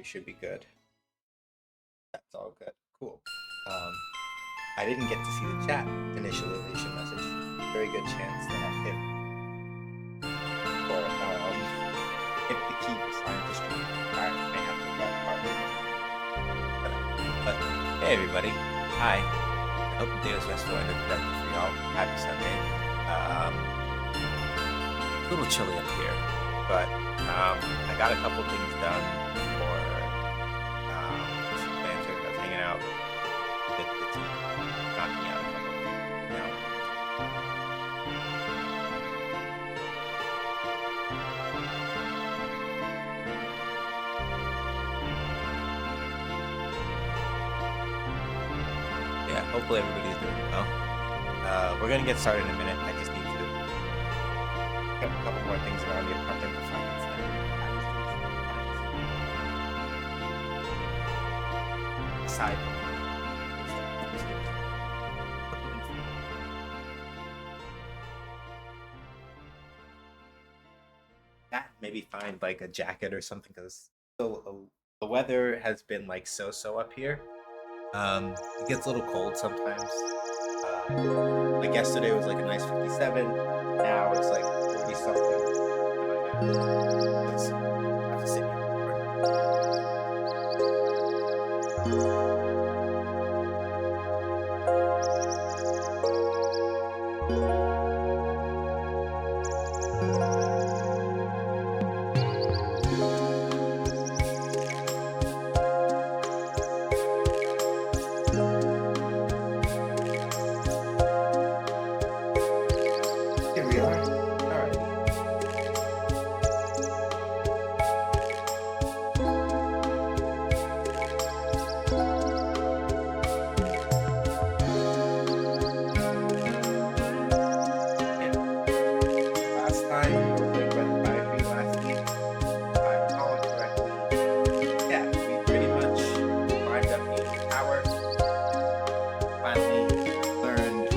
should be good. That's all good. Cool. Um, I didn't get to see the chat initialization message. Very good chance that if the key was signed to stream, I may have to run part of it. But hey, everybody. Hi. I hope the day was restful and productive for y'all. Happy Sunday. A little chilly up here, but I got a couple things done for plans of hanging out with the team, knocking out a couple of things, Yeah, hopefully everybody's doing well. We're gonna get started in a minute. I just need to get a couple more things around the apartment before I can start. Aside that, maybe find like a jacket or something, because the weather has been like so up here. It gets a little cold sometimes. Like yesterday was like a nice 57. Now it's like 40 something. It's, I have to sit here. Here we are. All right. Last time we were playing Breath of Fire 3 last week, if I recall correctly, yeah, we pretty much climbed up the tower, finally learned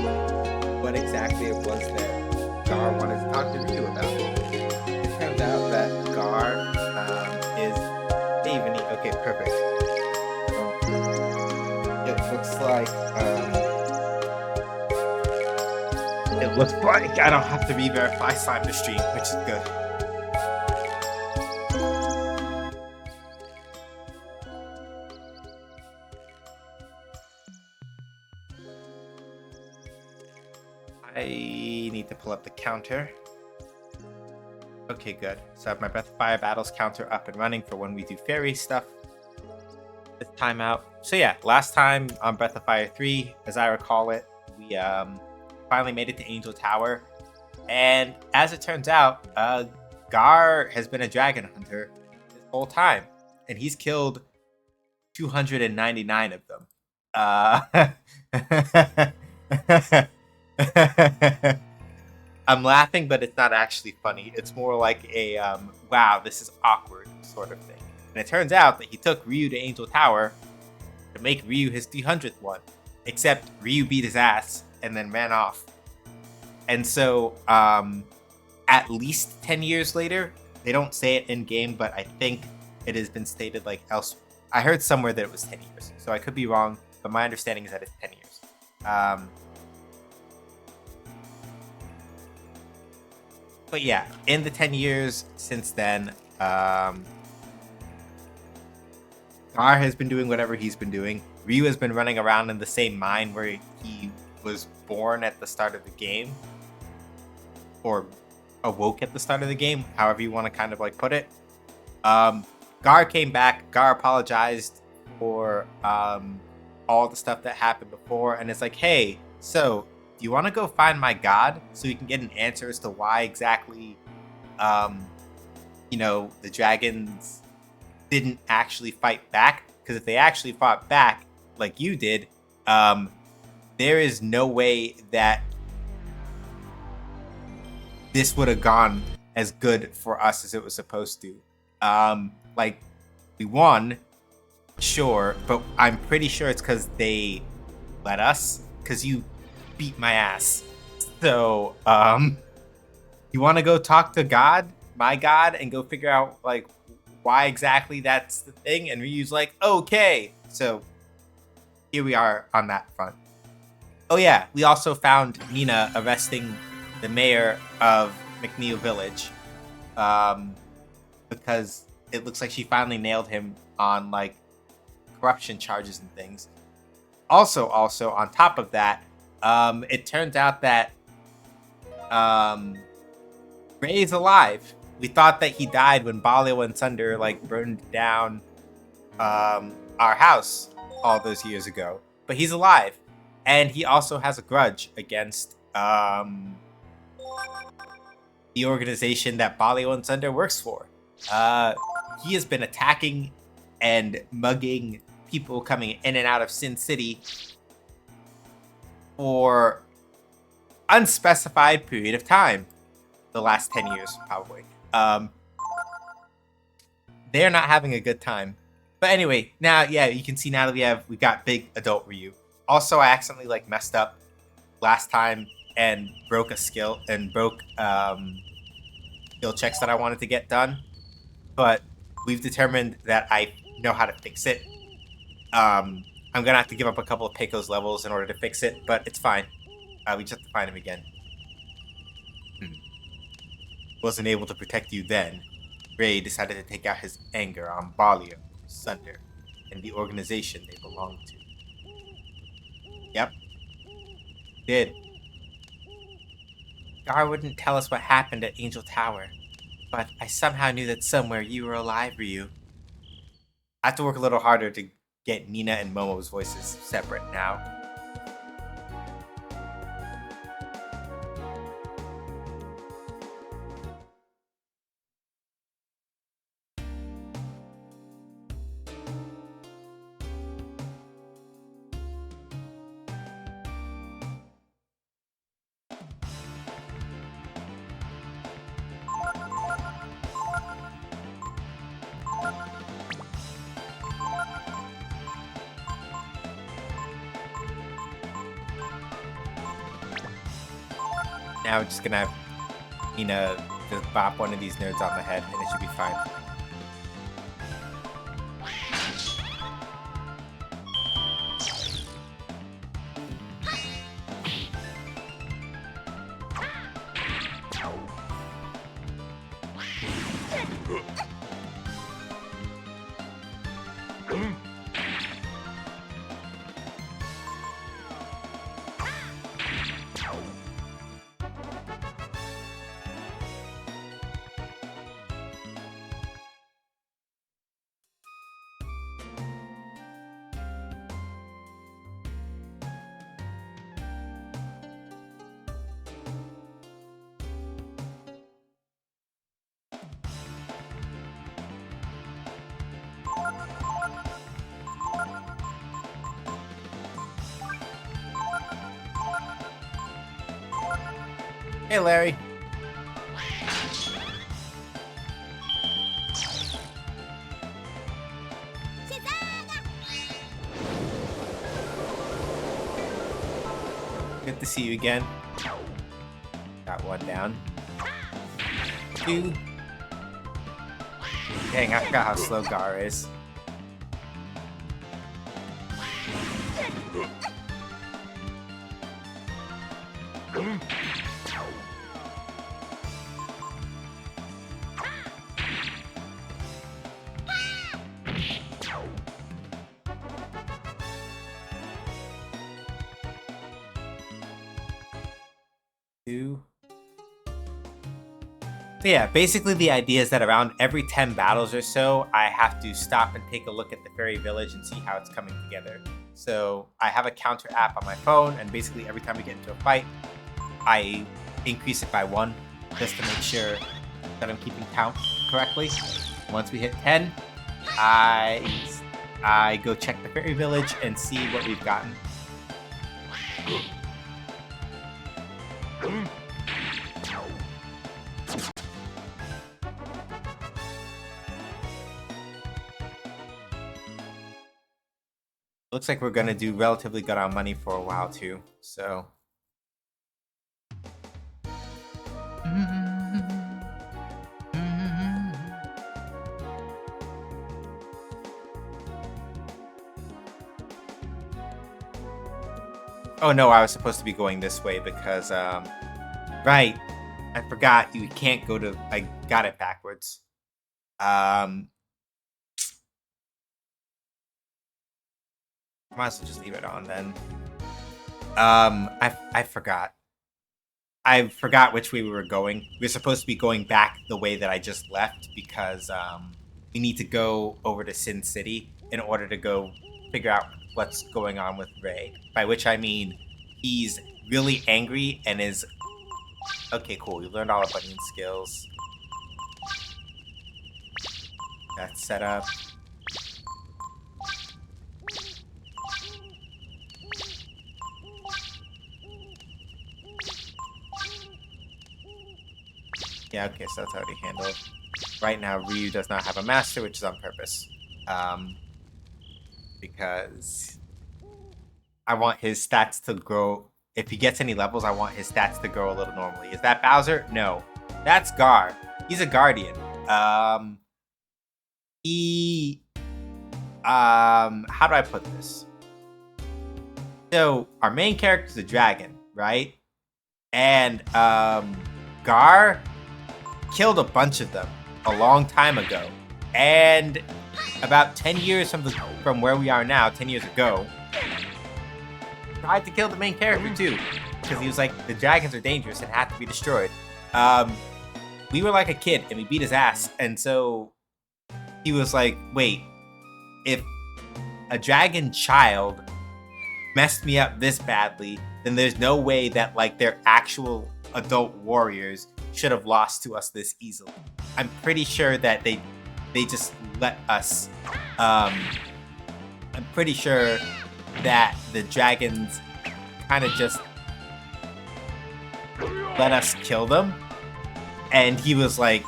what exactly it was that Gar wanted to talk to Ryu about. It turns out that Gar is Aveny. Okay, perfect. It looks like I don't have to re-verify slime to stream, which is good. I need to pull up the counter. Okay, good. So I have my Breath of Fire battles counter up and running for when we do fairy stuff this time out. So yeah, last time on Breath of Fire 3, as I recall it, we finally made it to Angel Tower. And as it turns out, Gar has been a dragon hunter this whole time. And he's killed 299 of them. I'm laughing, but it's not actually funny. It's more like a, wow, this is awkward sort of thing. And it turns out that he took Ryu to Angel Tower to make Ryu his 300th one. Except Ryu beat his ass and then ran off. And so, at least 10 years later, they don't say it in game, but I think it has been stated like else. I heard somewhere that it was 10 years, so I could be wrong, but my understanding is that it's 10 years. But yeah, in the 10 years since then, Gar has been doing whatever he's been doing. Ryu has been running around in the same mine where he was born at the start of the game, or awoke at the start of the game, however you want to kind of like put it. Gar came back. Gar apologized for all the stuff that happened before, and it's like, hey, so do you want to go find my god so you can get an answer as to why exactly, the dragons didn't actually fight back? Because if they actually fought back like you did, there is no way that this would have gone as good for us as it was supposed to. We won, sure, but I'm pretty sure it's because they let us, because you beat my ass. So, you want to go talk to God, my God, and go figure out, why exactly that's the thing, and Ryu's like, okay. So here we are on that front. Oh yeah, we also found Nina arresting the mayor of McNeil Village, because it looks like she finally nailed him on like corruption charges and things. Also on top of that, it turns out that Ray's alive. We thought that he died when Balio and Sunder like burned down our house all those years ago, but he's alive, and he also has a grudge against the organization that Balio and Sunder works for. He has been attacking and mugging people coming in and out of Sin City for unspecified period of time. The last 10 years, probably. They're not having a good time. But anyway, now, yeah, you can see now that we got big adult Ryu. Also, I accidentally like messed up last time and broke a skill and broke skill checks that I wanted to get done. But we've determined that I know how to fix it. I'm gonna have to give up a couple of Pecco's levels in order to fix it, but it's fine. We just have to find him again. Wasn't able to protect you then. Ray decided to take out his anger on Balio, Sunder, and the organization they belong to. Yep. Did. Gar wouldn't tell us what happened at Angel Tower, but I somehow knew that somewhere you were alive, Ryu. I have to work a little harder to get Nina and Momo's voices separate now. Now we're just gonna have Nina just bop one of these nerds on the head and it should be fine. Hey, Larry. Good to see you again. Got one down. Two. Dang, I forgot how slow Gar is. So yeah, basically the idea is that around every 10 battles or so, I have to stop and take a look at the fairy village and see how it's coming together. So I have a counter app on my phone, and basically every time we get into a fight, I increase it by 1 just to make sure that I'm keeping count correctly. Once we hit 10, I go check the fairy village and see what we've gotten. Looks like we're gonna do relatively good on money for a while too, so. Oh no, I was supposed to be going this way because, right. I forgot you can't go to, I got it backwards. Might as well just leave it on then. I forgot. I forgot which way we were going. We were supposed to be going back the way that I just left because we need to go over to Sin City in order to go figure out what's going on with Ray. By which I mean he's really angry and is... Okay, cool. You learned all the bunny skills. That's set up. Yeah, okay, so that's already handled. Right now, Ryu does not have a master, which is on purpose. Because I want his stats to grow. If he gets any levels, I want his stats to grow a little normally. Is that Bowser? No. That's Gar. He's a Guardian. How do I put this? So, our main character is a dragon, right? And, Gar killed a bunch of them a long time ago. And about 10 years from where we are now, 10 years ago, tried to kill the main character too. Because he was like, the dragons are dangerous and have to be destroyed. We were like a kid and we beat his ass. And so he was like, wait, if a dragon child messed me up this badly, then there's no way that like their actual adult warriors should have lost to us this easily. I'm pretty sure that they just let us. I'm pretty sure that the dragons kind of just let us kill them. And he was like,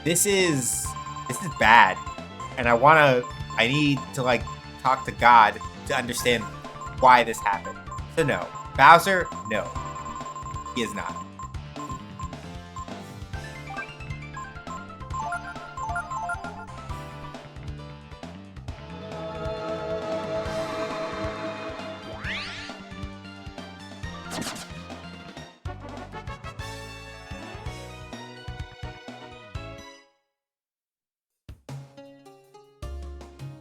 this is bad. And I need to like talk to God to understand why this happened. So no. Bowser, no. He is not.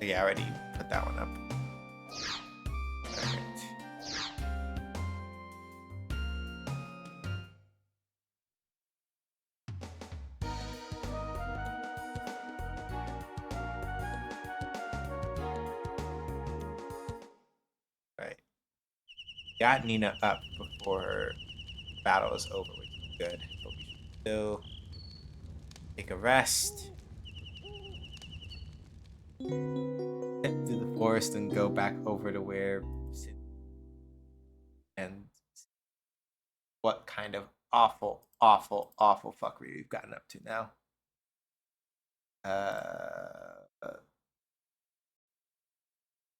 Yeah, I already put that one up. Right. Got Nina up before her battle is over, which is good. But we should still take a rest. Head through the forest and go back over to where and what kind of awful fuckery we've gotten up to now.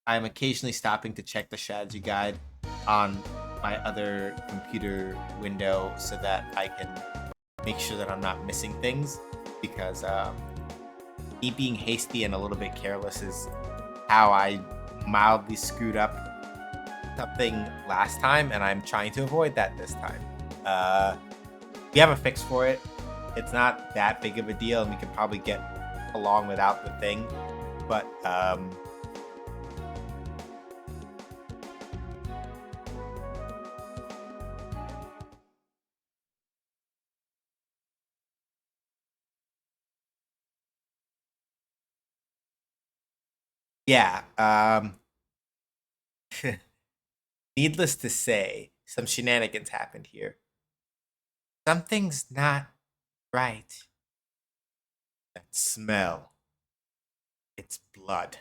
I'm occasionally stopping to check the strategy guide on my other computer window so that I can make sure that I'm not missing things, because me being hasty and a little bit careless is how I mildly screwed up something last time, and I'm trying to avoid that this time. We have a fix for it. It's not that big of a deal, and we can probably get along without the thing, but yeah, needless to say, some shenanigans happened here. Something's not right. That smell. It's blood.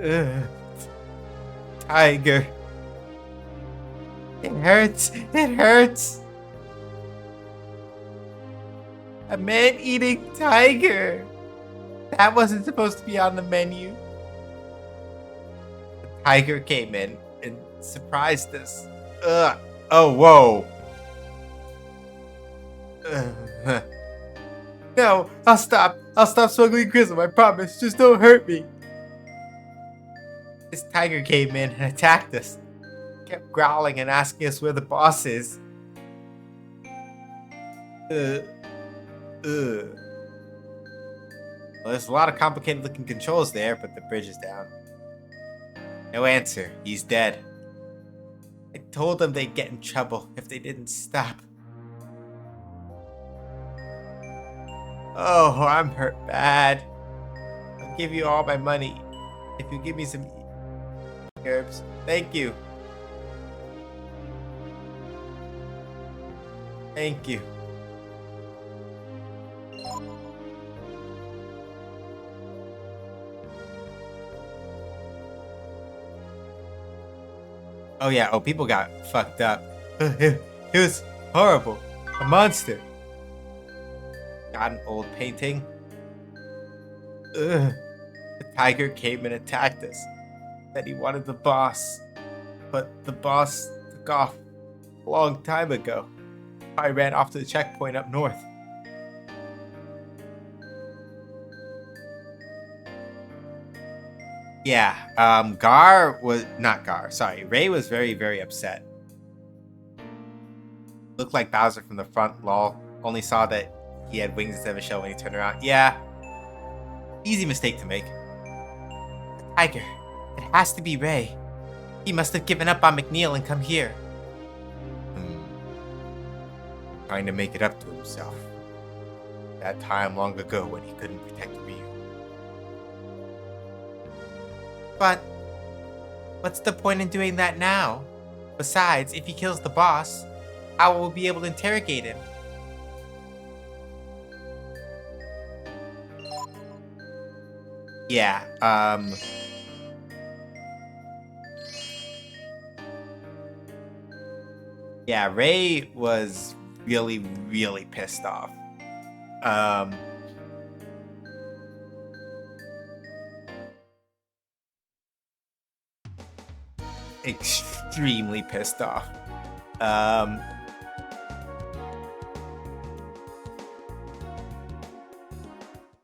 Ugh. Tiger. It hurts. It hurts. A man-eating tiger. That wasn't supposed to be on the menu. The tiger came in and surprised us. Ugh. Oh, whoa. Ugh. No, I'll stop. I'll stop smuggling Grizzle, I promise. Just don't hurt me. This tiger came in and attacked us. Kept growling and asking us where the boss is. Well, there's a lot of complicated looking controls there, but the bridge is down. No answer. He's dead. I told them they'd get in trouble if they didn't stop. Oh, I'm hurt bad. I'll give you all my money if you give me some herbs. Thank you. Thank you. Oh yeah, people got fucked up. It was horrible. A monster. Got an old painting. The tiger came and attacked us. Said he wanted the boss. But the boss took off a long time ago. I ran off to the checkpoint up north. Yeah, Ray was very, very upset. Looked like Bowser from the front, lol. Only saw that he had wings instead of a shell when he turned around. Yeah, easy mistake to make. A tiger. It has to be Ray. He must have given up on McNeil and come here. Trying to make it up to himself. That time long ago when he couldn't protect Ryu. But what's the point in doing that now? Besides, if he kills the boss, how will we be able to interrogate him? Yeah, yeah, Ray was really, really pissed off. Extremely pissed off.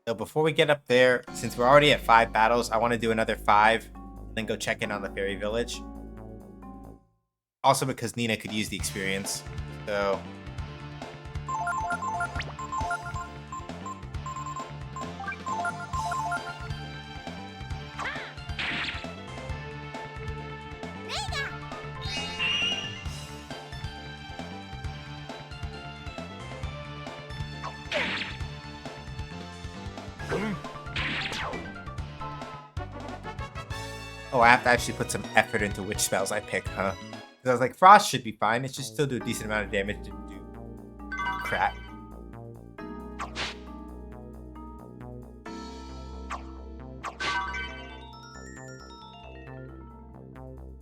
So before we get up there, since we're already at 5 battles, I want to do another 5, and then go check in on the fairy village. Also because Nina could use the experience, so... Oh, I have to actually put some effort into which spells I pick, huh? Because I was like, Frost should be fine. It should still do a decent amount of damage to do crap.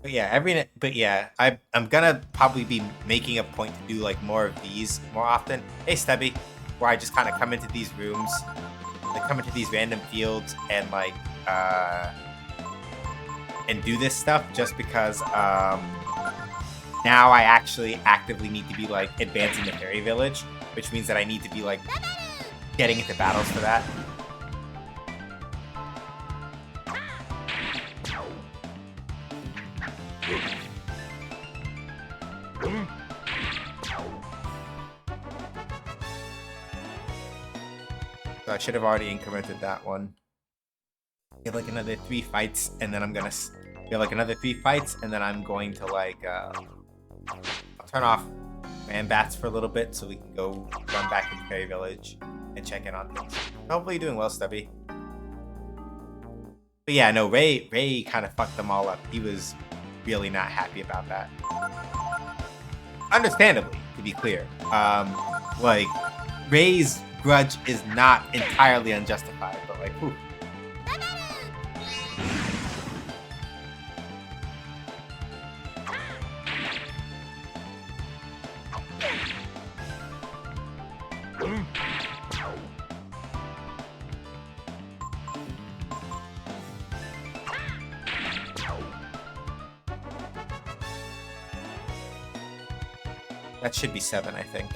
But yeah, I'm gonna probably be making a point to do like more of these more often. Hey, Stubby, where I just kind of come into these rooms, like come into these random fields and like and do this stuff just because now I actually actively need to be like advancing the fairy village, which means that I need to be like getting into battles for that. So I should have already incremented that one. Get like another 3 fights, and then I'm gonna get like another 3 fights, and then I'm going to like I'll turn off man bats for a little bit so we can go run back to the fairy village and check in on things. Hopefully you're doing well, Stubby. But yeah, no, Ray kind of fucked them all up. He was really not happy about that. Understandably, to be clear. Like Ray's grudge is not entirely unjustified, but like, whew. That should be 7, I think.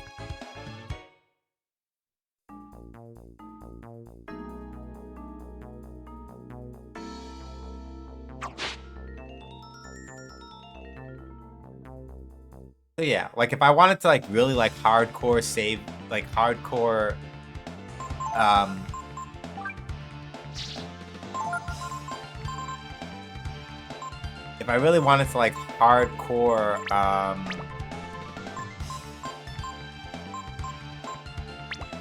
So yeah, like if I wanted to like really like hardcore save, like hardcore, um, if I really wanted to like hardcore,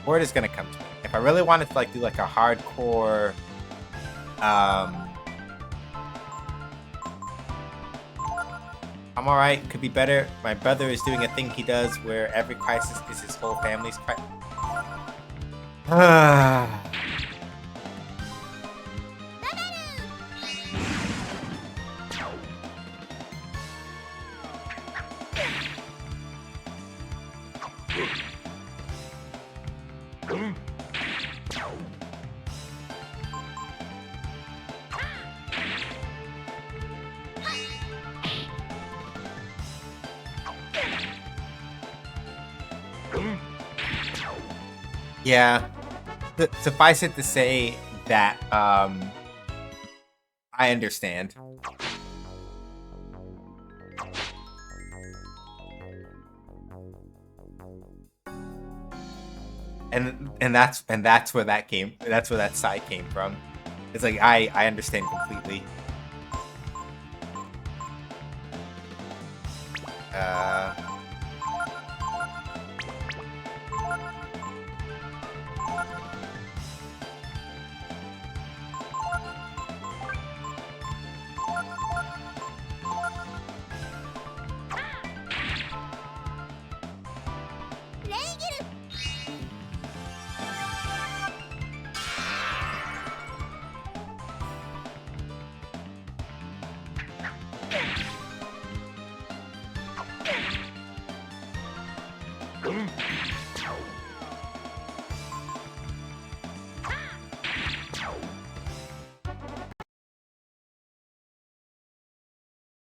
word is gonna come to me. If I really wanted to like do like a hardcore, I'm alright, could be better. My brother is doing a thing he does where every crisis is his whole family's crisis. Yeah, suffice it to say that I understand. And that's where that came. That's where that sigh came from. It's like I understand completely.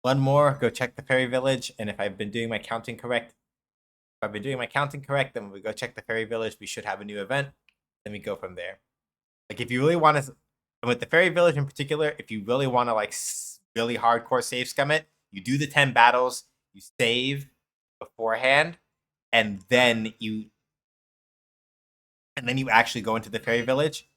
One more, go check the fairy village, and if I've been doing my counting correct, then when we go check the fairy village, we should have a new event. Then we go from there. Like if you really want to, and with the fairy village in particular, if you really want to like really hardcore save scum it, you do the 10 battles, you save beforehand, and then you actually go into the fairy village.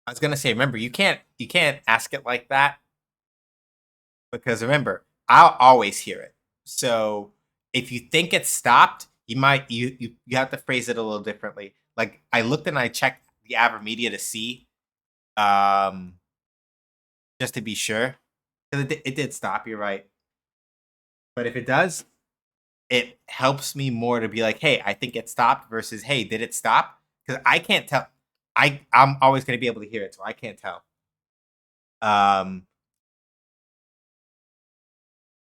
I was gonna say, remember, you can't ask it like that, because remember, I'll always hear it. So if you think it's stopped, you might you have to phrase it a little differently. Like I looked and I checked the Avermedia to see, um, just to be sure, because it did stop. You're right, but if it does, it helps me more to be like, hey, I think it stopped versus hey, did it stop? Because I can't tell. I'm always gonna be able to hear it, so I can't tell. Um,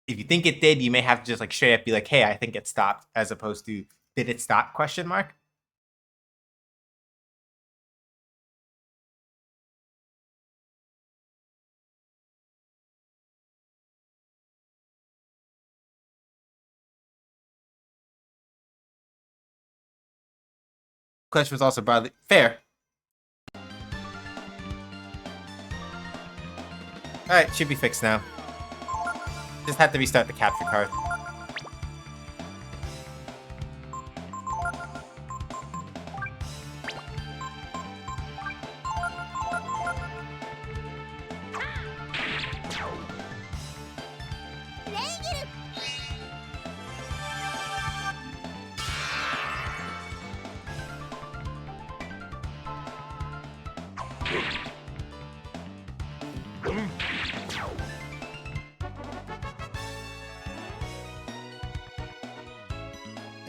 if you think it did, you may have to just like straight up be like, hey, I think it stopped, as opposed to did it stop question mark. Question was also broadly fair. Alright, should be fixed now. Just have to restart the capture card.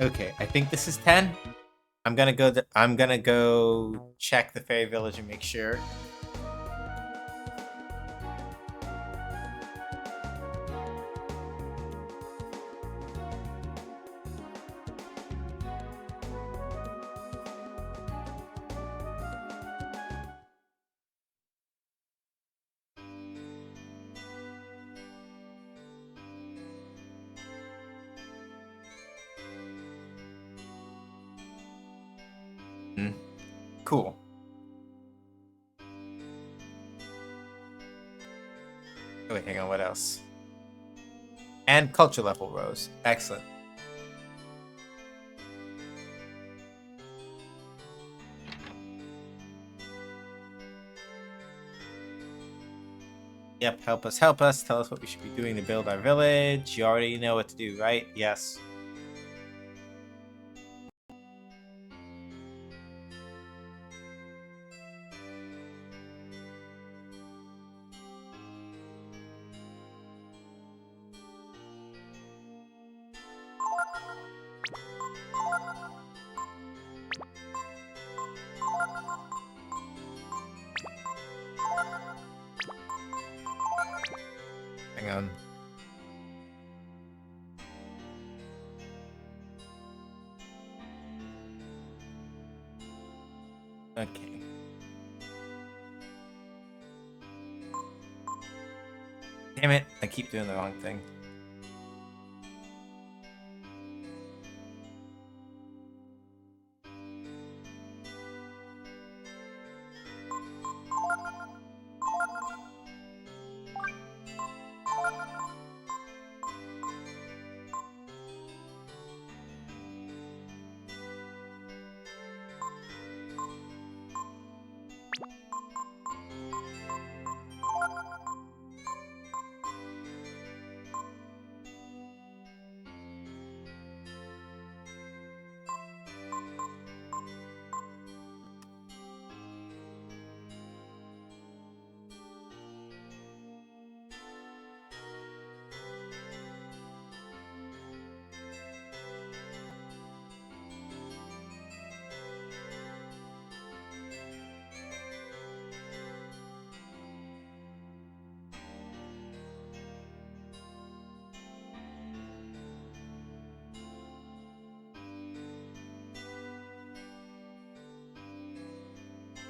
Okay, I think this is 10. I'm gonna go check the fairy village and make sure. Cool. Oh, wait, hang on, what else? And culture level rose. Excellent. Yep, help us, help us. Tell us what we should be doing to build our village. You already know what to do, right? Yes. Hang on. Okay. Damn it, I keep doing the wrong thing.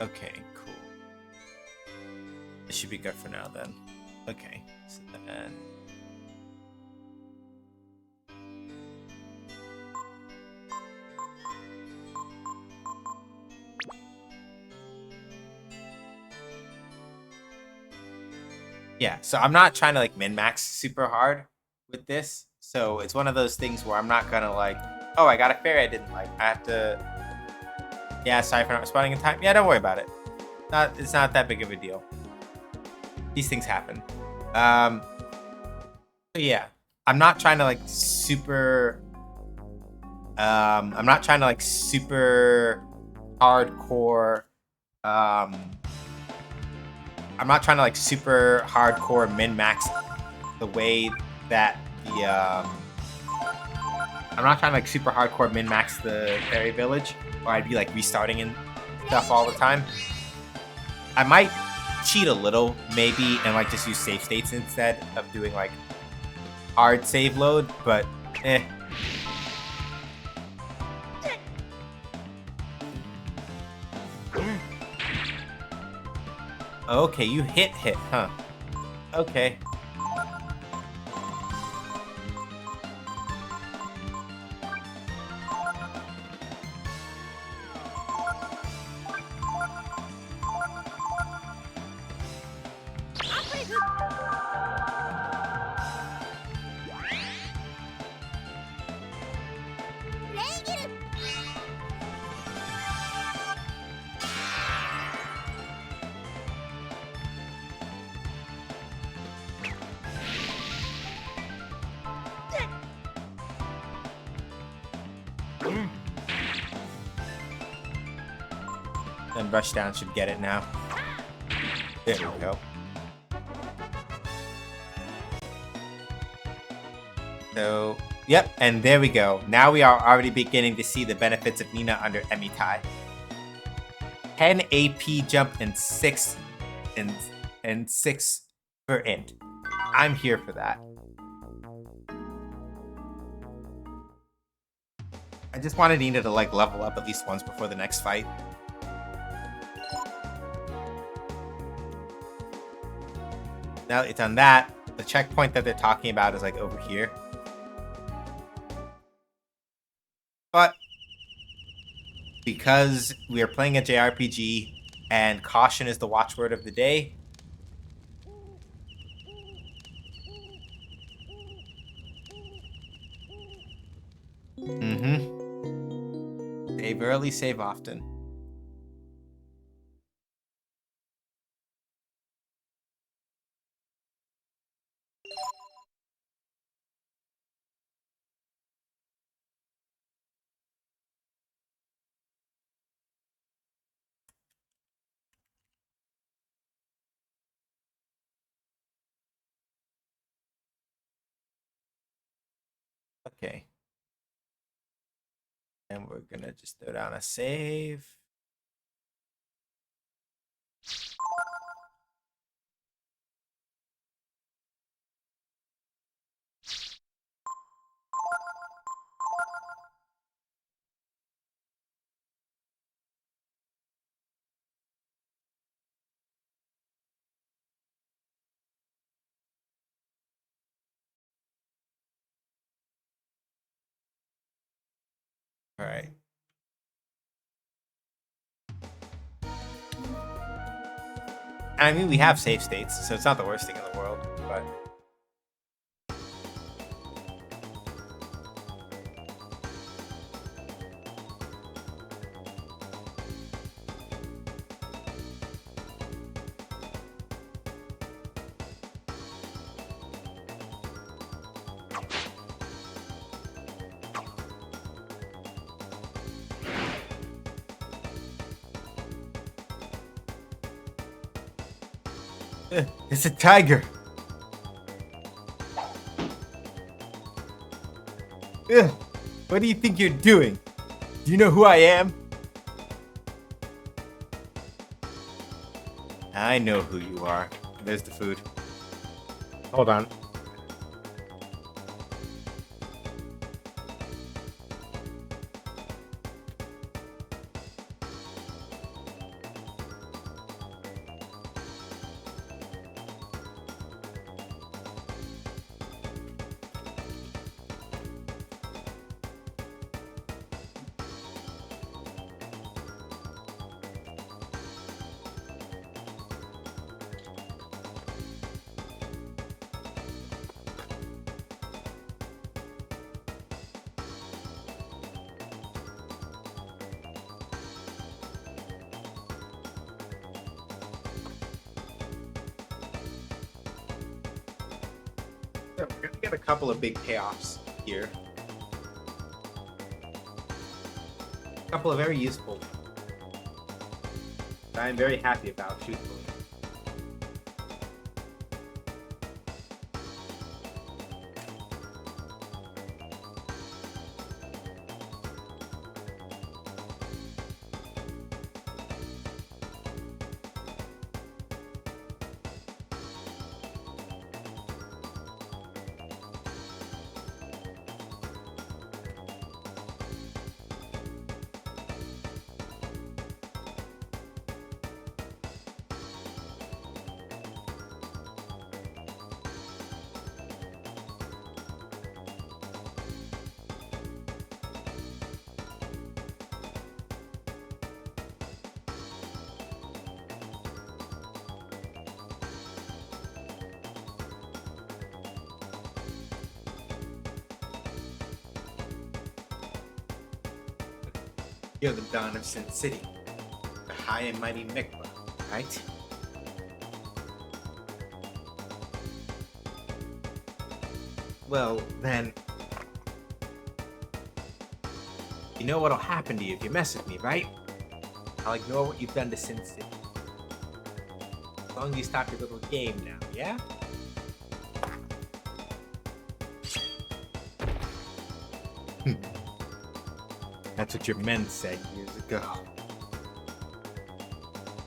Okay, cool. This should be good for now then. Okay, so then... Yeah, so I'm not trying to like min-max super hard with this. So it's one of those things where I'm not gonna like, oh, I got a fairy I didn't like. I have to... Yeah, sorry for not responding in time. Yeah, don't worry about it. It's not that big of a deal. These things happen. So yeah, I'm not trying to like super... I'm not trying to like super hardcore... I'm not trying to like super hardcore min-max the way that the... I'm not trying to like super hardcore min-max the fairy village, or I'd be like restarting and stuff all the time. I might cheat a little, maybe, and like just use save states instead of doing like hard save load, but eh. Okay, you hit, huh? Okay. And Rushdown should get it now. There we go. So, yep, and there we go. Now we are already beginning to see the benefits of Nina under Emitai. 10 AP jump and 6 for int. I'm here for that. I just wanted Nina to like level up at least once before the next fight. Now it's on that. The checkpoint that they're talking about is like over here. But because we are playing a JRPG and caution is the watchword of the day. Save early, save often. Okay. And we're gonna just throw down a save. All right. I mean, we have save states, so it's not the worst thing in the world, but it's a tiger. Ugh. What do you think you're doing? Do you know who I am? I know who you are. There's the food. Hold on. So we're gonna get a couple of big payoffs here. A couple of very useful ones that I'm very happy about, truthfully. You're the Dawn of Sin City, the high and mighty Mikvah, right? Well, then, you know what'll happen to you if you mess with me, right? I'll ignore what you've done to Sin City. As long as you stop your little game now, yeah? That's what your men said years ago.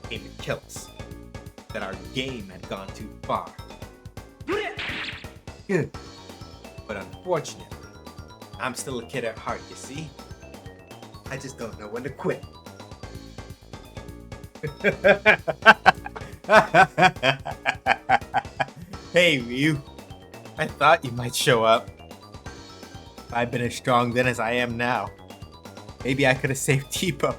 Came to kill us. That our game had gone too far. Good. But unfortunately, I'm still a kid at heart, you see? I just don't know when to quit. Hey, Ryu. I thought you might show up. I've been as strong then as I am now. Maybe I could have saved Tipo.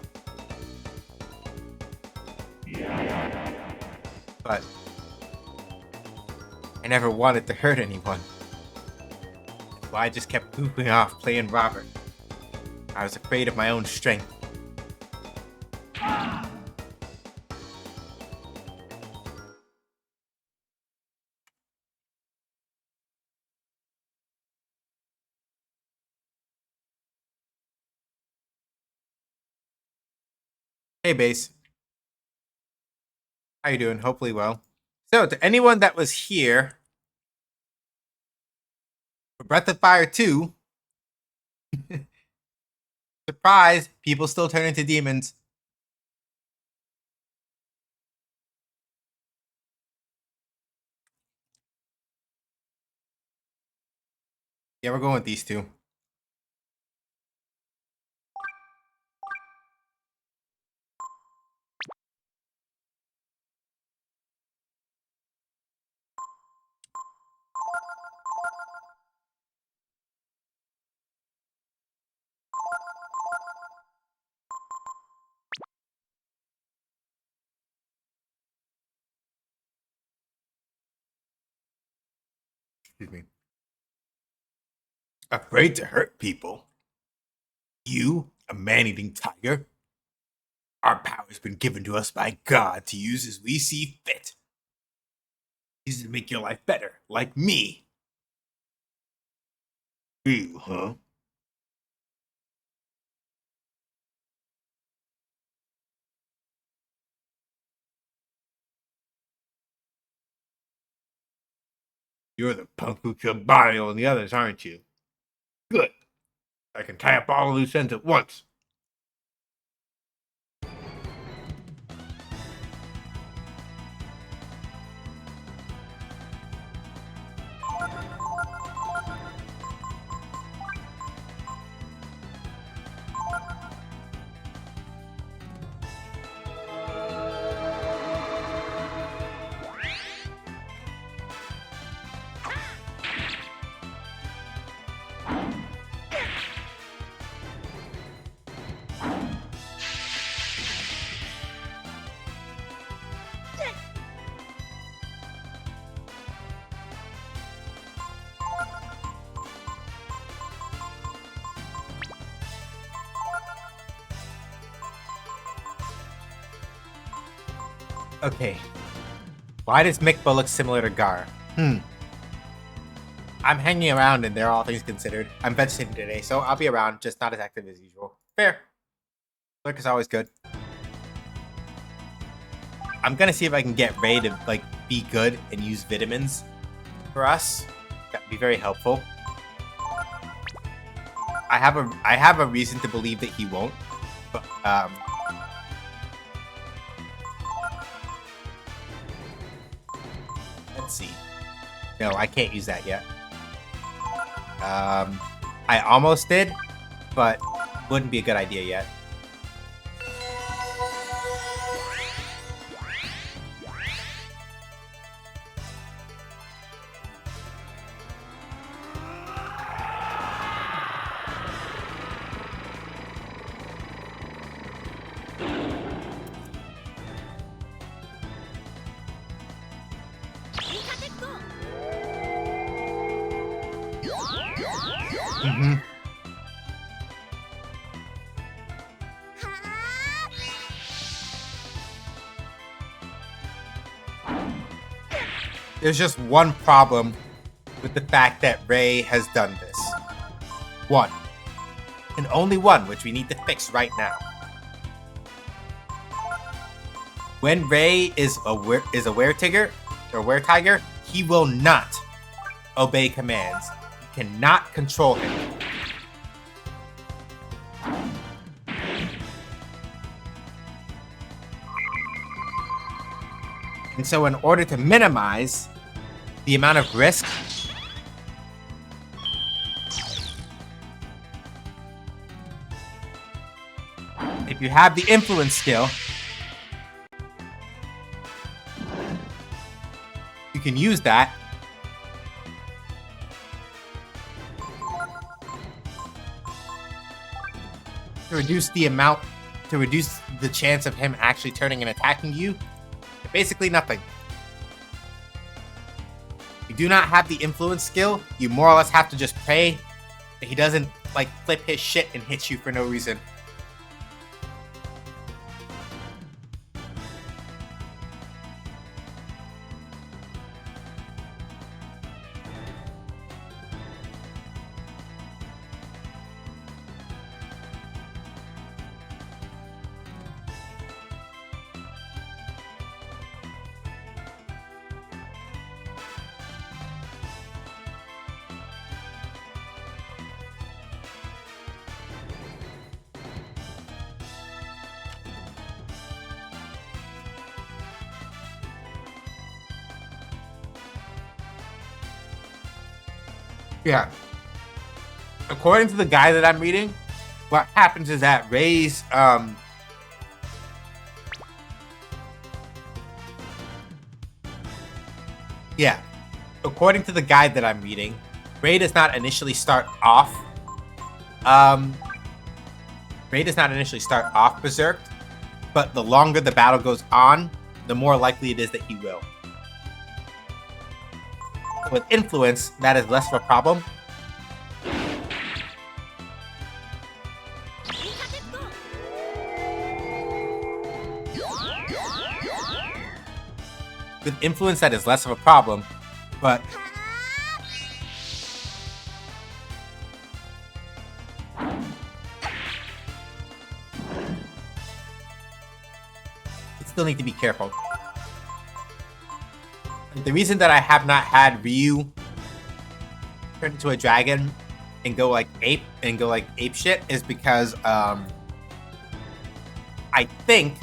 But I never wanted to hurt anyone. So I just kept goofing off playing Robert. I was afraid of my own strength. Hey, Base. How you doing? Hopefully well. So, to anyone that was here for Breath of Fire 2, surprise, people still turn into demons. Yeah, we're going with these two. Excuse me. Afraid to hurt people? You, a man-eating tiger? Our power's been given to us by God to use as we see fit. Use it to make your life better, like me. You, huh? You're the punk who killed Barrio and the others, aren't you? Good. I can tie up all loose ends at once. Okay. Why does Mikba look similar to Gar? I'm hanging around and there, all things considered. I'm vegetating today, so I'll be around, just not as active as usual. Fair. Lurk is always good. I'm gonna see if I can get Ray to, like, be good and use vitamins for us. That'd be very helpful. I have a reason to believe that he won't, but let's see. No, I can't use that yet. I almost did, but wouldn't be a good idea yet. There's just one problem with the fact that Ray has done this. One. And only one, which we need to fix right now. When Ray is a were-tiger, or were-tiger, he will not obey commands. You cannot control him. And so in order to minimize the amount of risk, if you have the influence skill, you can use that to reduce the chance of him actually turning and attacking you, basically nothing. You do not have the influence skill. You more or less have to just pray that he doesn't like flip his shit and hit you for no reason. Yeah. According to the guy that I'm reading, what happens is that Ray's yeah. According to the guide that I'm reading, Ray does not initially start off berserked, but the longer the battle goes on, the more likely it is that he will. With influence, that is less of a problem. With influence, that is less of a problem, but you still need to be careful. The reason that I have not had Ryu turn into a dragon and go like ape shit is because I think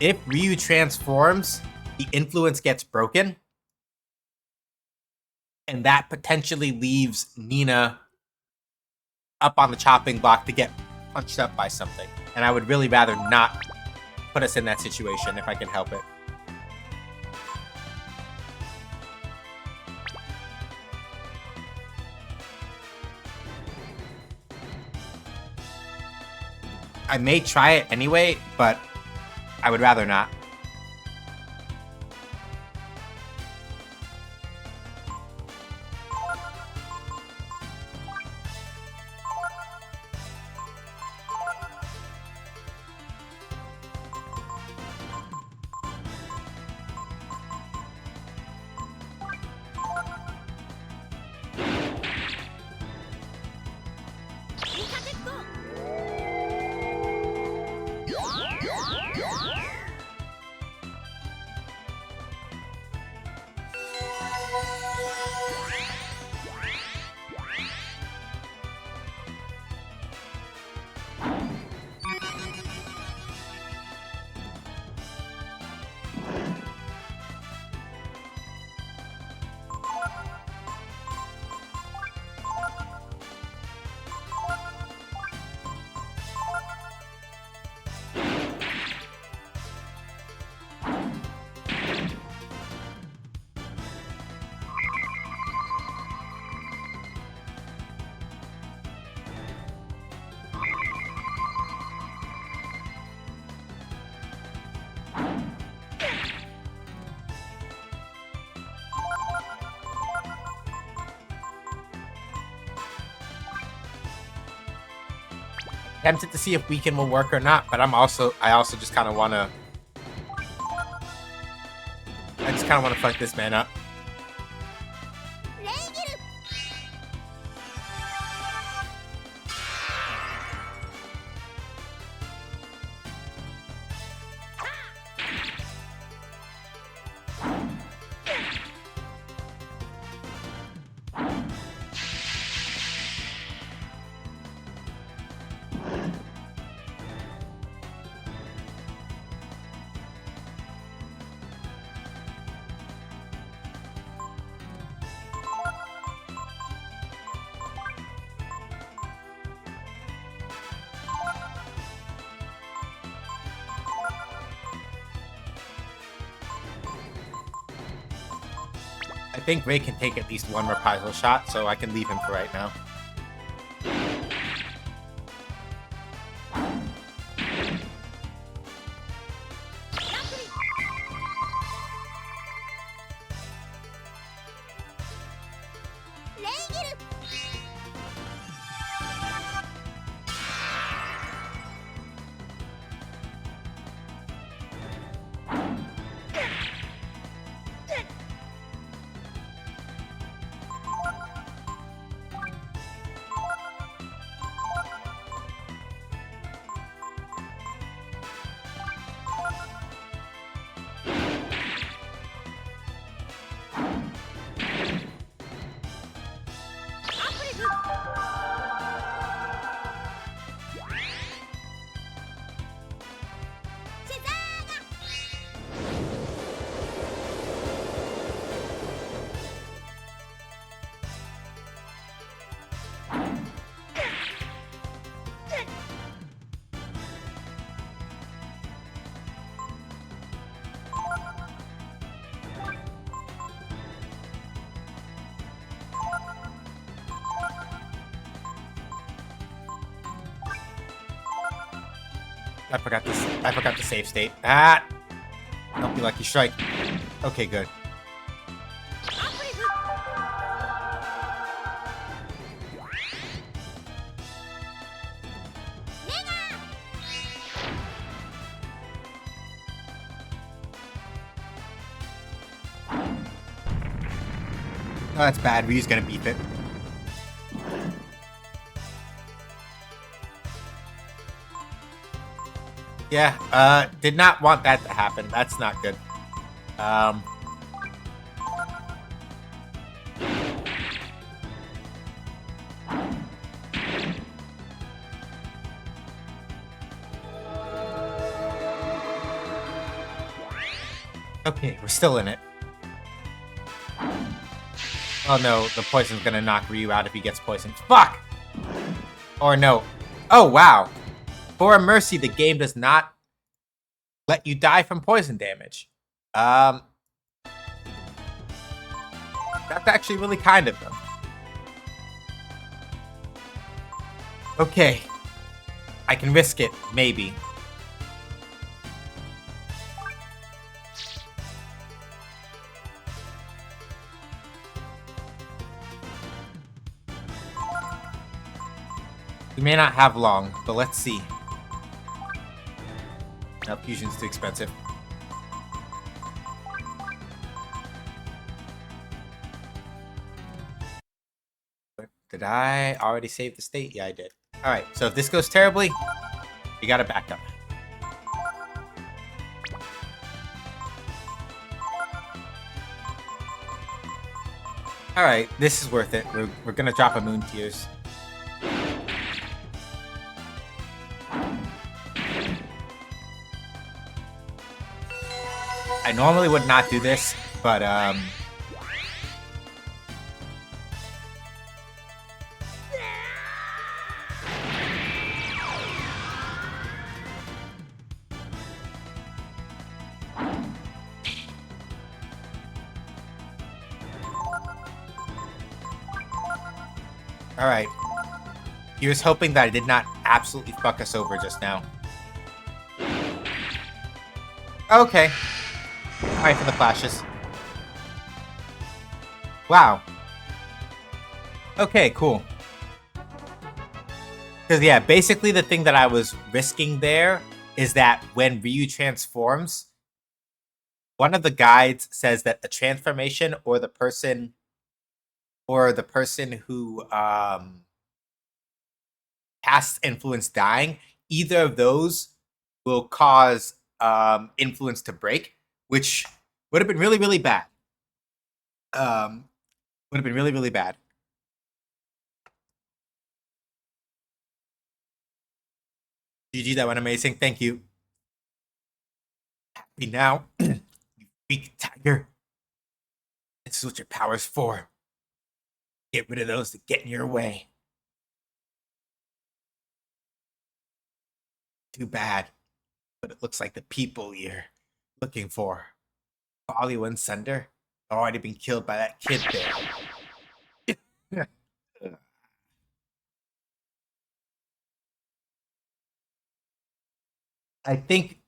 if Ryu transforms, the influence gets broken, and that potentially leaves Nina up on the chopping block to get punched up by something. And I would really rather not put us in that situation if I can help it. I may try it anyway, but I would rather not. Tempted to see if weaken will work or not, but I also just kind of want to fuck this man up. I think Ray can take at least one reprisal shot, so I can leave him for right now. I forgot this. I forgot the save state. Ah! Don't be lucky strike. Okay, good. Oh, that's bad. Ryu's gonna beat it. Yeah, did not want that to happen. That's not good. Okay, we're still in it. Oh no, the poison's gonna knock Ryu out if he gets poisoned. Fuck! Or no. Oh, wow. For a mercy, the game does not let you die from poison damage. That's actually really kind of them. Okay. I can risk it, maybe. We may not have long, but let's see. Now, fusion's too expensive. Did I already save the state? Yeah, I did. Alright, so if this goes terribly, we gotta back up. Alright, this is worth it. We're gonna drop a Moon Tears. I normally would not do this, but alright. Here's hoping that I did not absolutely fuck us over just now. Okay. Alright for the flashes. Wow. Okay, cool. Because, yeah, basically the thing that I was risking there is that when Ryu transforms, one of the guides says that the transformation or the person who casts influence dying, either of those will cause influence to break, which would have been really, really bad. Would have been really, really bad. GG, that went amazing. Thank you. Happy now, you weak tiger. This is what your power's for. Get rid of those that get in your way. Too bad, but it looks like the people you're looking for, Folly and Sunder, have already been killed by that kid there. I think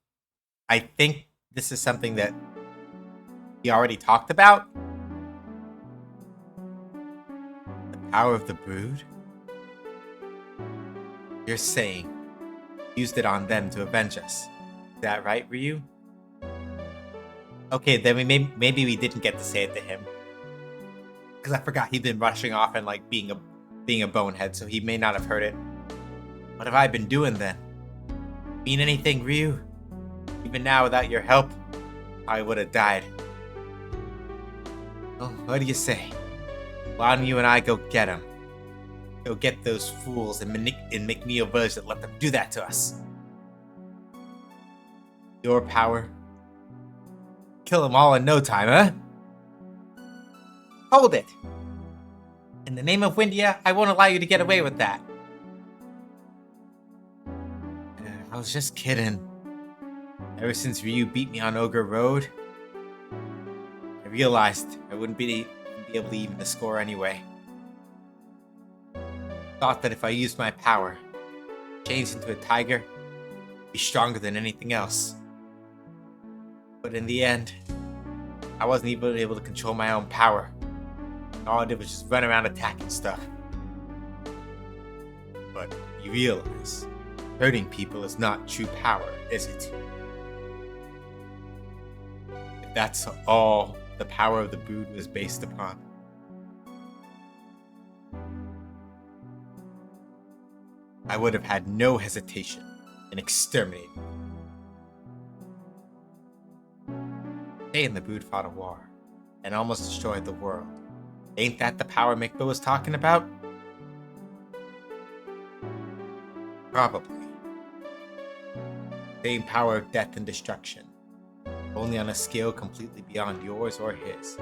this is something that we already talked about. The power of the brood. You're saying used it on them to avenge us. Is that right, Ryu? Okay, then maybe we didn't get to say it to him. Because I forgot he'd been rushing off and like being a bonehead, so he may not have heard it. What have I been doing then? Mean anything, Ryu? Even now, without your help, I would have died. Oh, what do you say? Why don't you and I go get him? Go get those fools in McNeil Village that let them do that to us. Your power. Kill them all in no time, huh? Hold it! In the name of Windia, I won't allow you to get away with that. I was just kidding. Ever since Ryu beat me on Ogre Road, I realized I wouldn't be able to even to score anyway. Thought that if I used my power, changed into a tiger, be stronger than anything else. But in the end, I wasn't even able to control my own power. All I did was just run around attacking stuff. But you realize, hurting people is not true power, is it? If that's all the power of the brood was based upon, I would have had no hesitation in exterminating them. They and the brood fought a war and almost destroyed the world. Ain't that the power Mikba was talking about? Probably. Same power of death and destruction, only on a scale completely beyond yours or his.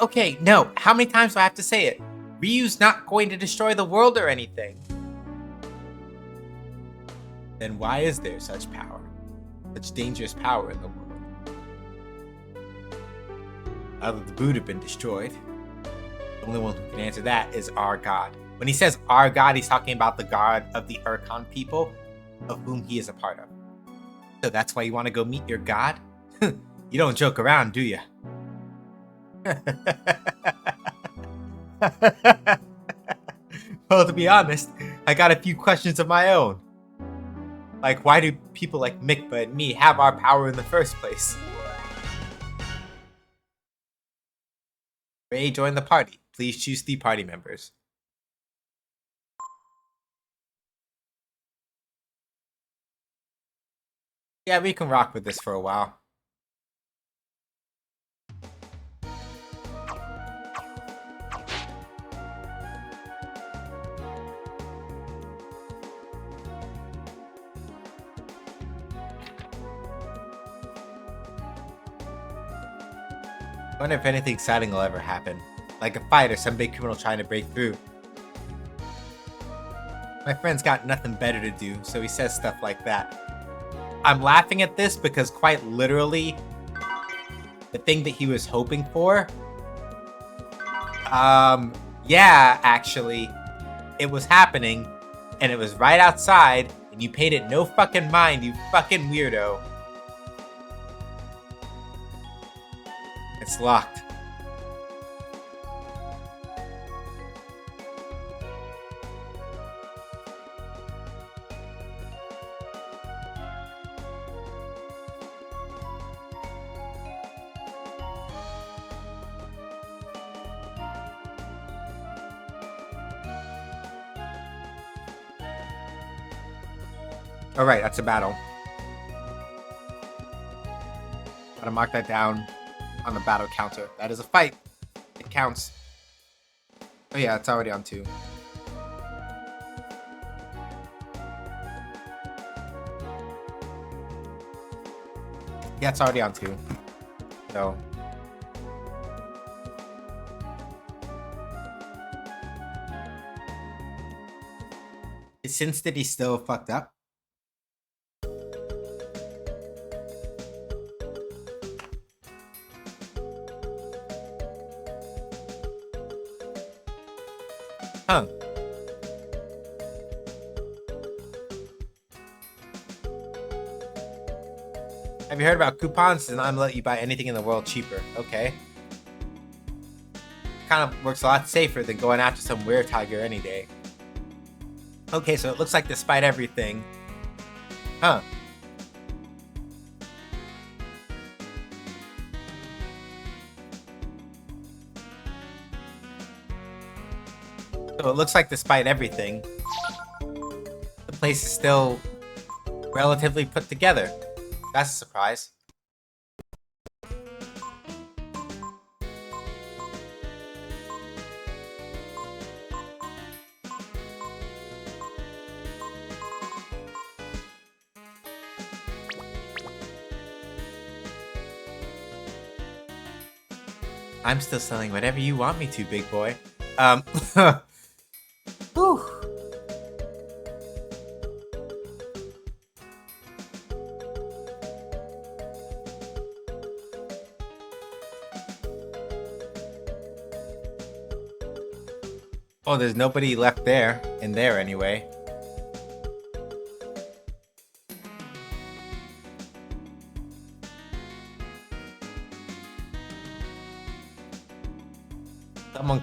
Okay, no, how many times do I have to say it? Ryu's not going to destroy the world or anything. Then why is there such power? Such dangerous power in the world? Now that the brood have been destroyed, the only one who can answer that is our god. When he says our god, he's talking about the god of the Urkon people, of whom he is a part of. So that's why you want to go meet your god? You don't joke around, do you? Well, to be honest, I got a few questions of my own. Like, why do people like Mikba and me have our power in the first place? Ray, join the party. Please choose 3 party members. Yeah, we can rock with this for a while. I wonder if anything exciting will ever happen. Like a fight or some big criminal trying to break through. My friend's got nothing better to do, so he says stuff like that. I'm laughing at this because quite literally, the thing that he was hoping for, yeah, actually, it was happening, and it was right outside, and you paid it no fucking mind, you fucking weirdo. It's locked. Alright, that's a battle. Gotta mark that down on the battle counter. That is a fight. It counts. Oh yeah, it's already on 2. Yeah, it's already on 2. So. Is Sin City still fucked up? Huh. Have you heard about coupons? And I'm let you buy anything in the world cheaper. Okay. Kind of works a lot safer than going after some weird tiger any day. Okay, so it looks like despite everything. Huh. So it looks like despite everything, the place is still relatively put together. That's a surprise. I'm still selling whatever you want me to, big boy. Whew. Oh, there's nobody left there. In there, anyway.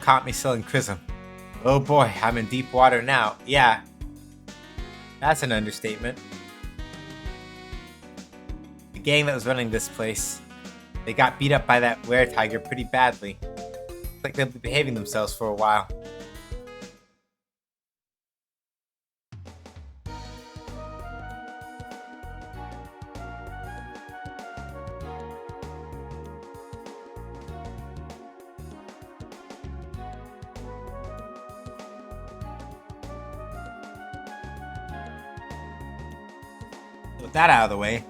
caught me selling Chrism. Oh boy, I'm in deep water now. Yeah, that's an understatement. The gang that was running this place, they got beat up by that were-tiger pretty badly. Looks like they'll be behaving themselves for a while. With that out of the way,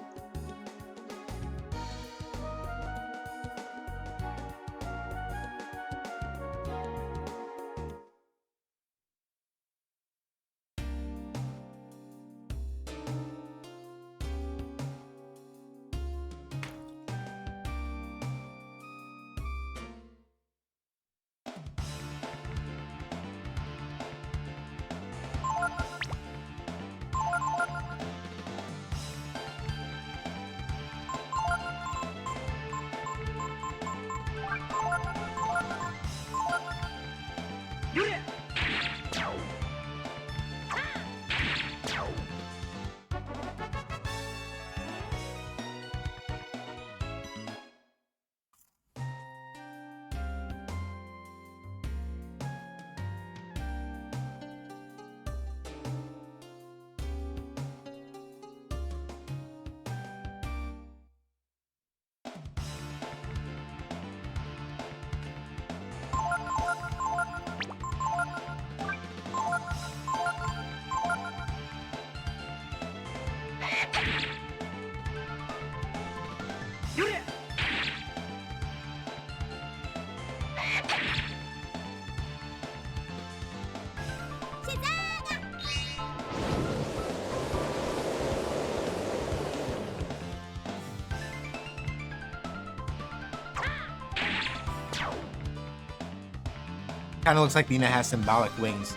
kind of looks like Nina has symbolic wings.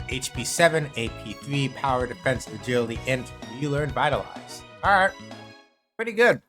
HP 7, AP 3, power, defense, agility, int. You learn Vitalize. Alright. Pretty good.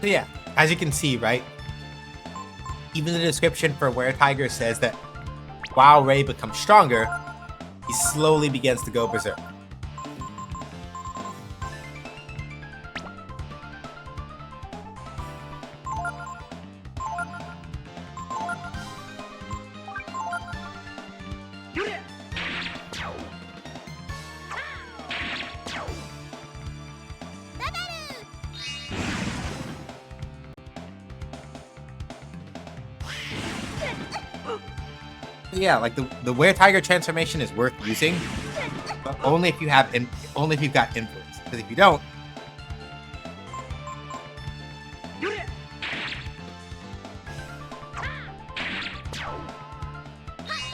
So yeah, as you can see, right? Even the description for were-tiger says that while Ray becomes stronger, he slowly begins to go berserk. Yeah, like the were-tiger transformation is worth using, but only if you have only if you've got influence. Because if you don't,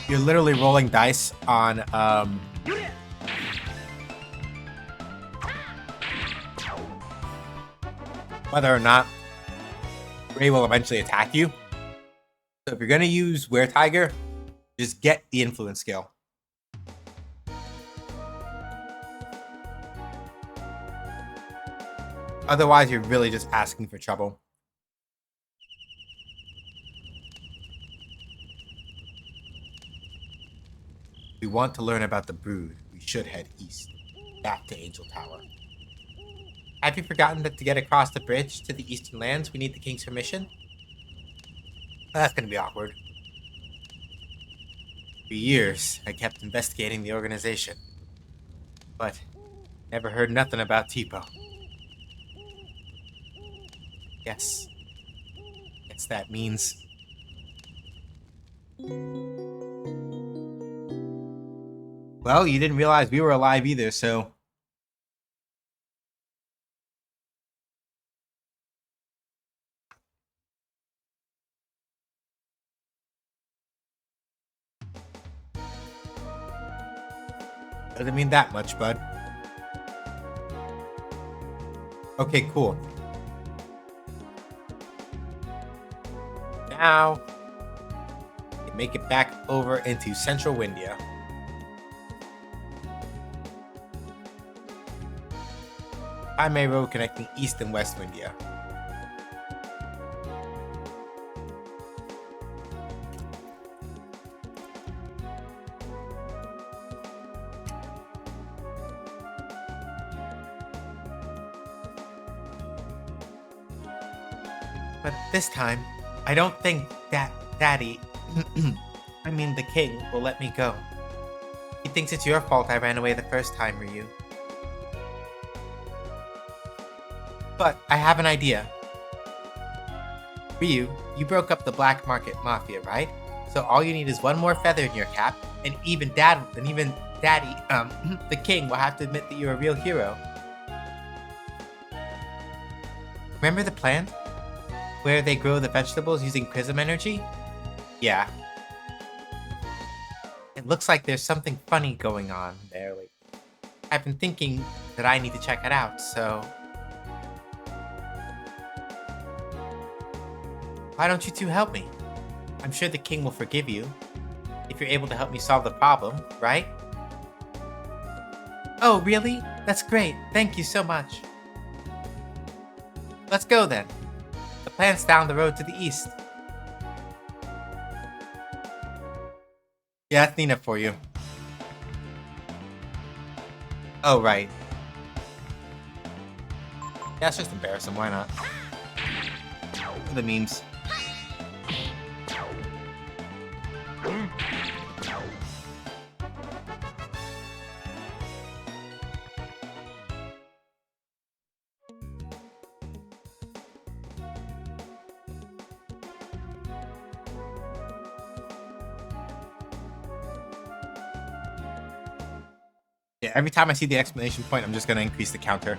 you're literally rolling dice on whether or not Ray will eventually attack you. So if you're gonna use were-tiger, just get the influence skill. Otherwise, you're really just asking for trouble. If we want to learn about the Brood, we should head east, back to Angel Tower. Have you forgotten that to get across the bridge to the Eastern Lands, we need the King's permission? That's gonna be awkward. For years, I kept investigating the organization, but never heard nothing about Tipo. Guess that means... Well, you didn't realize we were alive either, so... Doesn't mean that much, bud. Okay, cool. Now, you make it back over into Central Windia. Primary road connecting East and West Windia. But this time, I don't think that Daddy, I mean the king, will let me go. He thinks it's your fault I ran away the first time, Ryu. But I have an idea. Ryu, you broke up the black market mafia, right? So all you need is one more feather in your cap, and even Daddy, the king will have to admit that you're a real hero. Remember the plant? Where they grow the vegetables using prism energy? Yeah. It looks like there's something funny going on there. I've been thinking that I need to check it out, so... Why don't you two help me? I'm sure the king will forgive you, if you're able to help me solve the problem, right? Oh, really? That's great. Thank you so much. Let's go then. The plant's down the road to the east. Yeah, that's Nina for you. Oh, right. Yeah, let's just embarrass him, why not? For the memes. Yeah, every time I see the exclamation point, I'm just gonna increase the counter.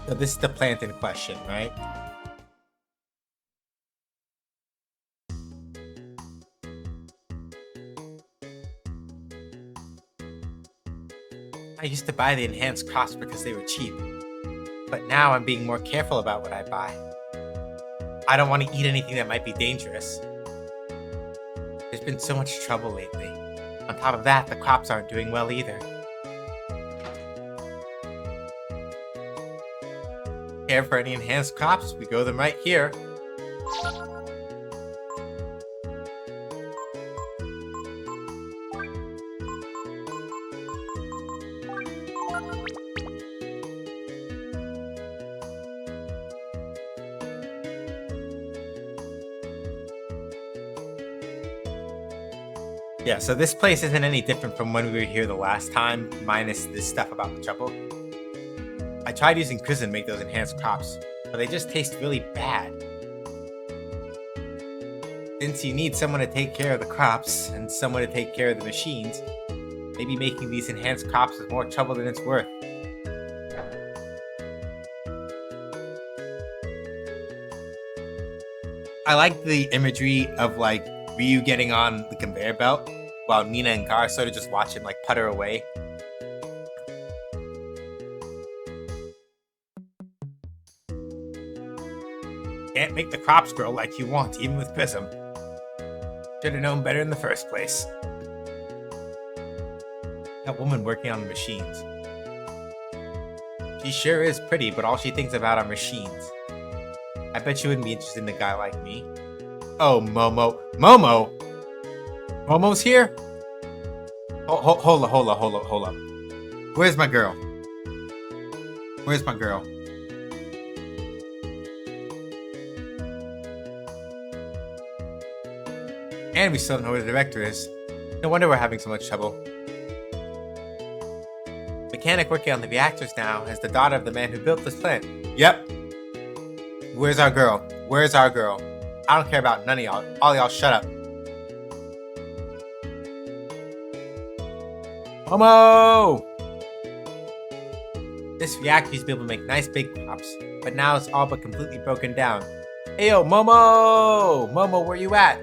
So this is the plant in question, right? I used to buy the enhanced crops because they were cheap, but now I'm being more careful about what I buy. I don't want to eat anything that might be dangerous. There's been so much trouble lately. On top of that, the crops aren't doing well either. Care for any enhanced crops? We grow them right here. Yeah, so this place isn't any different from when we were here the last time, minus this stuff about the trouble. I tried using prison to make those enhanced crops, but they just taste really bad. Since you need someone to take care of the crops and someone to take care of the machines, maybe making these enhanced crops is more trouble than it's worth. I like the imagery of like Ryu getting on the conveyor belt while Nina and Gar sort of just watch him like putter away. Can't make the crops grow like you want, even with Prism. Should have known better in the first place. That woman working on the machines. She sure is pretty, but all she thinks about are machines. I bet you wouldn't be interested in a guy like me. Oh, Momo. Momo? Momo's here? Hold up. Where's my girl? Where's my girl? And we still don't know where the director is. No wonder we're having so much trouble. Mechanic working on the reactors now is the daughter of the man who built this plant. Yep. Where's our girl? Where's our girl? I don't care about none of y'all. All y'all shut up. Momo! This reactor used to be able to make nice big pops, but now it's all but completely broken down. Hey yo, Momo! Momo, where you at?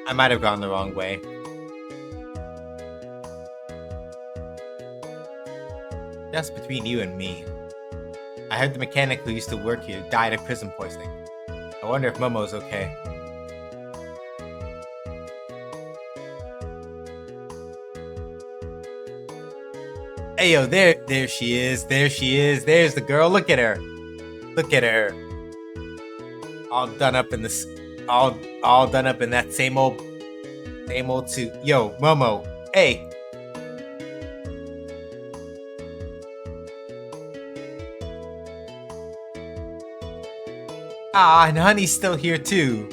I might have gone the wrong way. Just between you and me. I heard the mechanic who used to work here died of prison poisoning. I wonder if Momo's okay. Hey yo, there she is. There she is. There's the girl. Look at her. Look at her. All done up in this. All done up in that same old suit. Yo, Momo. Hey. Ah, and Honey's still here too.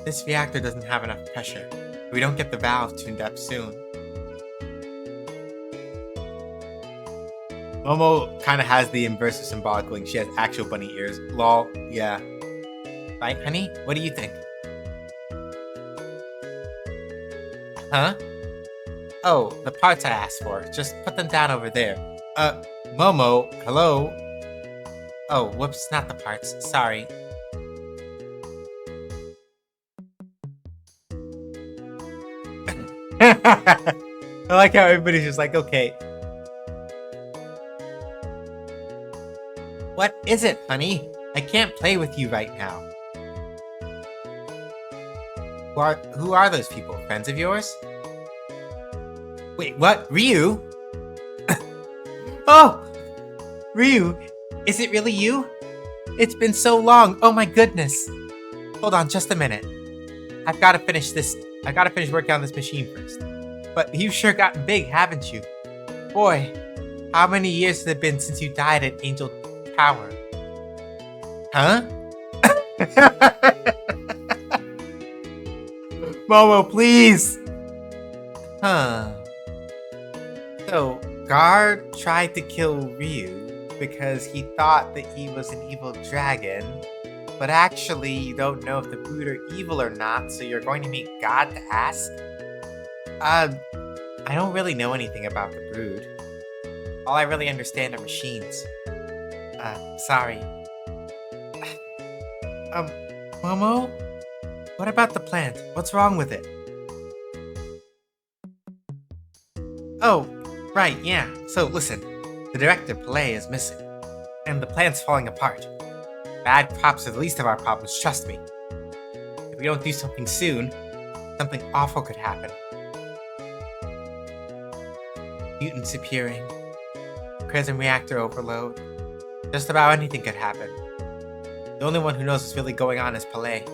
This reactor doesn't have enough pressure. If we don't get the valve tuned up soon. Momo kind of has the inverse of symbolic link. She has actual bunny ears. Lol, yeah. Right, honey? What do you think? Huh? Oh, the parts I asked for. Just put them down over there. Momo, hello? Oh, whoops, not the parts. Sorry. I like how everybody's just like, okay. What is it, honey? I can't play with you right now. Who are those people? Friends of yours? Wait, what? Ryu? Oh! Ryu, is it really you? It's been so long. Oh my goodness. Hold on just a minute. I've got to finish working on this machine first. But you've sure gotten big, haven't you? Boy, how many years has it been since you died at Angel Tower? Huh? Momo, please! Huh. So, Guard tried to kill Ryu because he thought that he was an evil dragon, but actually you don't know if the Brood are evil or not, so you're going to meet God to ask? I don't really know anything about the Brood. All I really understand are machines. Sorry. Momo? What about the plant? What's wrong with it? Oh, right, yeah. So listen, the director Pelé is missing, and the plant's falling apart. Bad crops are the least of our problems, trust me. If we don't do something soon, something awful could happen. Mutants appearing, prison reactor overload. Just about anything could happen. The only one who knows what's really going on is Pelé.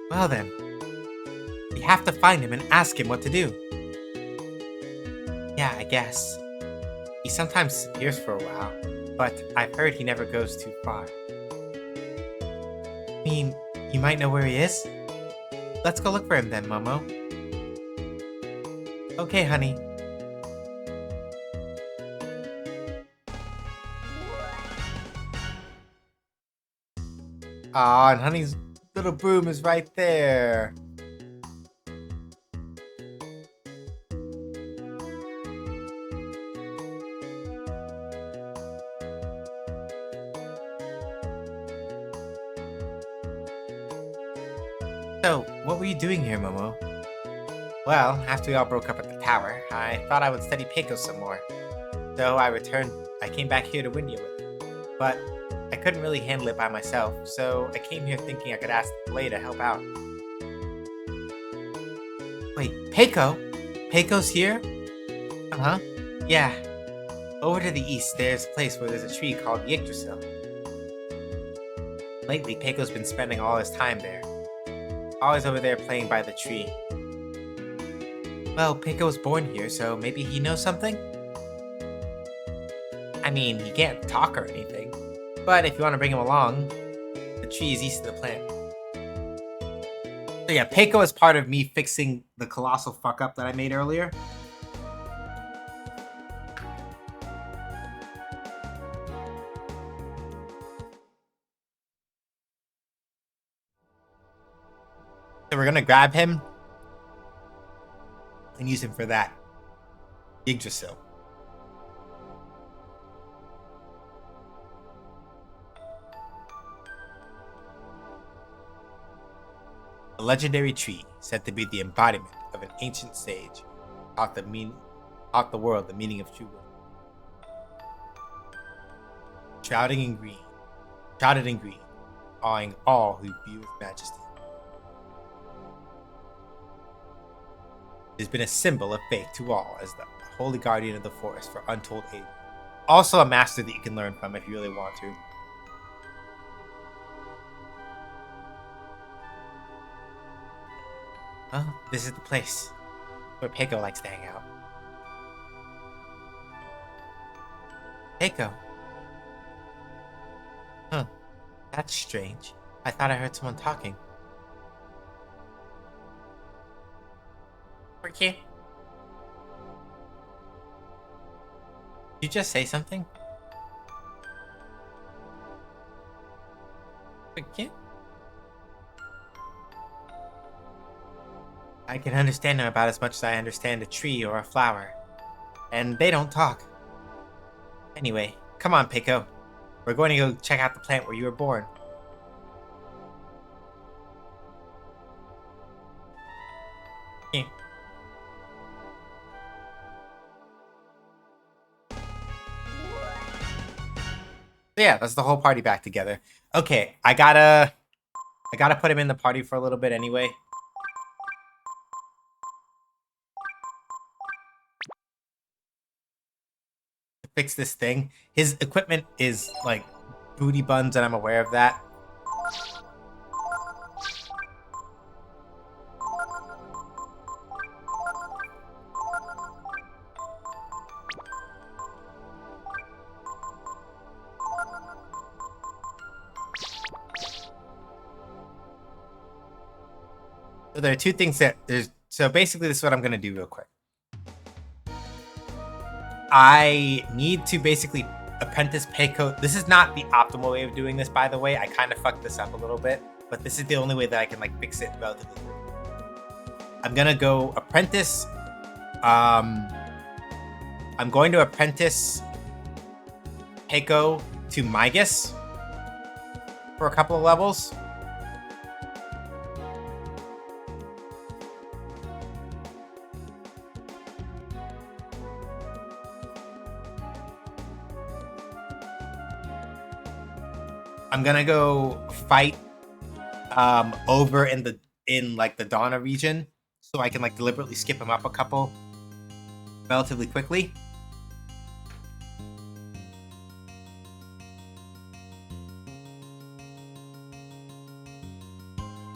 Well then, we have to find him and ask him what to do. Yeah, I guess. He sometimes disappears for a while, but I've heard he never goes too far. I mean, you might know where he is? Let's go look for him then, Momo. Okay, honey. Aw, and Honey's little broom is right there. So, what were you doing here, Momo? Well, after we all broke up at the tower, I thought I would study Peiko some more. So I came back here to win you with. But I couldn't really handle it by myself, so I came here thinking I could ask Lei to help out. Wait, Peiko? Peiko's here? Uh-huh. Yeah. Over to the east, there's a place where there's a tree called the Yggdrasil. Lately, Peiko's been spending all his time there. Always over there playing by the tree. Well, Peiko was born here, so maybe he knows something? I mean, he can't talk or anything. But if you want to bring him along, the tree is east of the plant. So yeah, Peiko is part of me fixing the colossal fuck up that I made earlier. So we're gonna grab him and use him for that. Yggdrasil. A legendary tree, said to be the embodiment of an ancient sage, taught the world the meaning of true wisdom. Shrouded in green, awing all who view his majesty. It has been a symbol of faith to all as the holy guardian of the forest for untold ages. Also a master that you can learn from if you really want to. Well, this is the place where Peiko likes to hang out. Peiko? Huh. That's strange. I thought I heard someone talking. Did you just say something? I can understand them about as much as I understand a tree or a flower. And they don't talk. Anyway, come on, Peiko. We're going to go check out the plant where you were born. So yeah, that's the whole party back together. Okay, I gotta put him in the party for a little bit anyway. To fix this thing. His equipment is like booty buns, and I'm aware of that. So there are two things that there's. So basically, this is what I'm gonna do real quick. I need to basically apprentice Peiko. This is not the optimal way of doing this, by the way. I kind of fucked this up a little bit, but this is the only way that I can like fix it relatively quickly. I'm gonna go apprentice. I'm going to apprentice Peiko to Migas for a couple of levels. I'm gonna go fight over in the Donna region, so I can like deliberately skip him up a couple relatively quickly.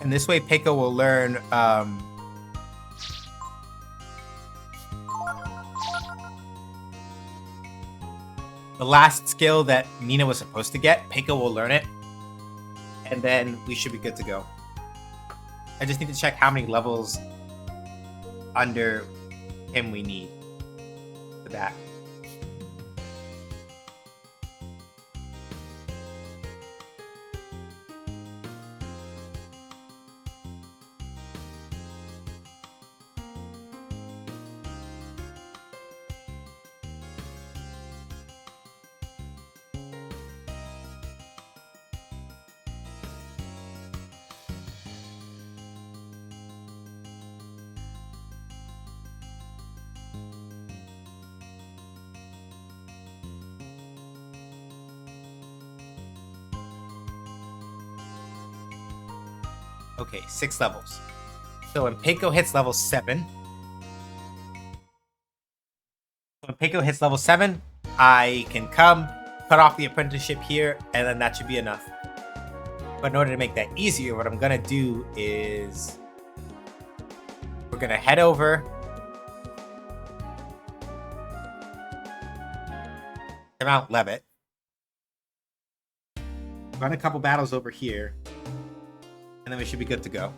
And this way Peiko will learn the last skill that Nina was supposed to get. Peiko will learn it, and then we should be good to go. I just need to check how many levels under him we need for that. Okay, 6 levels. So when Peiko hits level 7, I can come, cut off the apprenticeship here, and then that should be enough. But in order to make that easier, what I'm gonna do is we're gonna head over to Mount Levitt, run a couple battles over here, and then we should be good to go.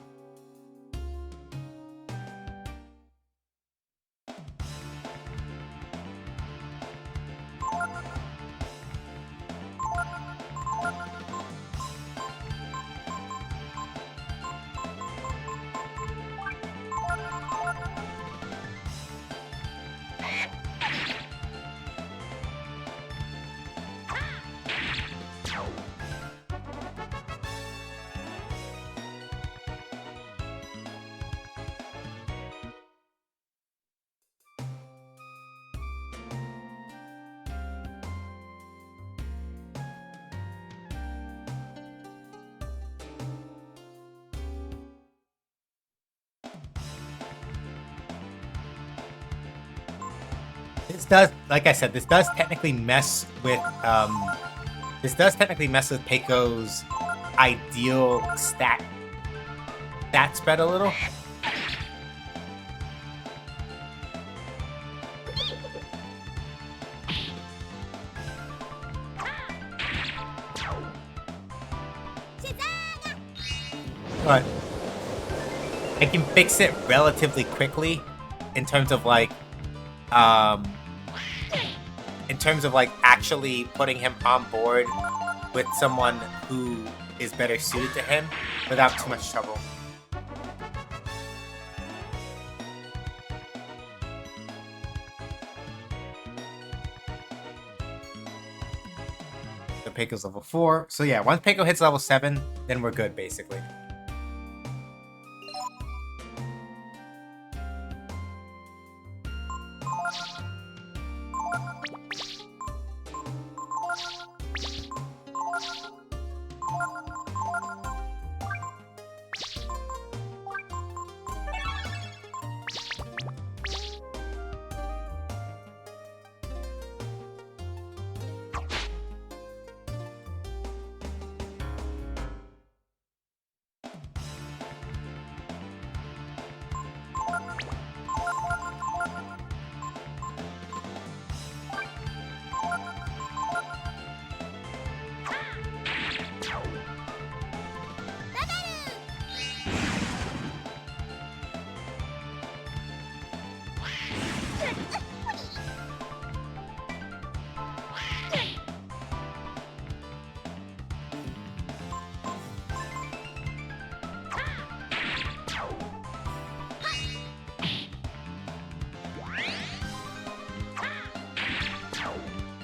This does, like I said, this does technically mess with Peiko's ideal stat spread a little. But I can fix it relatively quickly in terms of like actually putting him on board with someone who is better suited to him without too much trouble. So Peiko's level 4. So yeah, once Peiko hits level 7, then we're good basically.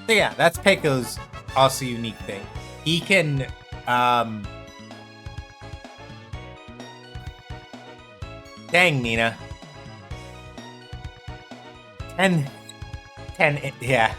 So yeah, that's Peiko's also unique thing. He can, dang, Nina. 10, yeah.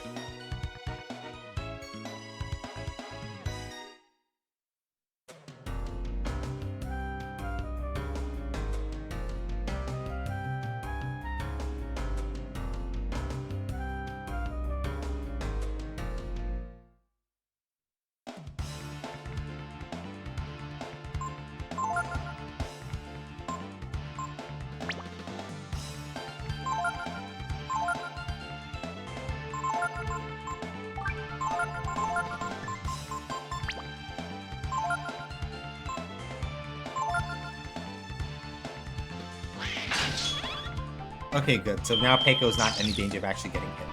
Okay, good. So now Peiko's not in any danger of actually getting hit.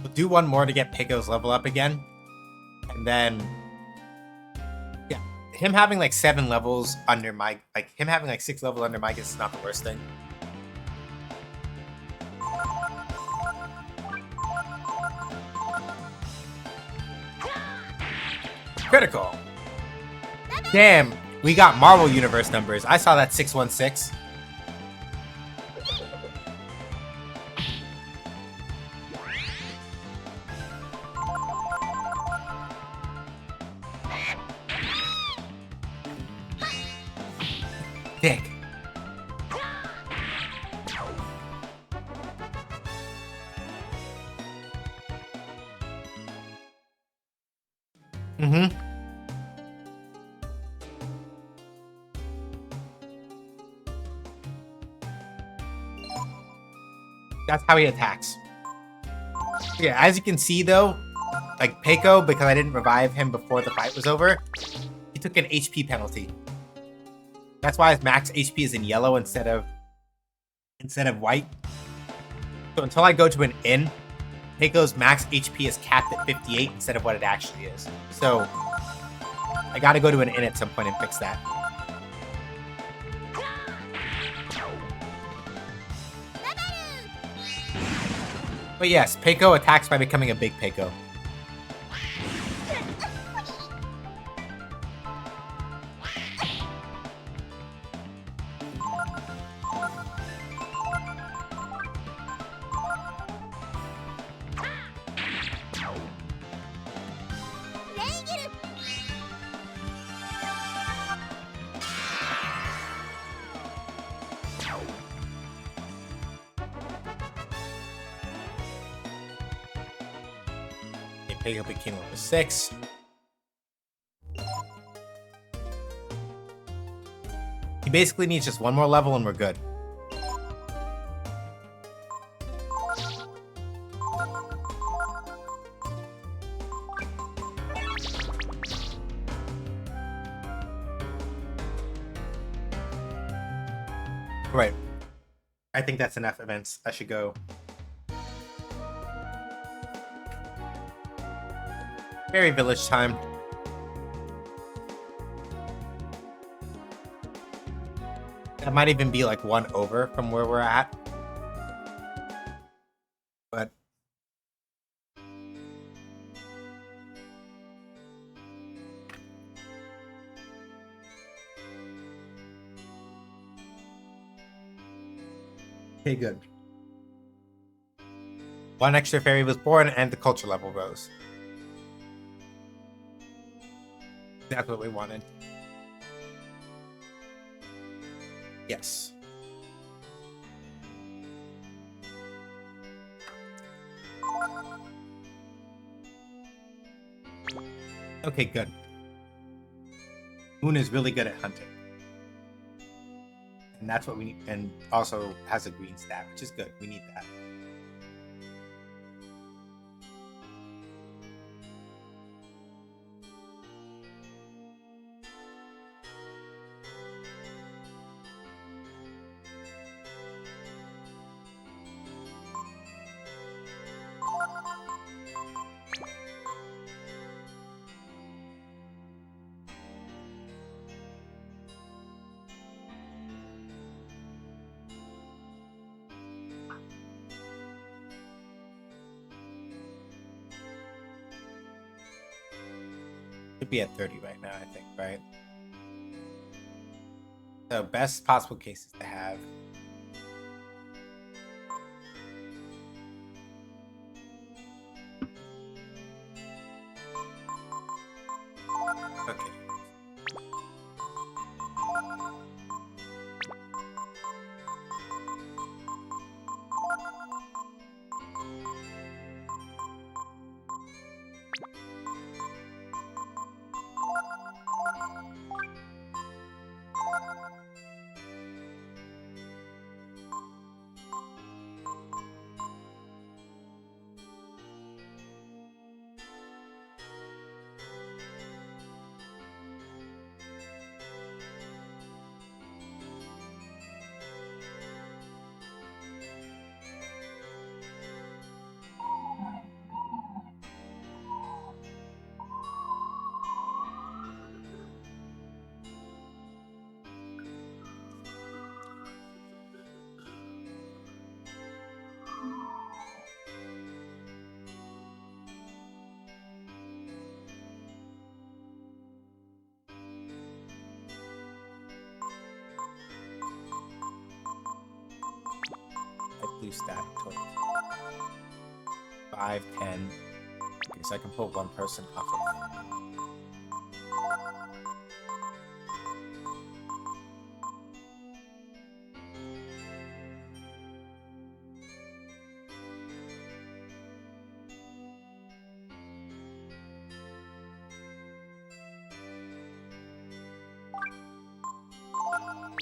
We'll do one more to get Peiko's level up again. And then, yeah, him having like 7 levels under my, like him having like 6 levels under Micus is not the worst thing. Critical. Damn, we got Marvel Universe numbers. I saw that 616. Dick. Mm-hmm. That's how he attacks. Yeah, as you can see though, like Peiko, because I didn't revive him before the fight was over, he took an HP penalty. That's why his max HP is in yellow instead of white. So until I go to an inn, Peiko's max HP is capped at 58 instead of what it actually is. So I gotta go to an inn at some point and fix that. But yes, Peiko attacks by becoming a big Peiko. Peiko became level 6. He basically needs just one more level and we're good. Right. I think that's enough events. I should go. Fairy Village time. That might even be like 1 over from where we're at. But okay, good. 1 extra fairy was born and the culture level rose. That's what we wanted. Yes. Okay, good. Moon is really good at hunting. And that's what we need, and also has a green stat, which is good. We need that. Should be at 30 right now, I think, right? So best possible cases to have. Okay. clue stat total? 5, 10. Okay, so I can pull one person off of.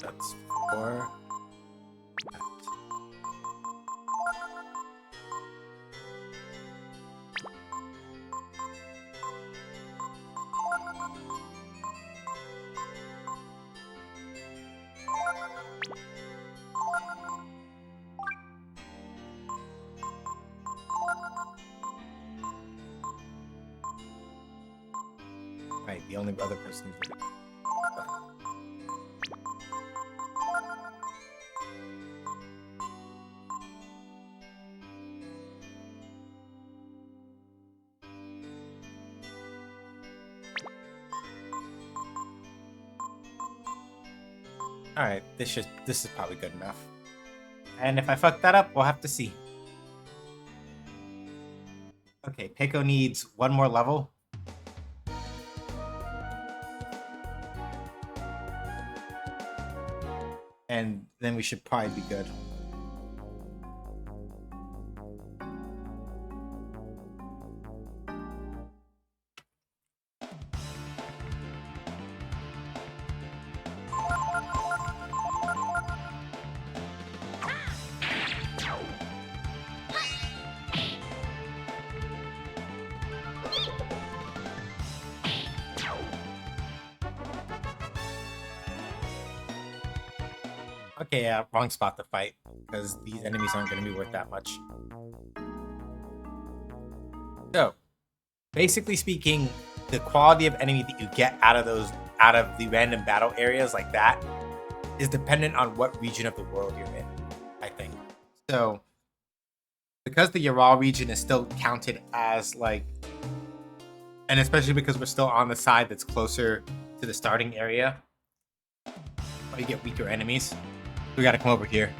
That's 4. Right, the only other person who's doing it. Alright, this is probably good enough. And if I fuck that up, we'll have to see. Okay, Pico needs one more level. And then we should probably be good. Okay, yeah, wrong spot to fight, because these enemies aren't going to be worth that much. So, basically speaking, the quality of enemy that you get out of the random battle areas like that is dependent on what region of the world you're in, I think. So, because the Ural region is still counted as like, and especially because we're still on the side that's closer to the starting area, you get weaker enemies. We gotta come over here.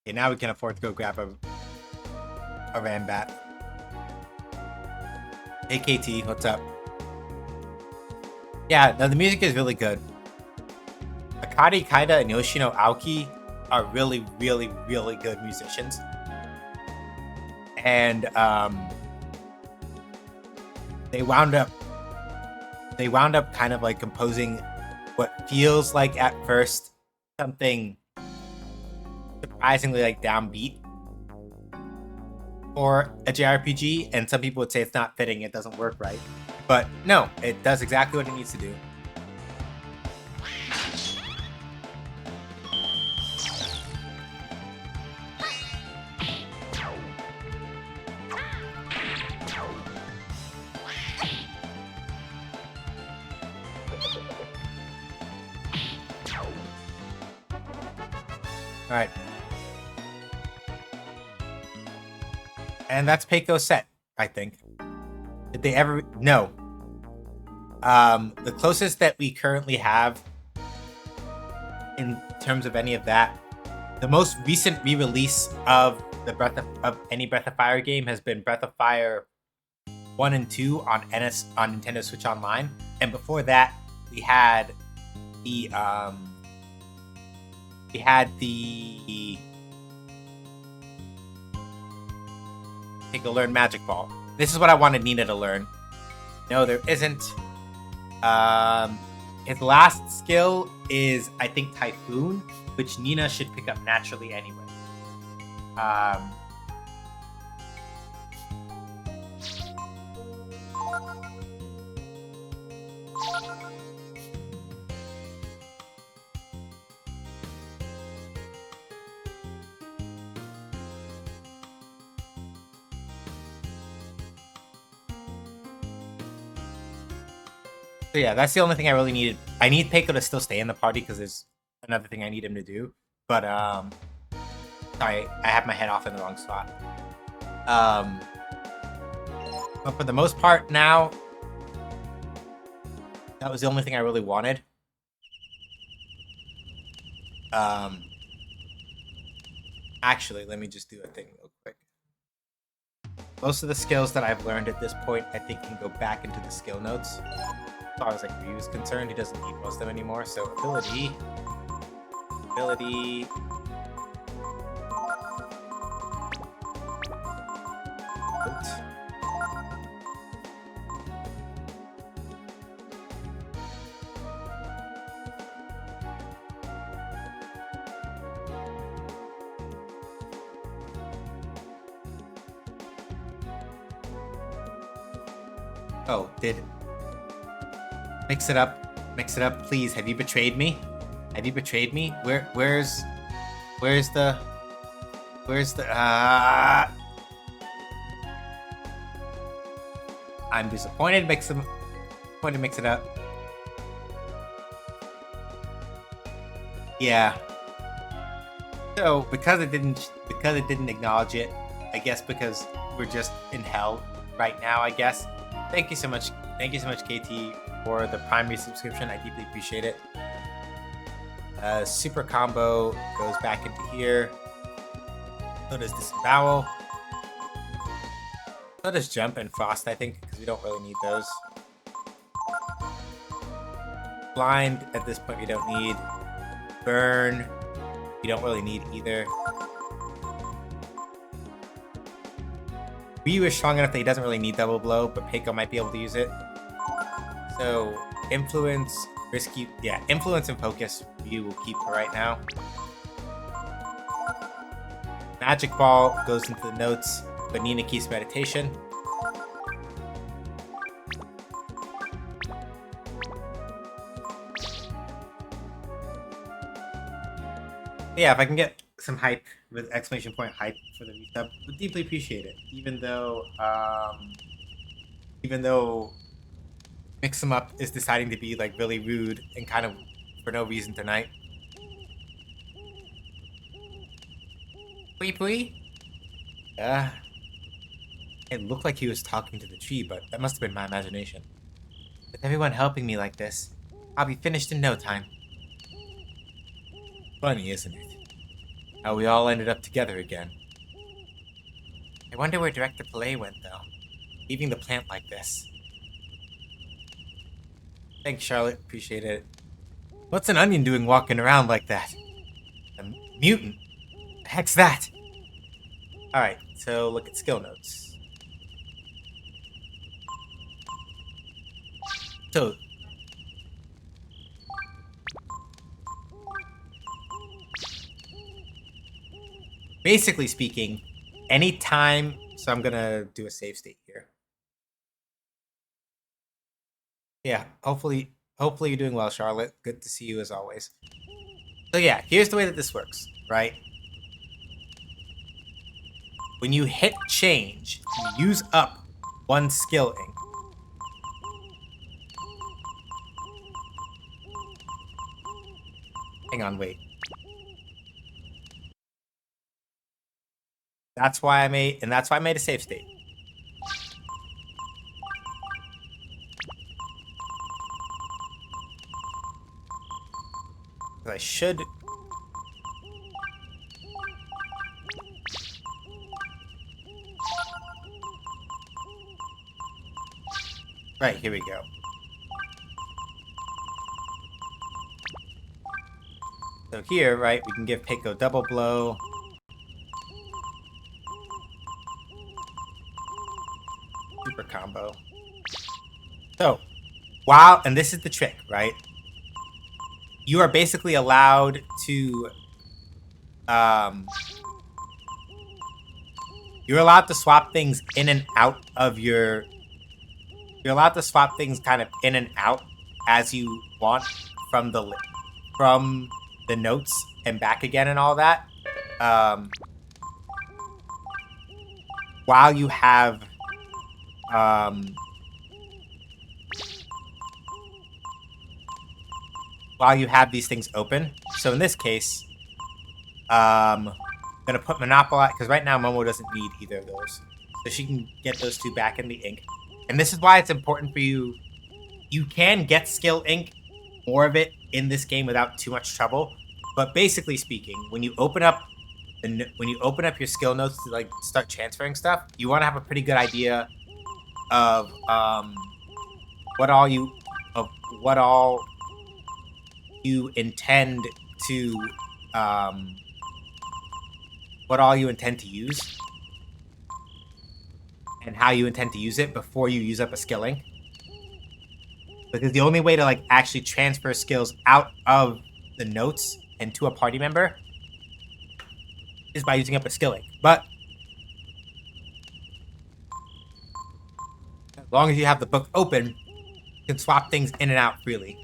Okay, now we can afford to go grab a Rambat. Hey KT, what's up? Yeah, no, the music is really good. Akari Kaida and Yoshino Aoki are really, really, really good musicians. And they wound up kind of like composing what feels like at first something surprisingly like downbeat for a JRPG, and some people would say it's not fitting, it doesn't work right. But no, it does exactly what it needs to do. All right. And that's Peiko's set, I think. Did they ever? No. The closest that we currently have in terms of any of that, the most recent re-release of any Breath of Fire game has been Breath of Fire 1 and 2 on Nintendo Switch Online. And before that, we had the Take a learn Magic Ball. This is what I wanted Nina to learn. No, there isn't. His last skill is, I think, Typhoon, which Nina should pick up naturally anyway. So yeah, that's the only thing I really needed. I need Peiko to still stay in the party because there's another thing I need him to do. But sorry, I have my head off in the wrong spot. But for the most part now, that was the only thing I really wanted. Actually, let me just do a thing real quick. Most of the skills that I've learned at this point, I think, can go back into the skill notes. As far as like Ryu is concerned, he doesn't need most of them anymore. So ability. Oh, did mix it up, please. Have you betrayed me? Where's the I'm disappointed. Mix it up. Yeah. So because it didn't acknowledge it, I guess because we're just in hell right now, I guess. Thank you so much, KT, for the primary subscription. I deeply appreciate it. Super combo goes back into here. So does disembowel. So does jump and frost, I think, because we don't really need those. Blind, at this point, we don't need. Burn, we don't really need either. Ryu is strong enough that he doesn't really need double blow, but Peiko might be able to use it. So, influence, risky, yeah, influence and focus, Ryu will keep for right now. Magic Ball goes into the notes, but Nina keeps meditation. Yeah, if I can get some hype with exclamation point hype for the resub, would deeply appreciate it. Even though Mix 'em Up is deciding to be like really rude and kind of for no reason tonight. Pui. It looked like he was talking to the tree, but that must have been my imagination. With everyone helping me like this, I'll be finished in no time. Funny, isn't it? How we all ended up together again. I wonder where Director Pillay went, though. Leaving the plant like this. Thanks, Charlotte. Appreciate it. What's an onion doing walking around like that? A mutant? The heck's that? Alright, so look at skill notes. So, basically speaking, anytime, so I'm gonna do a save state here. Yeah, hopefully you're doing well, Charlotte. Good to see you as always. So yeah, here's the way that this works, right? When you hit change, you use up one skill ink. Hang on, wait. That's why I made a save state. I should. Right, here we go. So here, right, we can give Peiko double blow. Super combo. So, and this is the trick, right? You are basically allowed to, you're allowed to swap things in and out of your, you're allowed to swap things kind of in and out as you want from the notes and back again and all that. While you have, these things open. So in this case, I'm gonna put Monopolize, because right now Momo doesn't need either of those. So she can get those two back in the ink. And this is why it's important for you. You can get skill ink, more of it, in this game without too much trouble. But basically speaking, when you open up your skill notes to like start transferring stuff, you want to have a pretty good idea of what all you intend to use and how you intend to use it before you use up a skill ink. Because the only way to like actually transfer skills out of the notes and to a party member is by using up a skill ink. But as long as you have the book open, you can swap things in and out freely.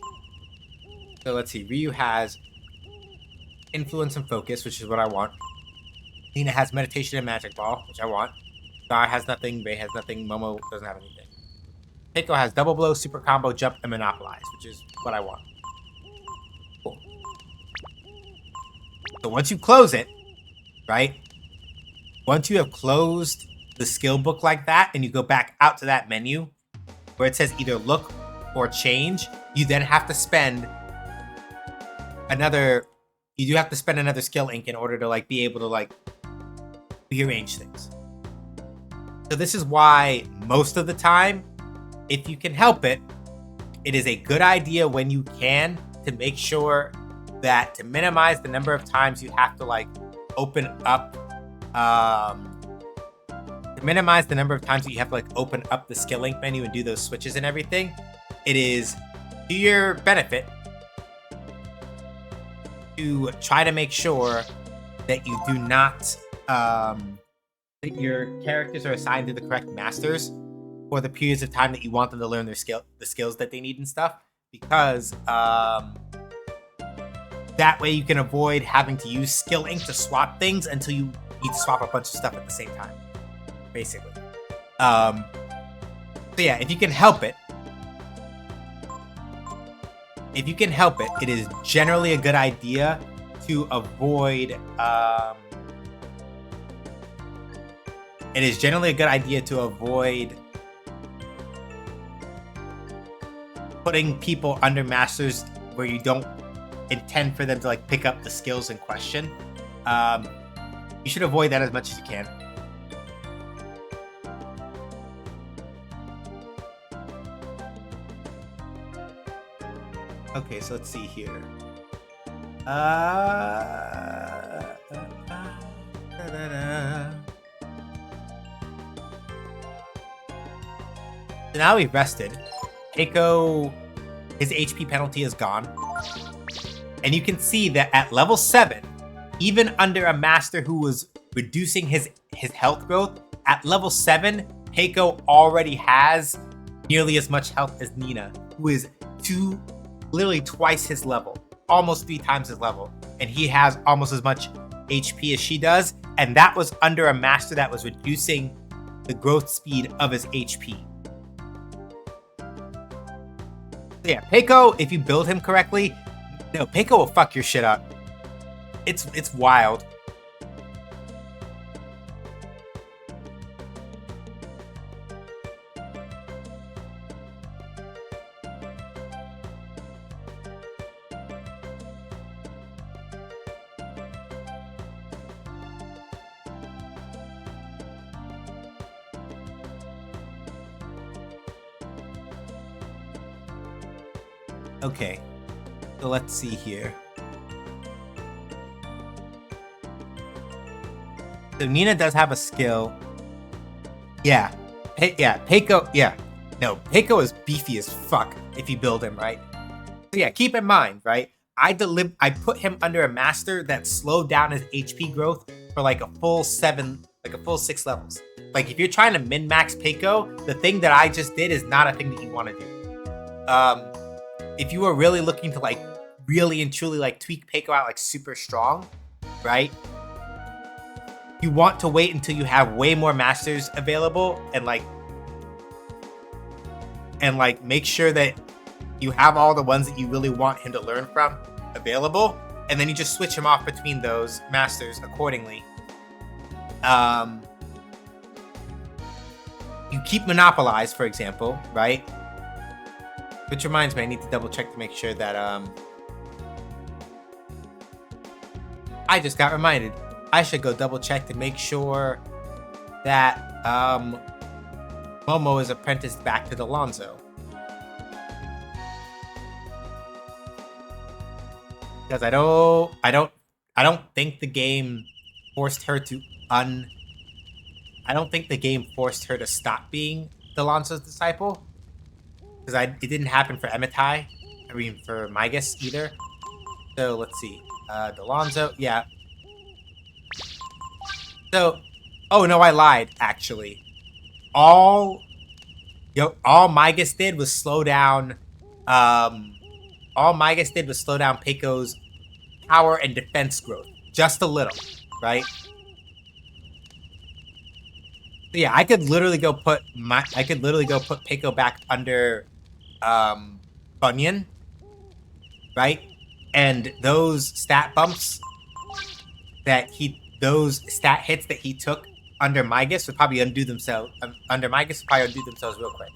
So let's see. Ryu has influence and focus, which is what I want. Nina has meditation and magic ball, which I want. Gar has nothing. Ray has nothing. Momo doesn't have anything. Keiko has double blow, super combo, jump, and monopolize, which is what I want. Cool. So once you close it, right? Once you have closed the skill book like that, and you go back out to that menu where it says either look or change, you then have to spend another skill ink in order to like be able to like rearrange things. So this is why most of the time, if you can help it, it is a good idea when you can to make sure that to minimize the number of times you have to like open up open up the skill link menu and do those switches and everything. It is to your benefit to try to make sure that you do not that your characters are assigned to the correct masters for the periods of time that you want them to learn the skills that they need and stuff, because that way you can avoid having to use skill ink to swap things until you need to swap a bunch of stuff at the same time, basically. So yeah, if you can help it, it is generally a good idea to avoid putting people under masters where you don't intend for them to like pick up the skills in question. You should avoid that as much as you can. Okay, so let's see here. So now we've rested. Keiko, his HP penalty is gone. And you can see that at level 7, even under a master who was reducing his health growth, at level 7, Keiko already has nearly as much health as Nina, who is literally twice his level, almost 3 times his level. And he has almost as much HP as she does. And that was under a master that was reducing the growth speed of his HP. So yeah, Keiko, if you build him correctly, Keiko will fuck your shit up. It's wild. Okay, so let's see here. So Nina does have a skill. Yeah, Keiko, yeah. No, Keiko is beefy as fuck. if you build him right. So yeah, keep in mind, right? I put him under a master that slowed down his HP growth for like a full 6 levels. Like if you're trying to min-max Peiko, the thing that I just did is not a thing that you want to do. If you are really looking to like really and truly like tweak Peiko out like super strong, right? You want to wait until you have way more masters available and make sure that you have all the ones that you really want him to learn from available, and then you just switch him off between those masters accordingly. You keep Monopolize, for example, right? Which reminds me, I need to double check to make sure that I just got reminded. I should go double check to make sure that Momo is apprenticed back to Delonzo. Because I don't think the game forced her to I don't think the game forced her to stop being Delonzo's disciple. Because it didn't happen for Emitai. I mean, for Migas either. So let's see. Delonzo, yeah. So, oh no, I lied. Actually, all Migas did was slow down. All Migas did was slow down Peiko's power and defense growth just a little, right? So yeah, I could literally go put Peiko back under Bunyan, right? And those stat bumps those stat hits that he took under Migas would probably undo themselves. Under Migas would probably undo themselves real quick.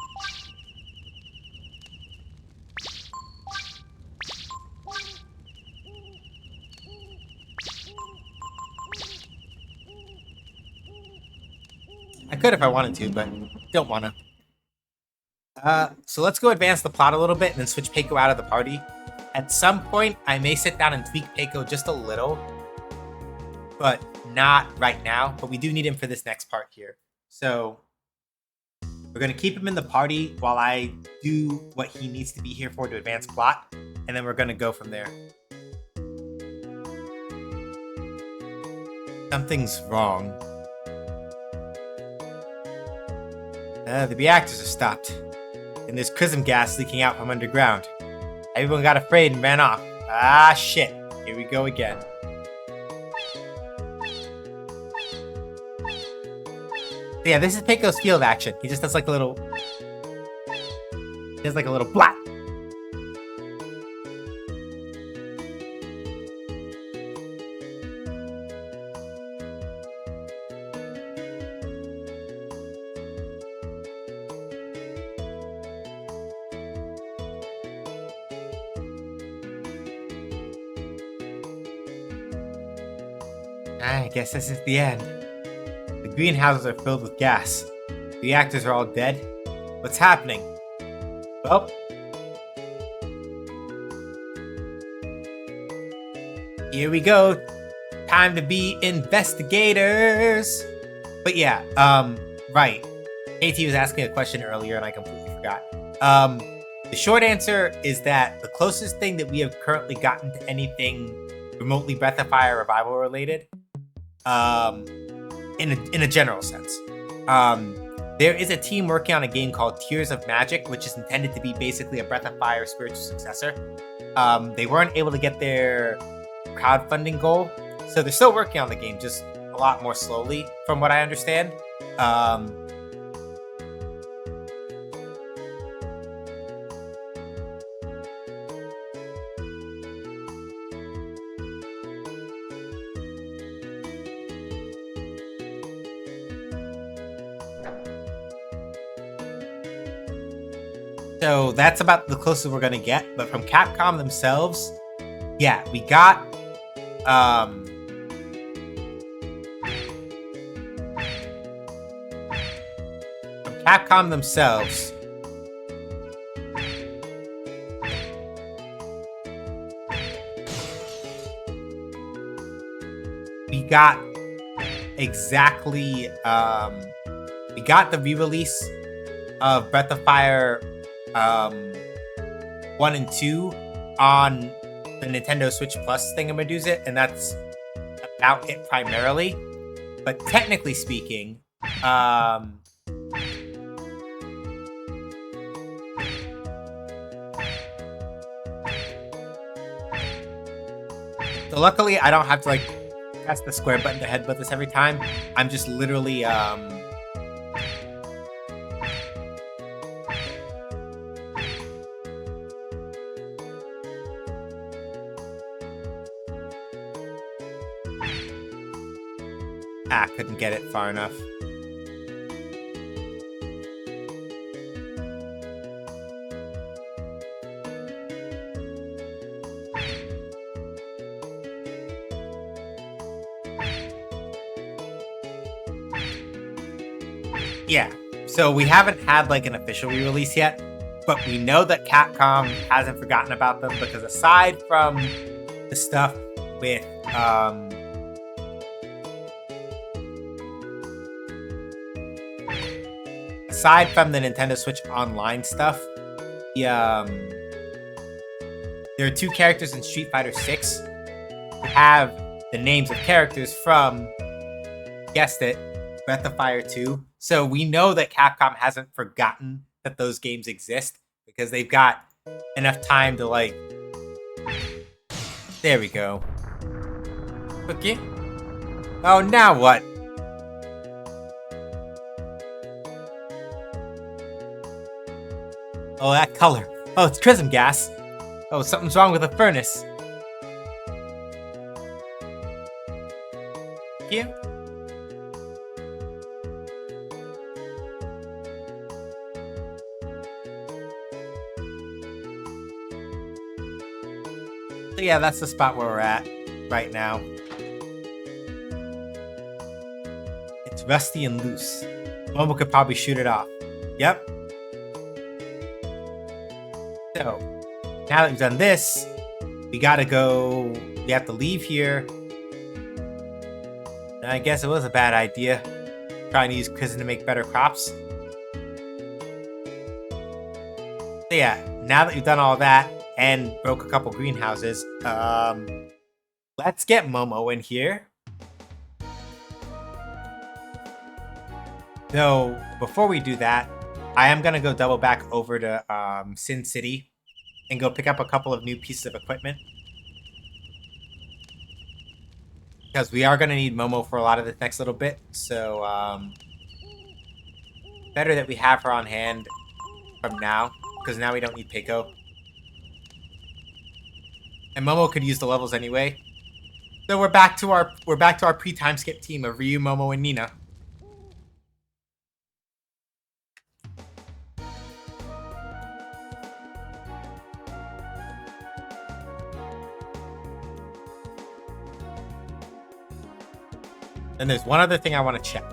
I could if I wanted to, but don't want to. So let's go advance the plot a little bit and then switch Peiko out of the party. At some point, I may sit down and tweak Peiko just a little, but not right now. But we do need him for this next part here. So we're going to keep him in the party while I do what he needs to be here for to advance plot, and then we're going to go from there. Something's wrong. The reactors are stopped, and there's chrism gas leaking out from underground. Everyone got afraid and ran off. Ah, shit. Here we go again. So yeah, this is Peiko's field action. He just does like a little... He does like a little blat. I guess this is the end. The greenhouses are filled with gas. The reactors are all dead. What's happening? Well, here we go. Time to be investigators. But yeah, right. KT was asking a question earlier and I completely forgot. The short answer is that the closest thing that we have currently gotten to anything remotely Breath of Fire Revival related, in a general sense, there is a team working on a game called Tears of Magic, which is intended to be basically a Breath of Fire spiritual successor. They weren't able to get their crowdfunding goal, so they're still working on the game, just a lot more slowly, from what I understand. So that's about the closest we're gonna get. But from Capcom themselves, yeah, we got from Capcom themselves. We got exactly we got the re-release of Breath of Fire 1 and 2 on the Nintendo Switch Plus thingamadoozie, and that's about it primarily. But technically speaking, so luckily I don't have to like press the square button to headbutt this every time. I'm just literally couldn't get it far enough. Yeah, so we haven't had like an official re-release yet, but we know that Capcom hasn't forgotten about them, because aside from the stuff with aside from the Nintendo Switch Online stuff, there are 2 characters in Street Fighter 6 who have the names of characters from, guessed it, Breath of Fire 2. So we know that Capcom hasn't forgotten that those games exist, because they've got enough time to like... There we go. Okay. Oh, now what? Oh, that color. Oh, it's chrism gas. Oh, something's wrong with the furnace. Thank you. So yeah, that's the spot where we're at right now. It's rusty and loose. Momo could probably shoot it off. Yep. So, now that we've done this, we gotta go... We have to leave here. And I guess it was a bad idea, trying to use chrism to make better crops. So yeah, now that we've done all that, and broke a couple greenhouses, let's get Momo in here. Though, before we do that, I am going to go double back over to Sin City and go pick up a couple of new pieces of equipment. Because we are going to need Momo for a lot of this next little bit, so better that we have her on hand from now, because now we don't need Peiko. And Momo could use the levels anyway. So we're back to our pre-time skip team of Ryu, Momo, and Nina. And there's one other thing I want to check.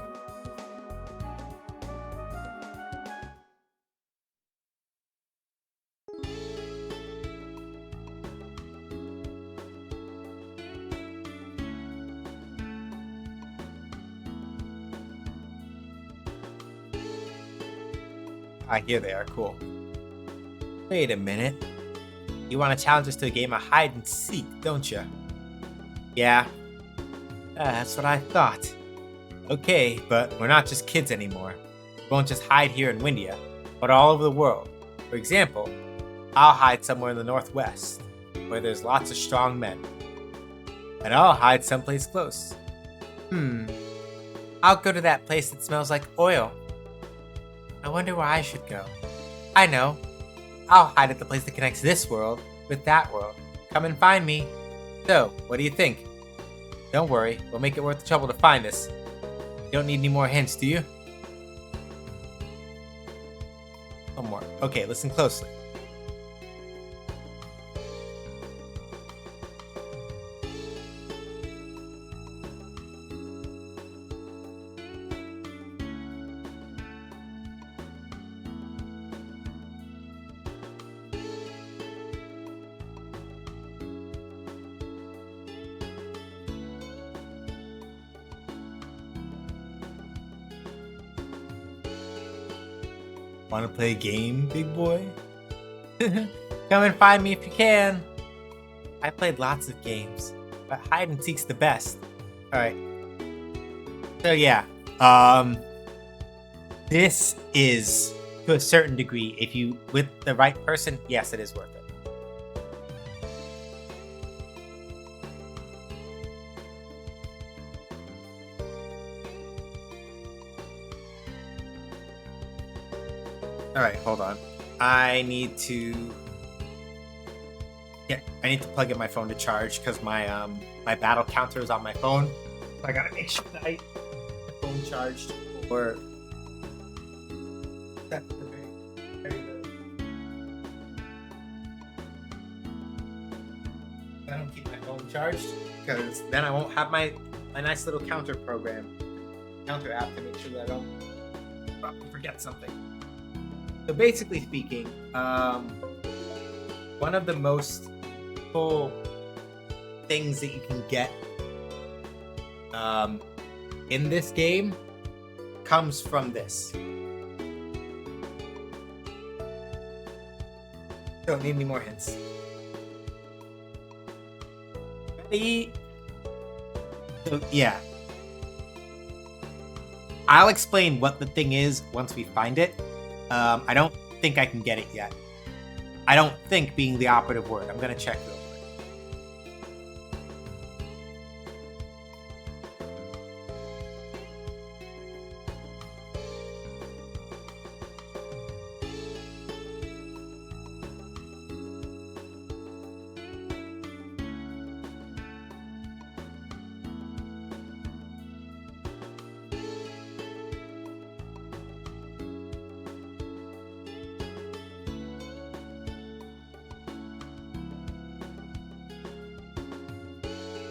Ah, here they are. Cool. Wait a minute. You want to challenge us to a game of hide and seek, don't you? Yeah. That's what I thought. Okay, but we're not just kids anymore. We won't just hide here in Windia, but all over the world. For example, I'll hide somewhere in the Northwest, where there's lots of strong men. And I'll hide someplace close. I'll go to that place that smells like oil. I wonder where I should go. I know. I'll hide at the place that connects this world with that world. Come and find me. So, what do you think? Don't worry, we'll make it worth the trouble to find us. You don't need any more hints, do you? One more. Okay, listen closely. Want to play a game, big boy? Come and find me if you can. I played lots of games, but hide and seek's the best. All right. So yeah, this is to a certain degree, if you with the right person, yes, it is worth it. All right, hold on. I need to plug in my phone to charge because my my battle counter is on my phone. So I gotta make sure that I get my phone charged for. There you go. I don't keep my phone charged because then I won't have my nice little counter app to make sure that I don't forget something. So basically speaking, one of the most cool things that you can get in this game comes from this. Don't need any more hints. Ready? So yeah. I'll explain what the thing is once we find it. I don't think I can get it yet. I don't think being the operative word. I'm gonna check real quick.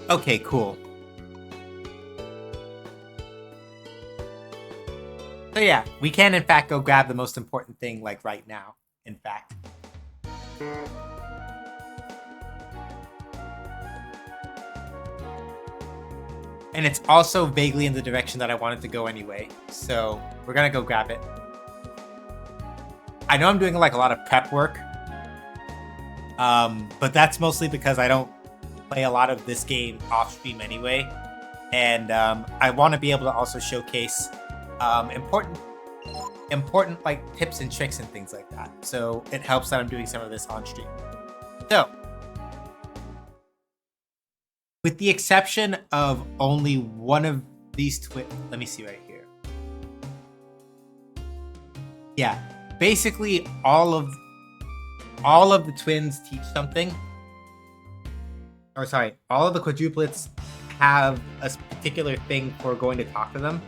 Okay, cool. So yeah, we can in fact go grab the most important thing like right now, in fact. And it's also vaguely in the direction that I wanted to go anyway. So we're gonna go grab it. I know I'm doing like a lot of prep work. But that's mostly because I don't play a lot of this game off stream anyway, and I want to be able to also showcase important like tips and tricks and things like that. So it helps that I'm doing some of this on stream. So with the exception of only one of these twins, let me see right here. Yeah, basically all of the twins teach something. Or sorry, all of the quadruplets have a particular thing for going to talk to them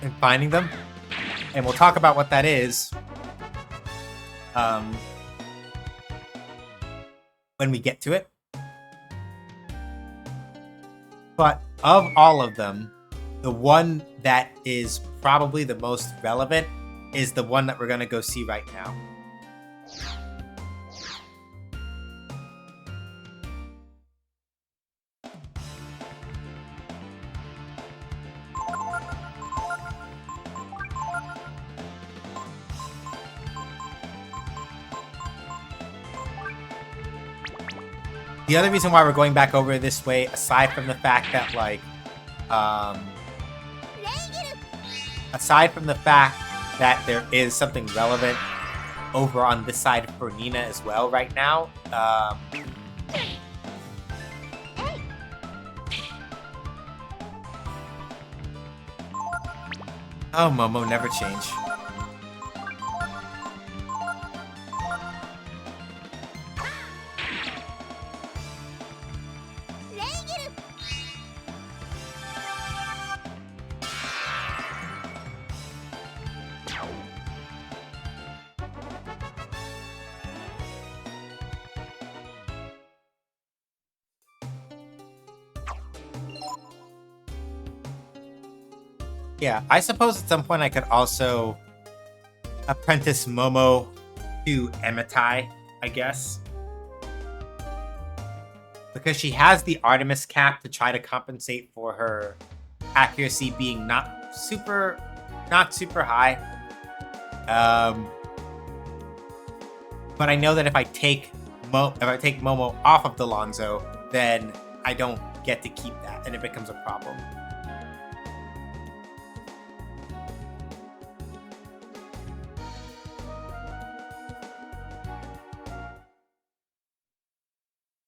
and finding them. And we'll talk about what that is when we get to it. But of all of them, the one that is probably the most relevant is the one that we're going to go see right now. The other reason why we're going back over this way, aside from the fact that, like, aside from the fact that there is something relevant over on this side for Nina as well right now, oh, Momo, never change. Yeah, I suppose at some point I could also apprentice Momo to Emitai, I guess. Because she has the Artemis cap to try to compensate for her accuracy being not super high. But I know that if I take Momo off of Delonzo, then I don't get to keep that, and it becomes a problem.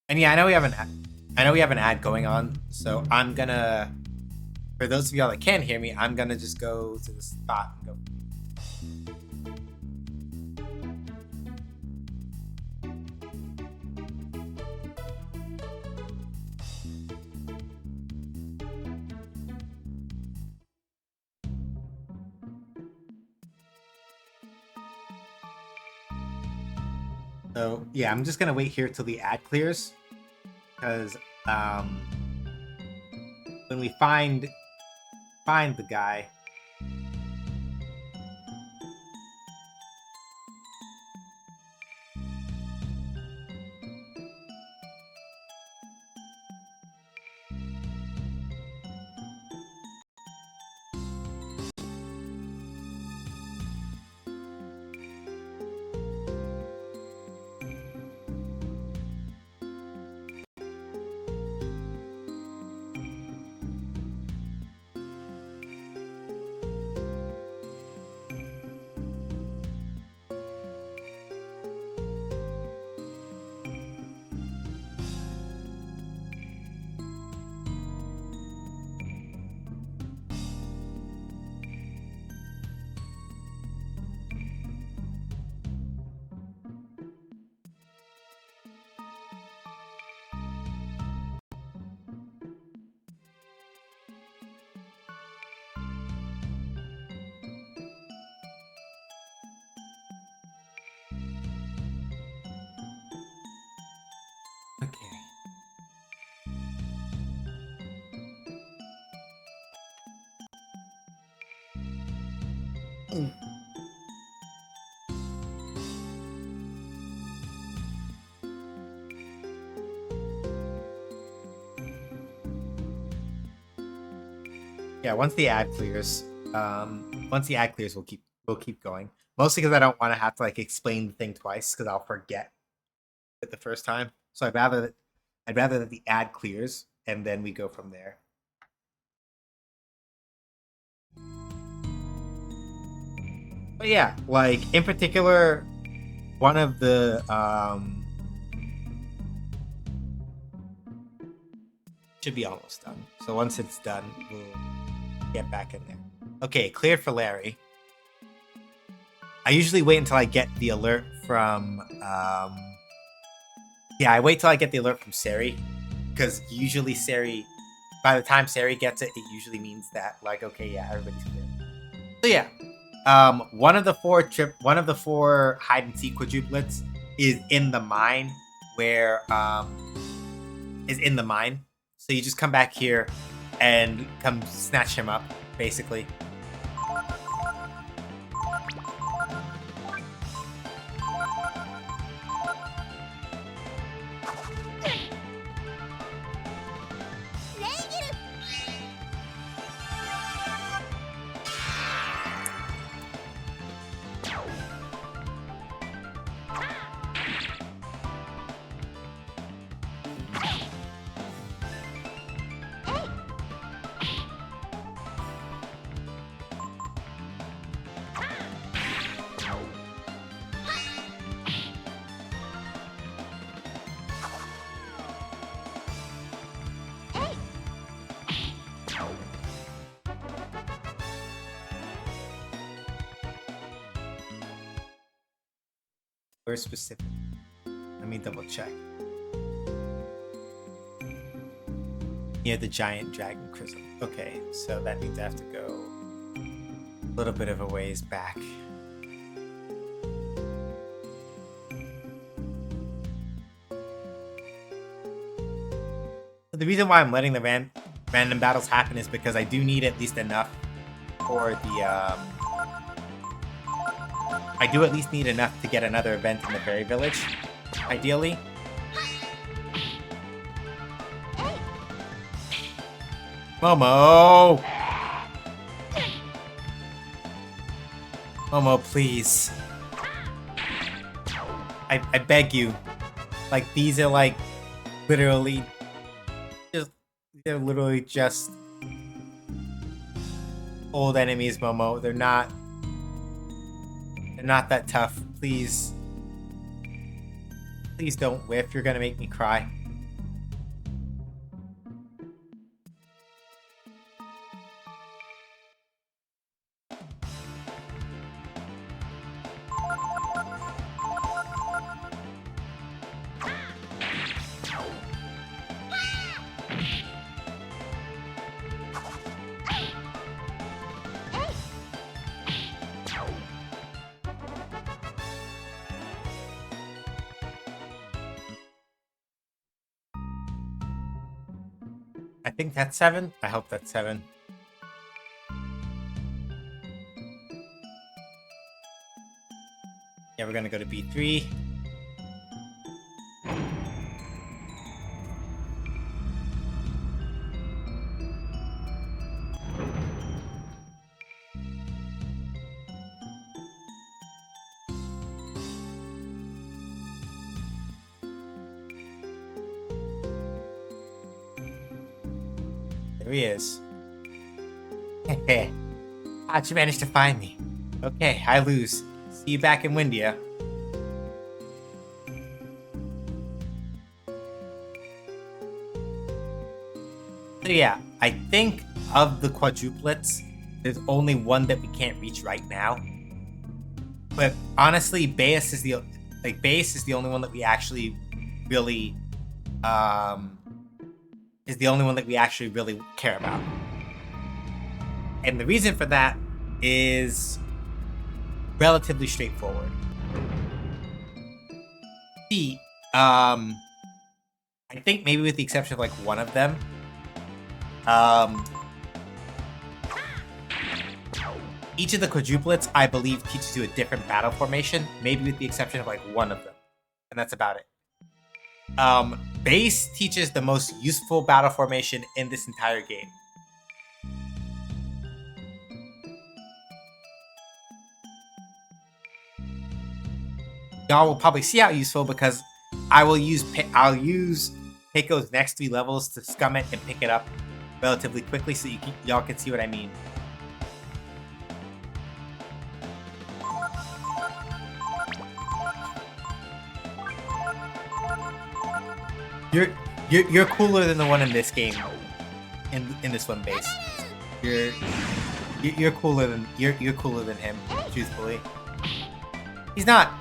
And yeah, I know we have an ad going on, so I'm gonna, for those of y'all that can't hear me, I'm gonna just go to the spot and go. So yeah, I'm just gonna wait here till the ad clears, because when we find the guy. Okay. Yeah, once the ad clears, we'll keep going. Mostly because I don't want to have to like explain the thing twice, because I'll forget it the first time. So I'd rather that the ad clears and then we go from there. But yeah, like in particular, one of the should be almost done. So once it's done, we'll get back in there. Okay, cleared for Larry. I usually wait until I get the alert from I wait till I get the alert from Sari, because usually Sari, by the time Sari gets it, it usually means that like, okay, yeah, everybody's clear. So yeah, one of the four hide and seek quadruplets is in the mine, So you just come back here and come snatch him up, basically. Where specific? Let me double check. Yeah, the giant dragon chrism. Okay, so that means I have to go a little bit of a ways back. The reason why I'm letting the random battles happen is because I do need at least enough for the I do at least need enough to get another event in the fairy village, ideally. Momo! Momo, please. I beg you. Like, these are like literally just they're literally just old enemies, Momo. They're not that tough. Please. Please don't whiff. You're gonna make me cry. I think that's 7. I hope that's 7. Yeah, we're gonna go to B3. There he is. How'd you manage to find me? Okay, I lose. See you back in Windia. So yeah, I think of the quadruplets, there's only one that we can't reach right now. But honestly, Baeus is the only one that we actually really is the only one that we actually really care about. And the reason for that is relatively straightforward. I think maybe with the exception of like one of them, each of the quadruplets, I believe, teaches you a different battle formation, maybe with the exception of like one of them. And that's about it. Base teaches the most useful battle formation in this entire game. Y'all will probably see how useful because I'll use Peiko's next 3 levels to scum it and pick it up relatively quickly, so y'all can see what I mean. You're cooler than the one in this game. In this one, Base. You're cooler than him, truthfully. He's not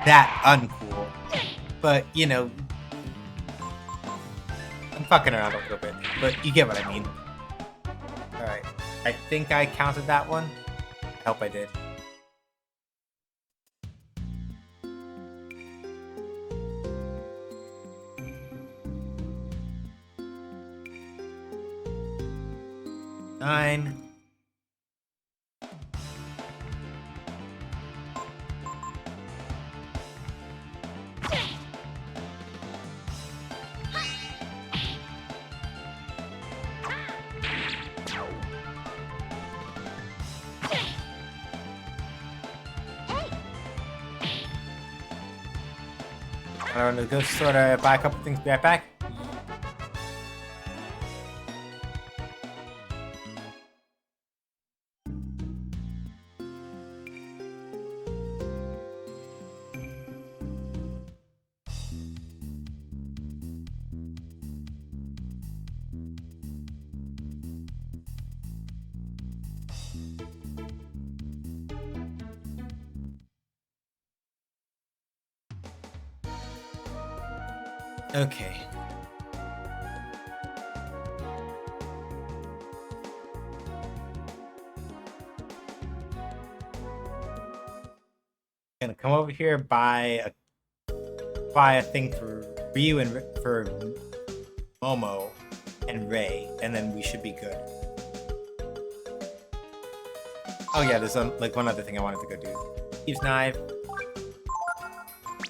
that uncool, but you know, I'm fucking around a little bit, but you get what I mean. Alright, I think I counted that one. I hope I did. Nine. I'm gonna go sort of buy a couple things, be right back. Okay. Gonna come over here, buy a thing for Ryu and for Momo and Ray, and then we should be good. Oh yeah, there's like one other thing I wanted to go do. Thieves' knife.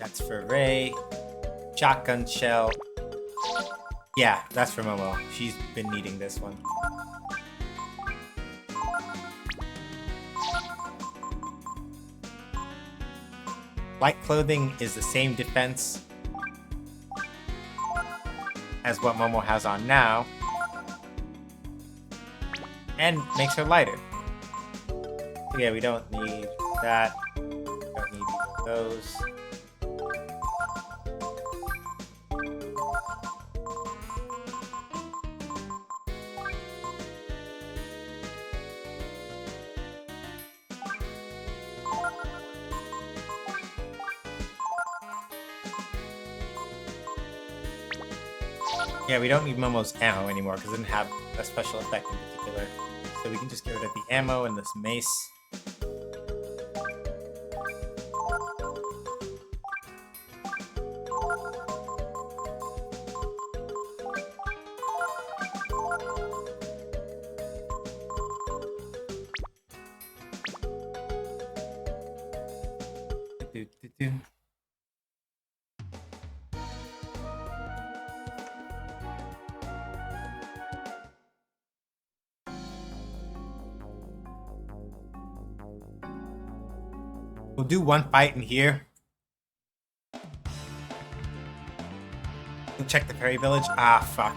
That's for Ray. Shotgun shell. Yeah, that's for Momo. She's been needing this one. Light clothing is the same defense as what Momo has on now, and makes her lighter. So yeah, we don't need that. We don't need either of those. Yeah, we don't need Momo's ammo anymore because it didn't have a special effect in particular. So we can just get rid of the ammo and this mace. We'll do one fight in here. We'll check the fairy village. Ah, fuck.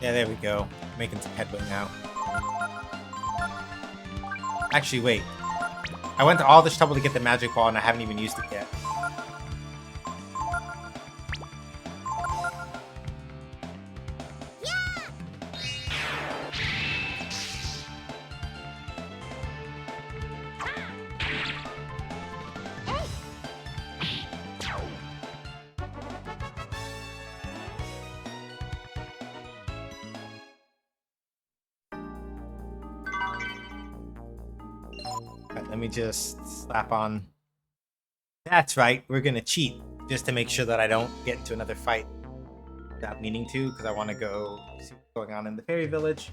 Yeah, there we go. Making some headway now. Actually, wait. I went to all this trouble to get the magic ball and I haven't even used it yet. Right, let me just slap on. That's right, we're gonna cheat just to make sure that I don't get into another fight without meaning to, because I want to go see what's going on in the fairy village.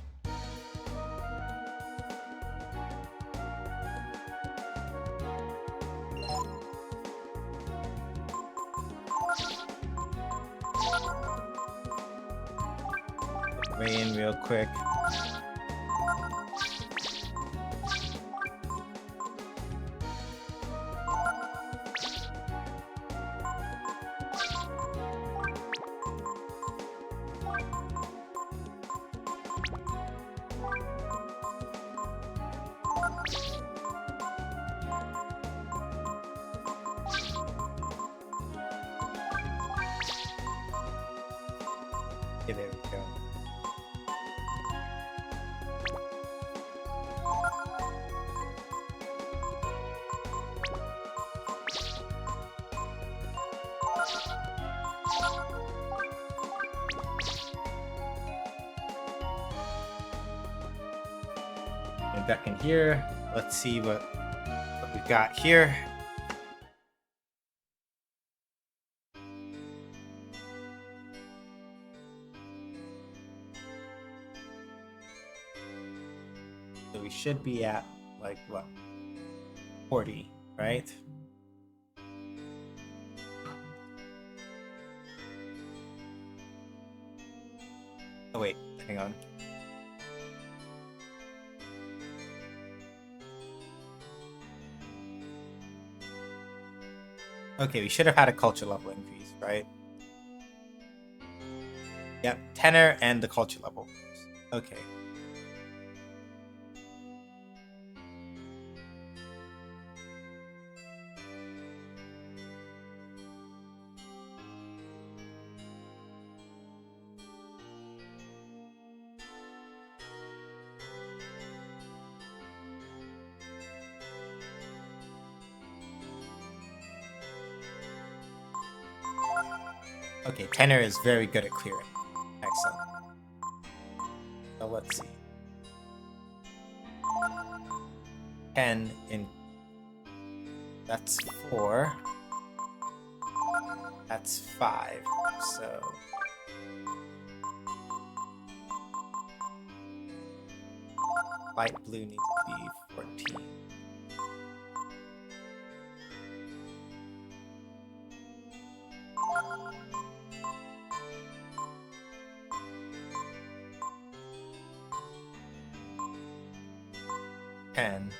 Get way in real quick. Okay, there we go. And back in here, let's see what we've got here. So we should be at, like, what? 40, right? Oh, wait, hang on. Okay, we should have had a culture level increase, right? Yep, tenor and the culture level. Okay. Okay, tenor is very good at clearing. Excellent. So let's see. 10 in... That's 4. That's 5. So light blue needs to be 14. Ten.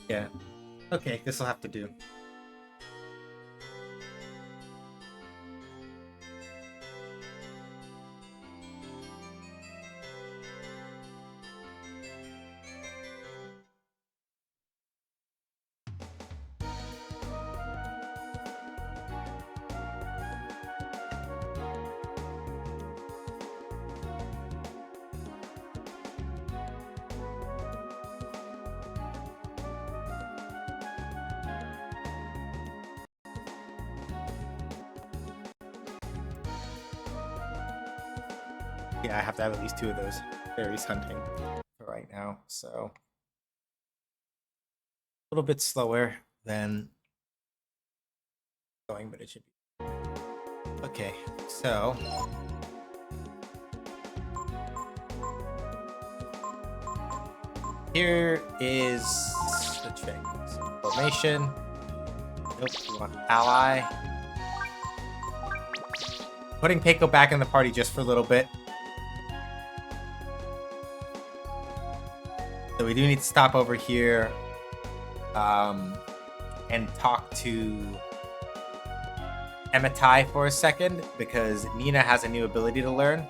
Yeah. Okay, this will have to do. Yeah, I have to have at least 2 of those berries hunting for right now, so a little bit slower than going, but it should be. Okay, so here is the trick. So formation. Nope, we want ally. Putting Peiko back in the party just for a little bit. So we do need to stop over here and talk to Emitai for a second, because Nina has a new ability to learn.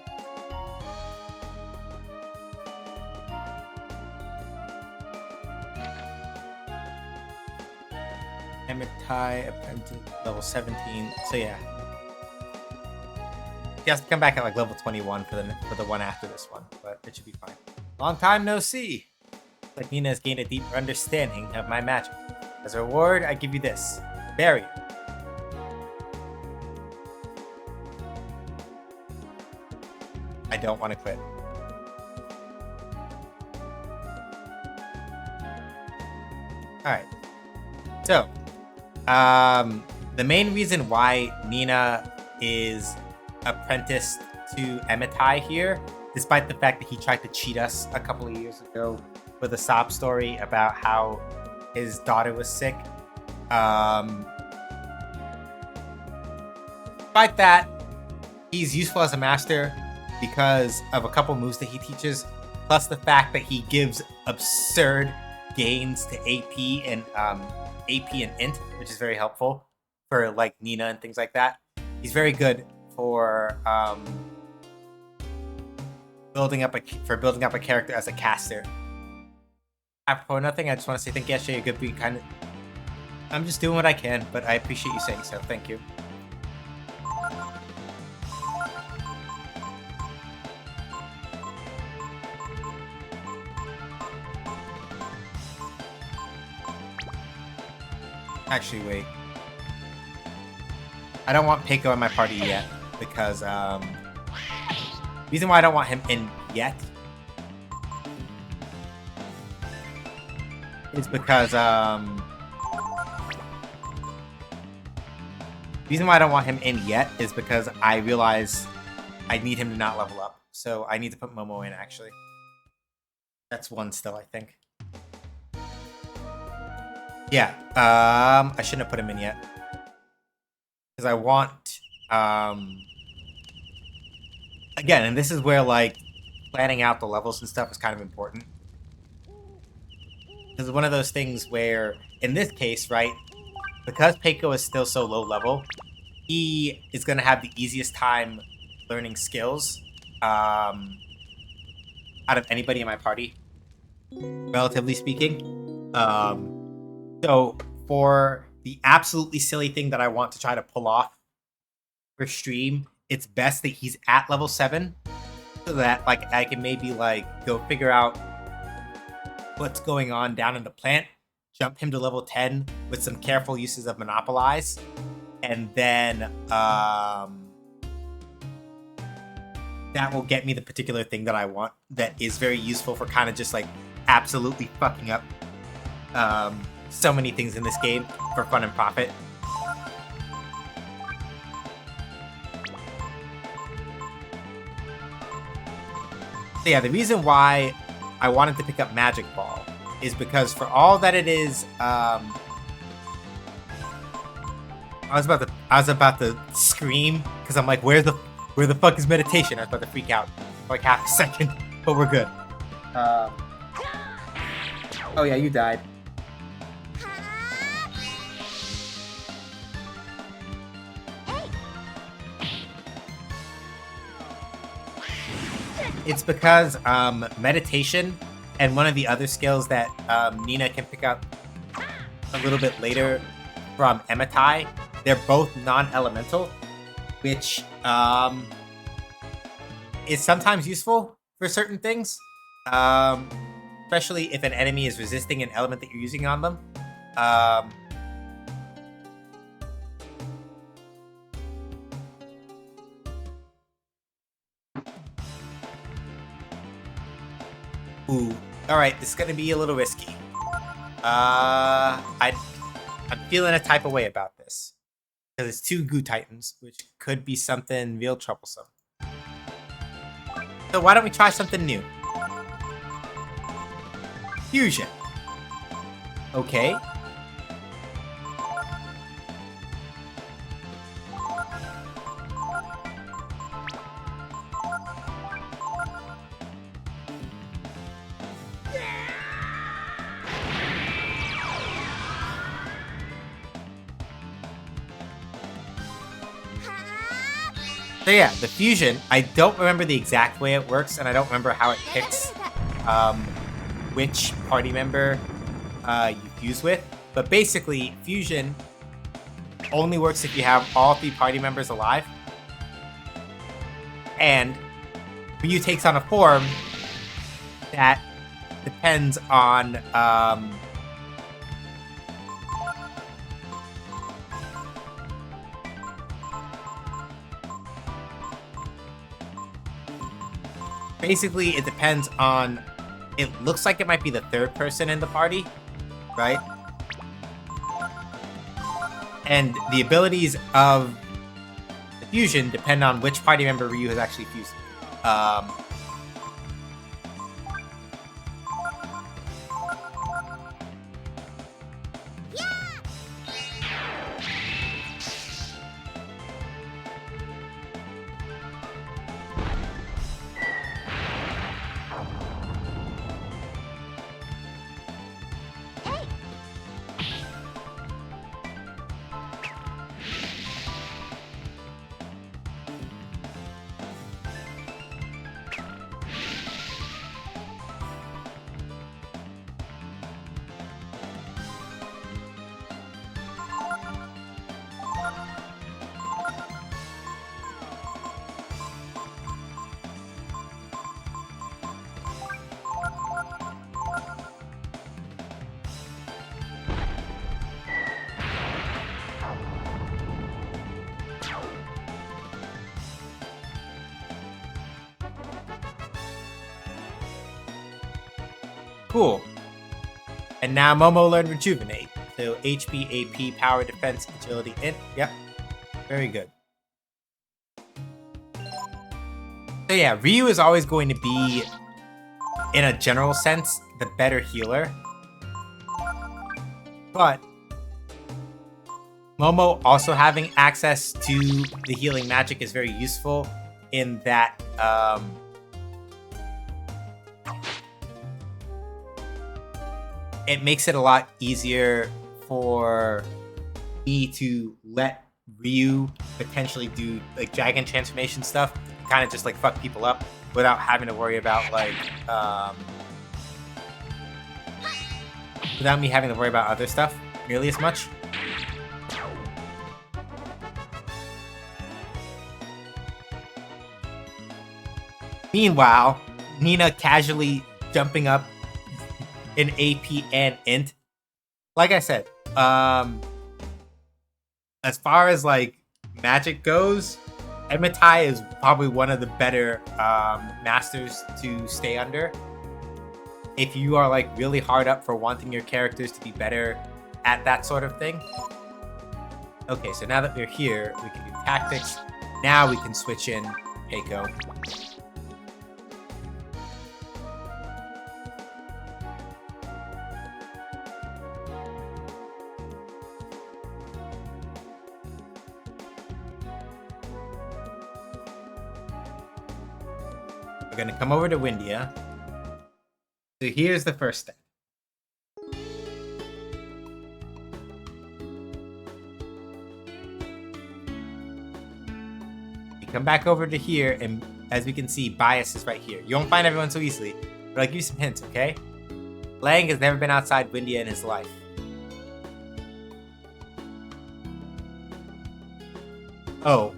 Emitai, apprentice, level 17. So yeah. She has to come back at like level 21 for the one after this one, but it should be fine. Long time no see. Looks like Nina has gained a deeper understanding of my magic. As a reward, I give you this barrier. I don't want to quit. Alright. So, the main reason why Nina is apprenticed to Emitai here, despite the fact that he tried to cheat us a couple of years ago with a sob story about how his daughter was sick. Despite that, he's useful as a master because of a couple moves that he teaches, plus the fact that he gives absurd gains to AP and Int, which is very helpful for like Nina and things like that. He's very good for building up a character as a caster. Apropos nothing, I just want to say thank you, Ashley. You're good being kind of. I'm just doing what I can, but I appreciate you saying so. Thank you. Actually, wait. I don't want Peiko in my party yet, because the reason why I don't want him in yet is because the reason why I don't want him in yet is because I realize I need him to not level up. So I need to put Momo in, actually. That's one still, I think. Yeah, I shouldn't have put him in yet. Because I want, again, and this is where, like, planning out the levels and stuff is kind of important. Because it's one of those things where, in this case, right, because Peiko is still so low level, he is going to have the easiest time learning skills out of anybody in my party, relatively speaking. So for the absolutely silly thing that I want to try to pull off for stream, it's best that he's at level 7 so that like I can maybe like go figure out what's going on down in the plant jump him to level 10 with some careful uses of Monopolize. And then that will get me the particular thing that I want that is very useful for kind of just like absolutely fucking up so many things in this game for fun and profit. So yeah, the reason why I wanted to pick up Magic Ball is because for all that it is, I was about to scream because I'm like, where the fuck is meditation? I was about to freak out for like half a second, but we're good. Oh yeah, you died. It's because meditation and one of the other skills that Nina can pick up a little bit later from Ematai, they're both non-elemental, which is sometimes useful for certain things, especially if an enemy is resisting an element that you're using on them. Ooh, all right, this is gonna be a little risky. I'm feeling a type of way about this because it's 2 Goo Titans, which could be something real troublesome. So why don't we try something new? Fusion. Okay. So yeah, the fusion, I don't remember the exact way it works, and I don't remember how it picks which party member you fuse with. But basically, fusion only works if you have all 3 party members alive. And Ryu takes on a form that depends on basically, it depends on... It looks like it might be the 3rd person in the party, right? And the abilities of the fusion depend on which party member Ryu has actually fused. Cool. And now Momo learned Rejuvenate. So HP, AP, Power, Defense, Agility, Int. Yep. Very good. So yeah, Ryu is always going to be, in a general sense, the better healer. But Momo also having access to the healing magic is very useful in that it makes it a lot easier for me to let Ryu potentially do like dragon transformation stuff, kind of just like fuck people up without having to worry about like without me having to worry about other stuff nearly as much. Meanwhile, Nina casually jumping up in AP and Int like I said, as far as like magic goes, Emitai is probably one of the better masters to stay under. If you are like really hard up for wanting your characters to be better at that sort of thing. Okay, so now that we're here, we can do tactics. Now we can switch in Peiko. We're gonna come over to Windia. So here's the first step. You come back over to here, and as we can see, Bias is right here. You won't find everyone so easily, but I'll give you some hints, okay? Lang has never been outside Windia in his life. Oh.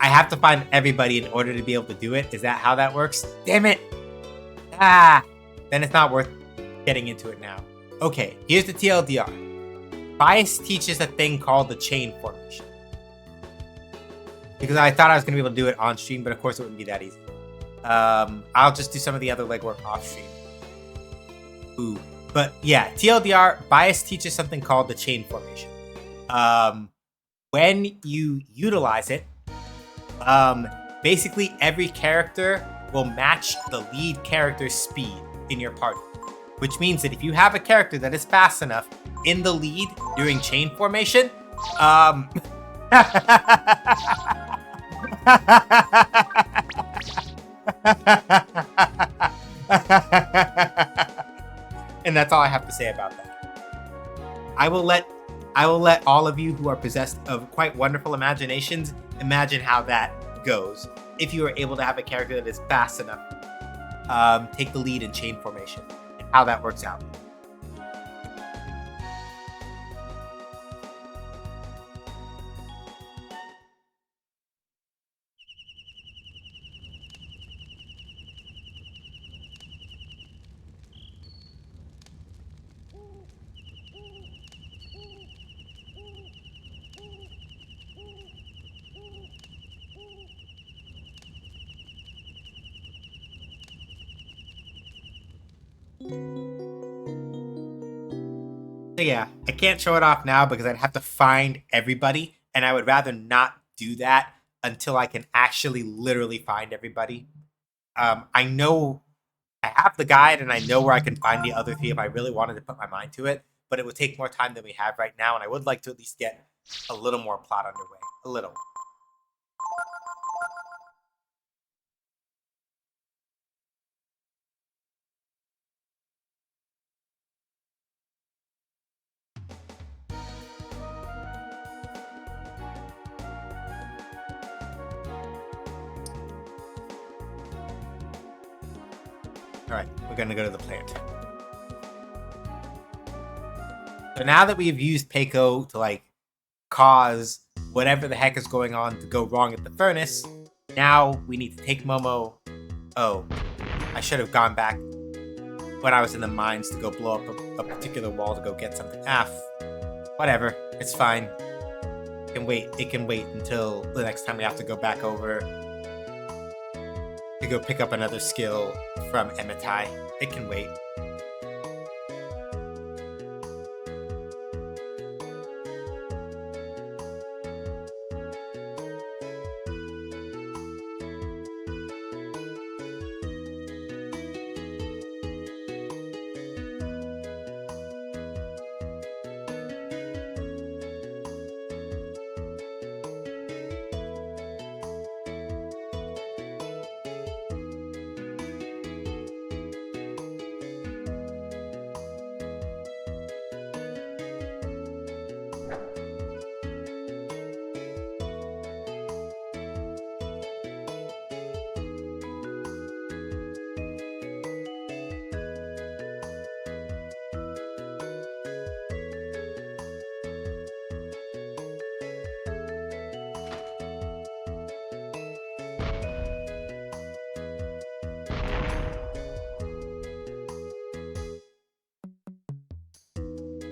I have to find everybody in order to be able to do it. Is that how that works? Damn it! Ah! Then it's not worth getting into it now. Okay, here's the TLDR. Bias teaches a thing called the chain formation. Because I thought I was going to be able to do it on stream, but of course it wouldn't be that easy. I'll just do some of the other legwork off stream. Ooh. But yeah, TLDR, Bias teaches something called the chain formation. When you utilize it, basically every character will match the lead character's speed in your party. Which means that if you have a character that is fast enough in the lead during chain formation, and that's all I have to say about that. I will let all of you who are possessed of quite wonderful imaginations imagine how that goes. If you are able to have a character that is fast enough, take the lead in chain formation, and how that works out. So yeah, I can't show it off now because I'd have to find everybody, and I would rather not do that until I can actually literally find everybody. I know I have the guide, and I know where I can find the other three if I really wanted to put my mind to it, but it would take more time than we have right now, and I would like to at least get a little more plot underway. A little. Alright, we're gonna go to the plant. So now that we've used Peiko to like cause whatever the heck is going on to go wrong at the furnace, now we need to take Momo. Oh, I should have gone back when I was in the mines to go blow up a particular wall to go get something. Whatever, it's fine. It can wait until the next time we have to go back over to go pick up another skill from Emitai. It can wait.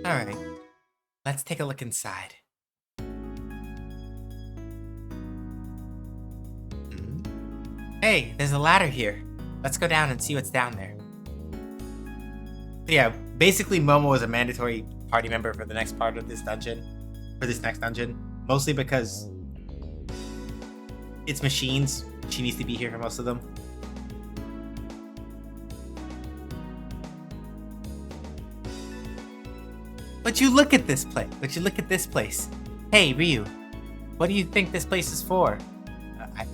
Alright, let's take a look inside. Hey, there's a ladder here. Let's go down and see what's down there. Yeah, basically Momo is a mandatory party member for the next part of this dungeon. For this next dungeon. Mostly because it's machines. She needs to be here for most of them. But you look at this place. Hey, Ryu. What do you think this place is for?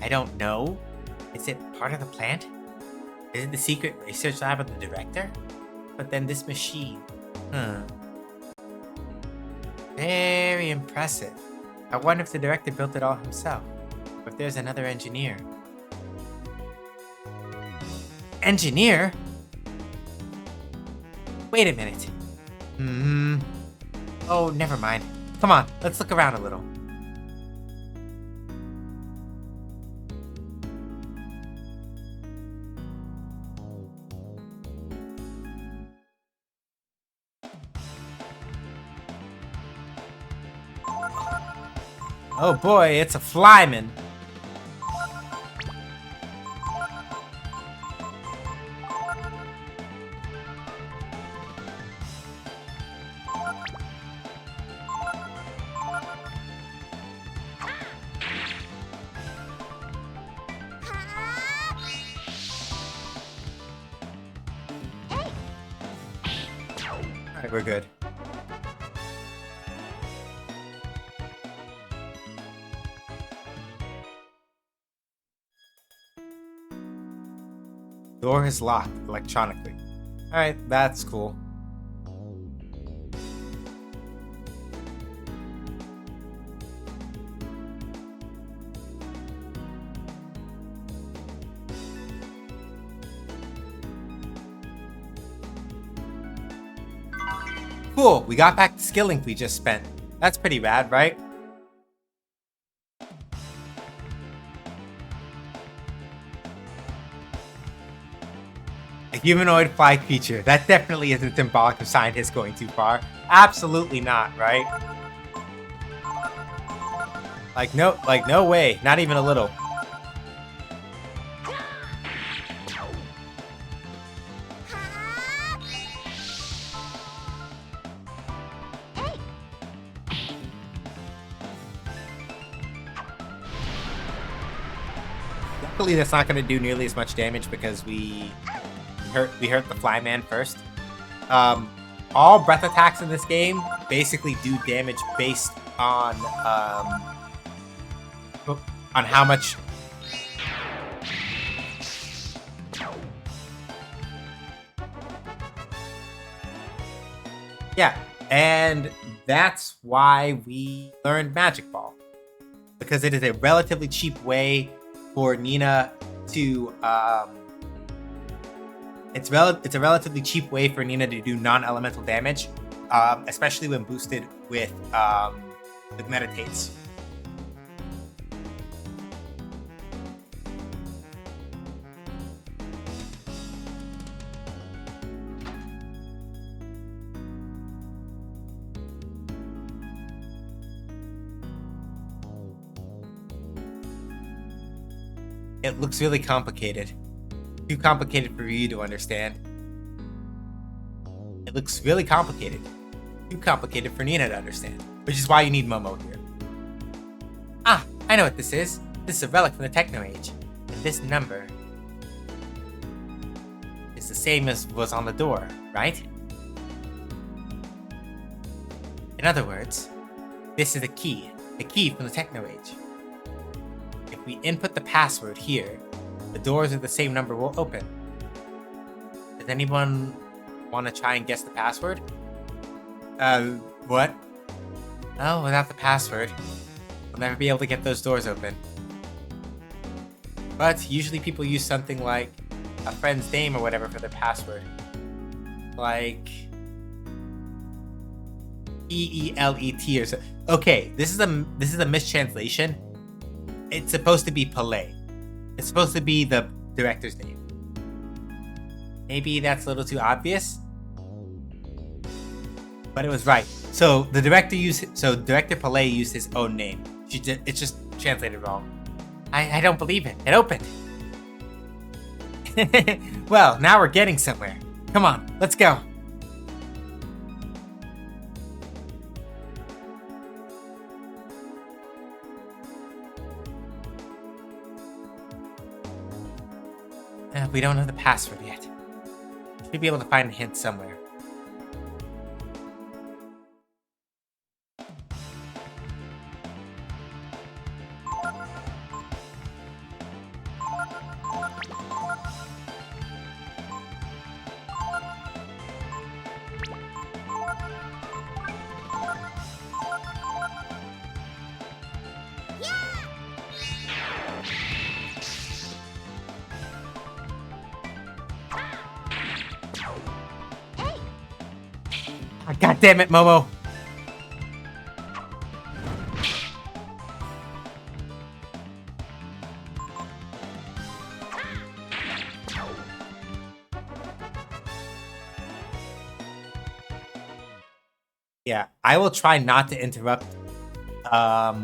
I don't know. Is it part of the plant? Is it the secret research lab of the director? But then this machine. Very impressive. I wonder if the director built it all himself. Or if there's another engineer. Engineer? Wait a minute. Oh, never mind. Come on, let's look around a little. Oh boy, it's a flyman. Alright, we're good. Door is locked electronically. Alright, that's cool. Cool, we got back the skill link we just spent. That's pretty rad, right? A humanoid fly creature. That definitely isn't symbolic of scientists going too far. Absolutely not, right? Like no way. Not even a little. Luckily, that's not going to do nearly as much damage because we hurt the flyman first. All breath attacks in this game basically do damage based on how much. Yeah, and that's why we learned Magic Ball, because it is a relatively cheap way for Nina to it's a relatively cheap way for Nina to do non-elemental damage, especially when boosted with Meditates. It looks really complicated. Too complicated for you to understand. It looks really complicated. Too complicated for Nina to understand. Which is why you need Momo here. Ah, I know what this is. This is a relic from the Techno Age. And this number is the same as was on the door, right? In other words, this is a key from the Techno Age. If we input the password here, the doors of the same number will open. Does anyone want to try and guess the password? What? Oh, without the password, we'll never be able to get those doors open. But usually people use something like a friend's name or whatever for their password. Like EELET or so. Okay, this is a mistranslation. It's supposed to be Pelé. It's supposed to be the director's name. Maybe that's a little too obvious. But it was right. So the director Director Pillay used his own name. It's just translated wrong. I don't believe it. It opened. Well, now we're getting somewhere. Come on, let's go. We don't know the password yet. Should be able to find a hint somewhere. God damn it, Momo. Yeah, I will try not to interrupt. I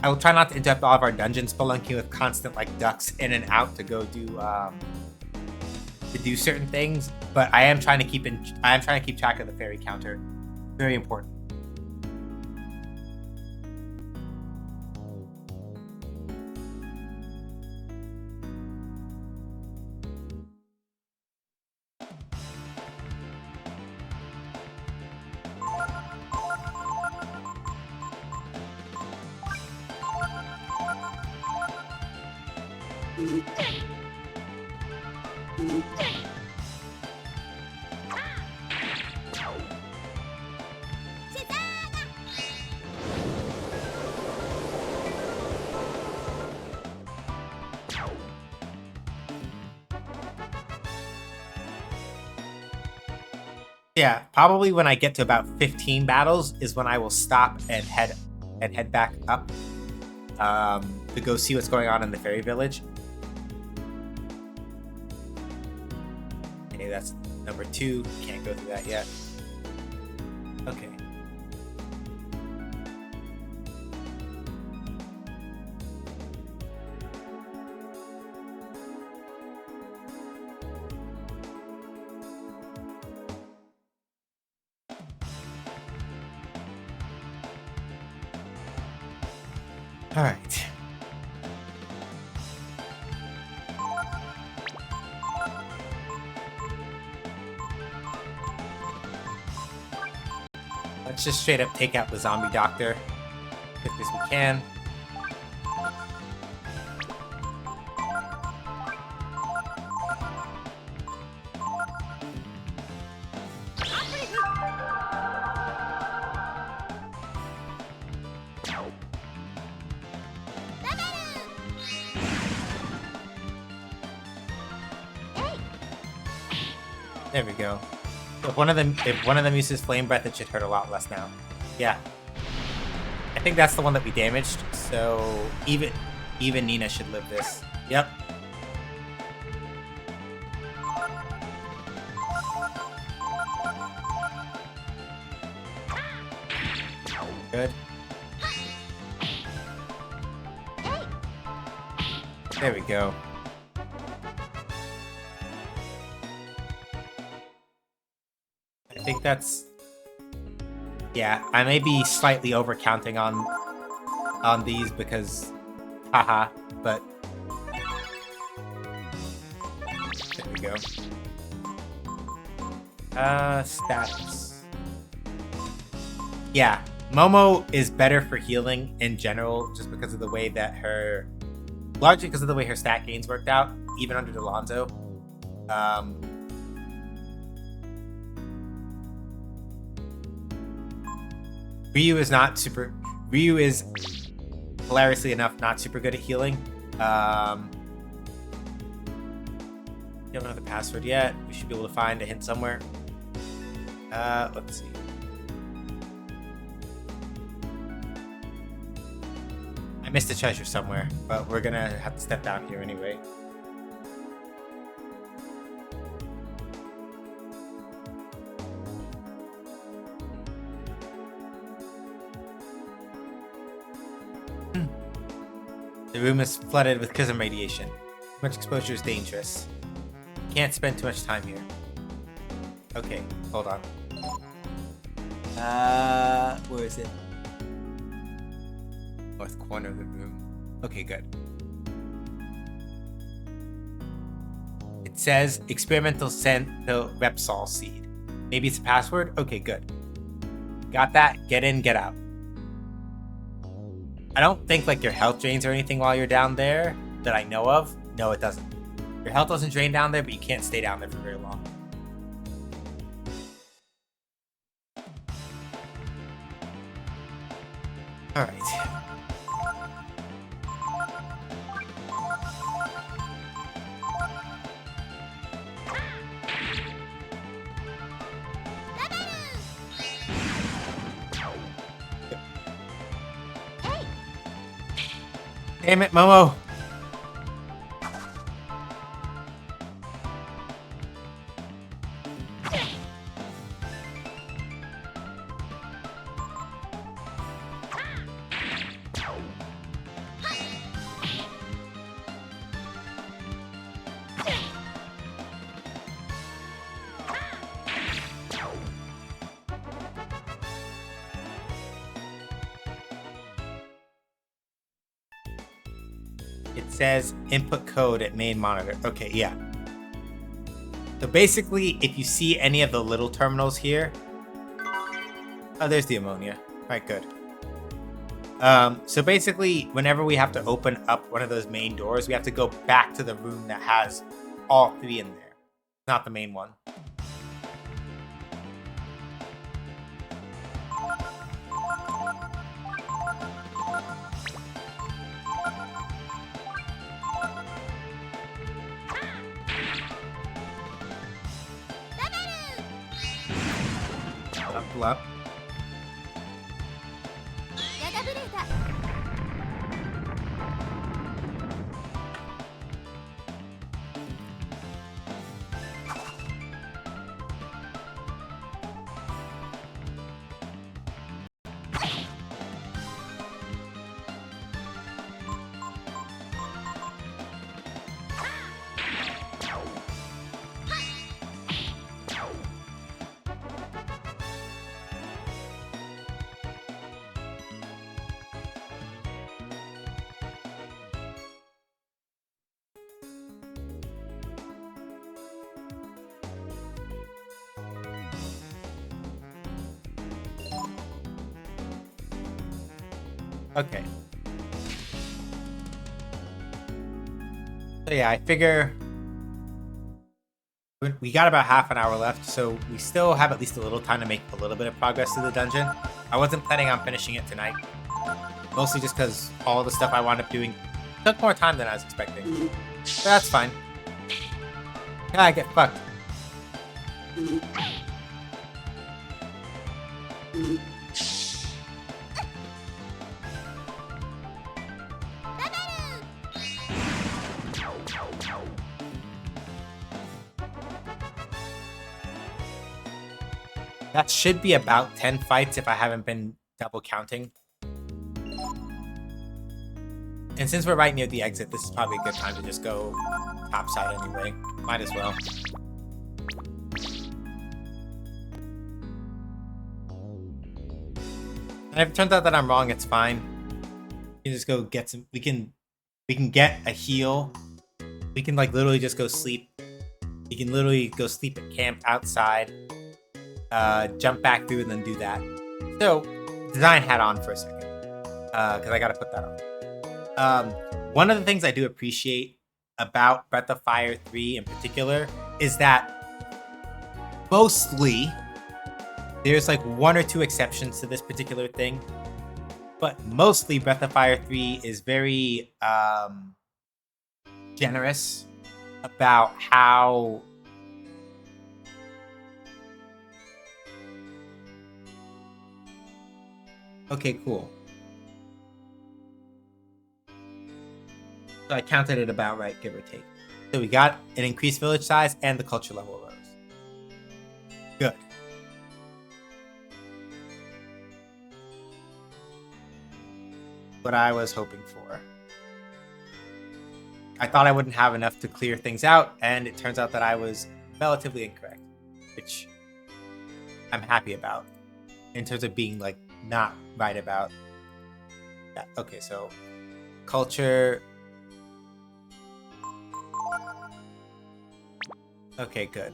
will try not to interrupt all of our dungeon spelunking with constant like ducks in and out to go do certain things. But I am trying to keep track of the fairy counter. Very important. Yeah, probably when I get to about 15 battles is when I will stop and head back up to go see what's going on in the fairy village. Okay, that's number 2. Can't go through that yet. Okay. All right. Let's just straight up take out the zombie doctor as quick as we can. There we go. If one of them uses flame breath, it should hurt a lot less now. Yeah. I think that's the one that we damaged, so even Nina should live this. Yep. Good. There we go. I think that's... Yeah, I may be slightly overcounting on these because... Haha, but... There we go. Stats. Yeah, Momo is better for healing in general just because of the way that her... Largely because of the way her stat gains worked out, even under Delonzo. Ryu is hilariously enough not super good at healing. Don't know the password yet. We should be able to find a hint somewhere. Let's see. I missed a treasure somewhere, but we're gonna have to step down here anyway. The room is flooded with prism radiation. Too much exposure is dangerous. Can't spend too much time here. Okay, hold on. Where is it? North corner of the room. Okay, good. It says experimental scent to Repsol seed. Maybe it's a password? Okay, good. Got that? Get in, get out. I don't think like your health drains or anything while you're down there that I know of. No, it doesn't. Your health doesn't drain down there, but you can't stay down there for very long. Alright. Damn it, Momo! It says input code at main monitor. Okay, yeah. So basically, if you see any of the little terminals here... Oh, there's the ammonia. Alright, good. So basically, whenever we have to open up one of those main doors, we have to go back to the room that has all three in there. Not the main one. Up. Okay. So yeah, I figure we got about half an hour left, so we still have at least a little time to make a little bit of progress through the dungeon. I wasn't planning on finishing it tonight, mostly just because all the stuff I wound up doing took more time than I was expecting. But that's fine. I get fucked. That should be about 10 fights if I haven't been double counting. And since we're right near the exit, this is probably a good time to just go topside anyway. Might as well. And if it turns out that I'm wrong, it's fine. We can just go get some... We can get a heal. We can like literally just go sleep. We can literally go sleep at camp outside. Jump back through and then do that. So, design hat on for a second. Because I gotta put that on. One of the things I do appreciate about Breath of Fire 3 in particular is that mostly there's like one or two exceptions to this particular thing, but mostly Breath of Fire 3 is very generous about how okay, cool. So I counted it about right, give or take. So we got an increased village size and the culture level rose. Good. What I was hoping for. I thought I wouldn't have enough to clear things out, and it turns out that I was relatively incorrect, which I'm happy about in terms of being like not right about that. Okay, so culture. Okay, good.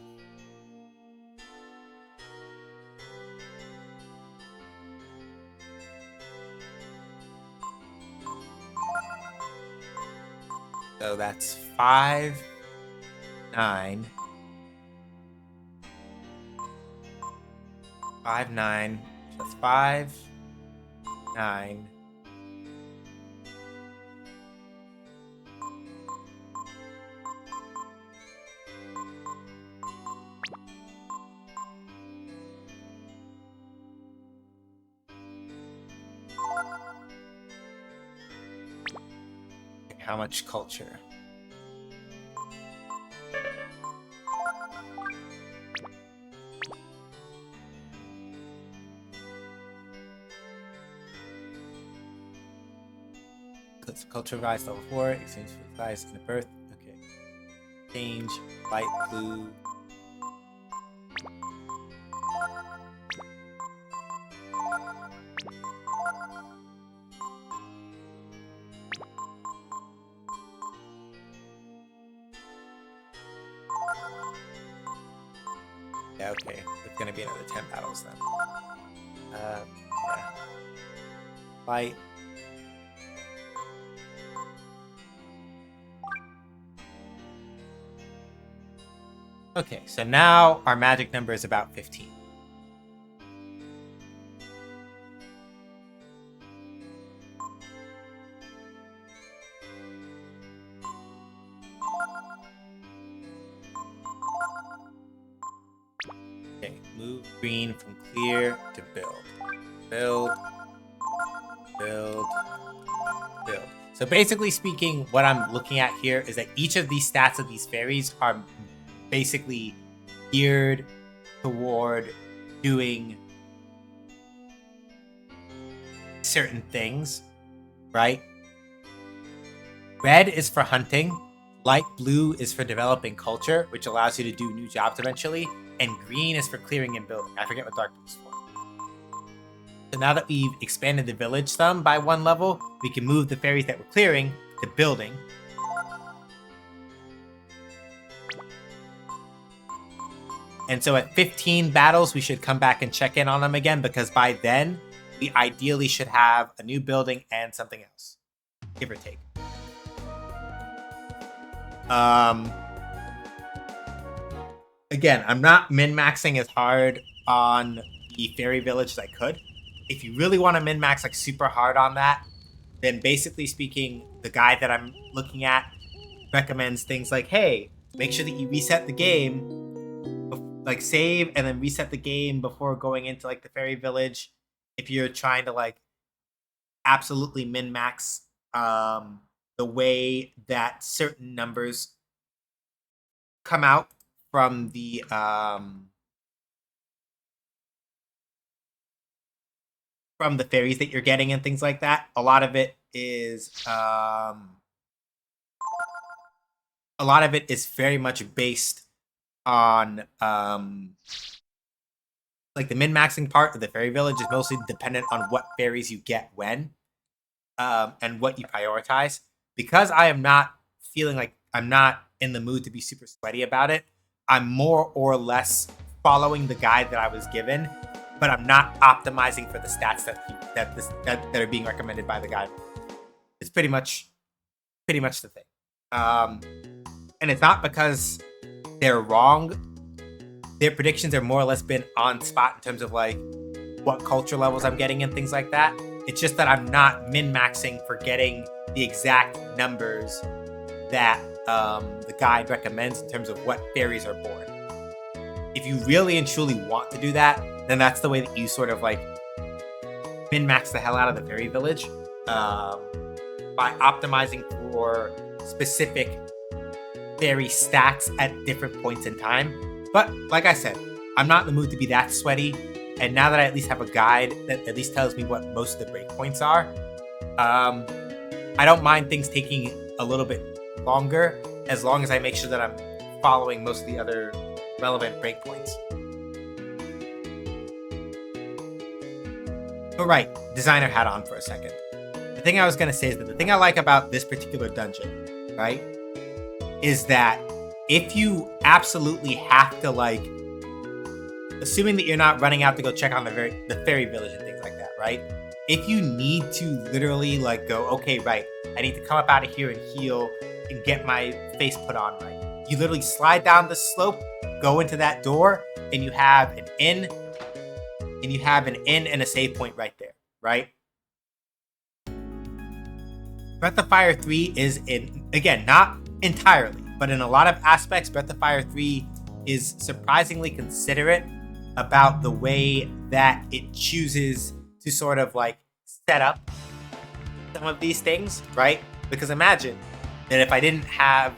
So that's 5, 9. 5, 9. That's 5, 9. How much culture? Culture rise level 4. Exchange for the size in the birth. Okay. Change light blue. Yeah, okay. It's gonna be another 10 battles then. Yeah. Light. Okay, so now our magic number is about 15. Okay, move green from clear to build. Build. Build. Build. So basically speaking, what I'm looking at here is that each of these stats of these fairies are basically geared toward doing certain things, right? Red is for hunting, light blue is for developing culture, which allows you to do new jobs eventually, and green is for clearing and building. I forget what dark blue is for. So now that we've expanded the village some by 1 level, we can move the fairies that we're clearing to building. And so at 15 battles, we should come back and check in on them again, because by then, we ideally should have a new building and something else, give or take. Again, I'm not min-maxing as hard on the fairy village as I could. If you really want to min-max like super hard on that, then basically speaking, the guide that I'm looking at recommends things like, hey, make sure that you reset the game, like save and then reset the game before going into like the fairy village if you're trying to like absolutely min-max the way that certain numbers come out from the fairies that you're getting and things like that. A lot of it is very much based on like the min-maxing part of the fairy village is mostly dependent on what fairies you get when and what you prioritize. Because I am not feeling like I'm not in the mood to be super sweaty about it, I'm more or less following the guide that I was given, but I'm not optimizing for the stats that are being recommended by the guide. It's pretty much the thing. And it's not because they're wrong. Their predictions are more or less been on spot in terms of like what culture levels I'm getting and things like that. It's just that I'm not min-maxing for getting the exact numbers that the guide recommends in terms of what fairies are born. If you really and truly want to do that, then that's the way that you sort of like min-max the hell out of the fairy village by optimizing for specific fairy stats at different points in time. But like I said, I'm not in the mood to be that sweaty. And now that I at least have a guide that at least tells me what most of the breakpoints are, I don't mind things taking a little bit longer, as long as I make sure that I'm following most of the other relevant breakpoints. But right, designer hat on for a second. The thing I was going to say is that the thing I like about this particular dungeon, right, is that if you absolutely have to, like, assuming that you're not running out to go check on the fairy village and things like that, right? If you need to literally, like, go, okay, right, I need to come up out of here and heal and get my face put on right. You literally slide down the slope, go into that door, and you have an inn, and a save point right there, right? Breath of Fire 3 is again, not entirely, but in a lot of aspects, Breath of Fire 3 is surprisingly considerate about the way that it chooses to sort of like set up some of these things, right? Because imagine that if I didn't have,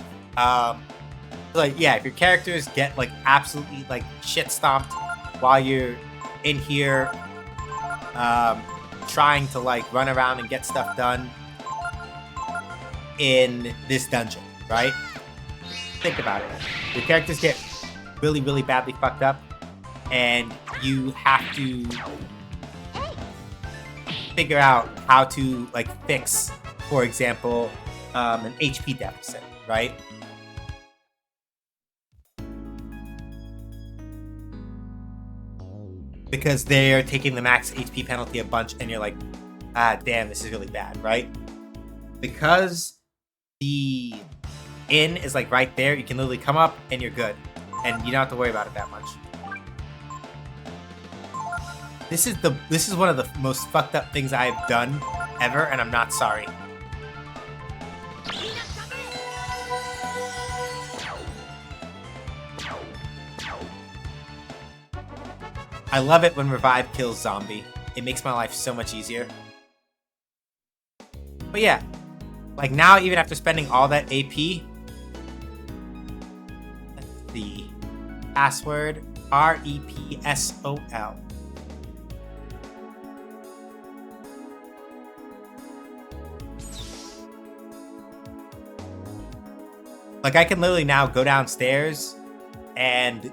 if your characters get like absolutely like shit stomped while you're in here, trying to like run around and get stuff done in this dungeon, right? Think about it. Your characters get really, really badly fucked up, and you have to figure out how to like fix, for example, an HP deficit, right? Because they're taking the max HP penalty a bunch, and you're like, ah, damn, this is really bad, right? Because the inn is like right there, you can literally come up and you're good, and you don't have to worry about it that much. This is one of the most fucked up things I've done ever, and I'm not sorry. I love it when Revive kills Zombie. It makes my life so much easier. But yeah, like now, even after spending all that AP, let's see, password REPSOL. Like I can literally now go downstairs and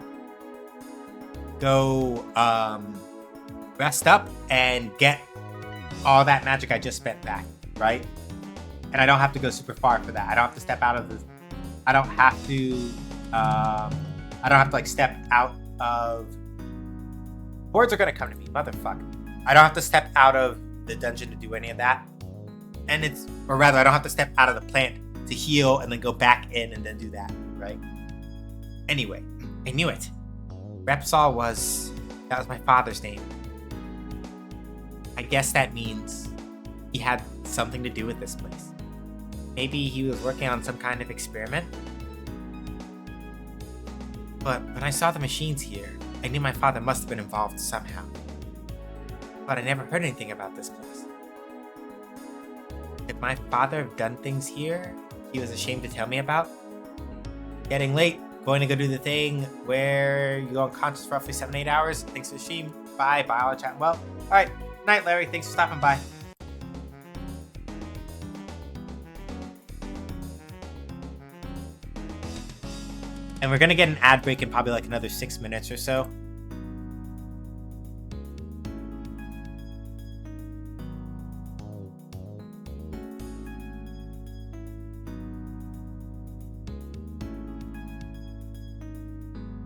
go rest up and get all that magic I just spent back, right? And I don't have to go super far for that. I don't have to step out of the. I don't have to. I don't have to like step out of. Boards are gonna come to me, motherfucker. I don't have to step out of the dungeon to do any of that, and or rather, I don't have to step out of the plant to heal and then go back in and then do that, right? Anyway, I knew it. Repsol was my father's name. I guess that means he had something to do with this place. Maybe he was working on some kind of experiment. But when I saw the machines here, I knew my father must have been involved somehow. But I never heard anything about this place. Did my father have done things here he was ashamed to tell me about? Getting late. Going to go do the thing where you go unconscious for roughly 7-8 hours. Thanks for the stream. Bye. Bye. I'll chat. Well, alright. Night, Larry. Thanks for stopping by. And we're going to get an ad break in probably like another 6 minutes or so.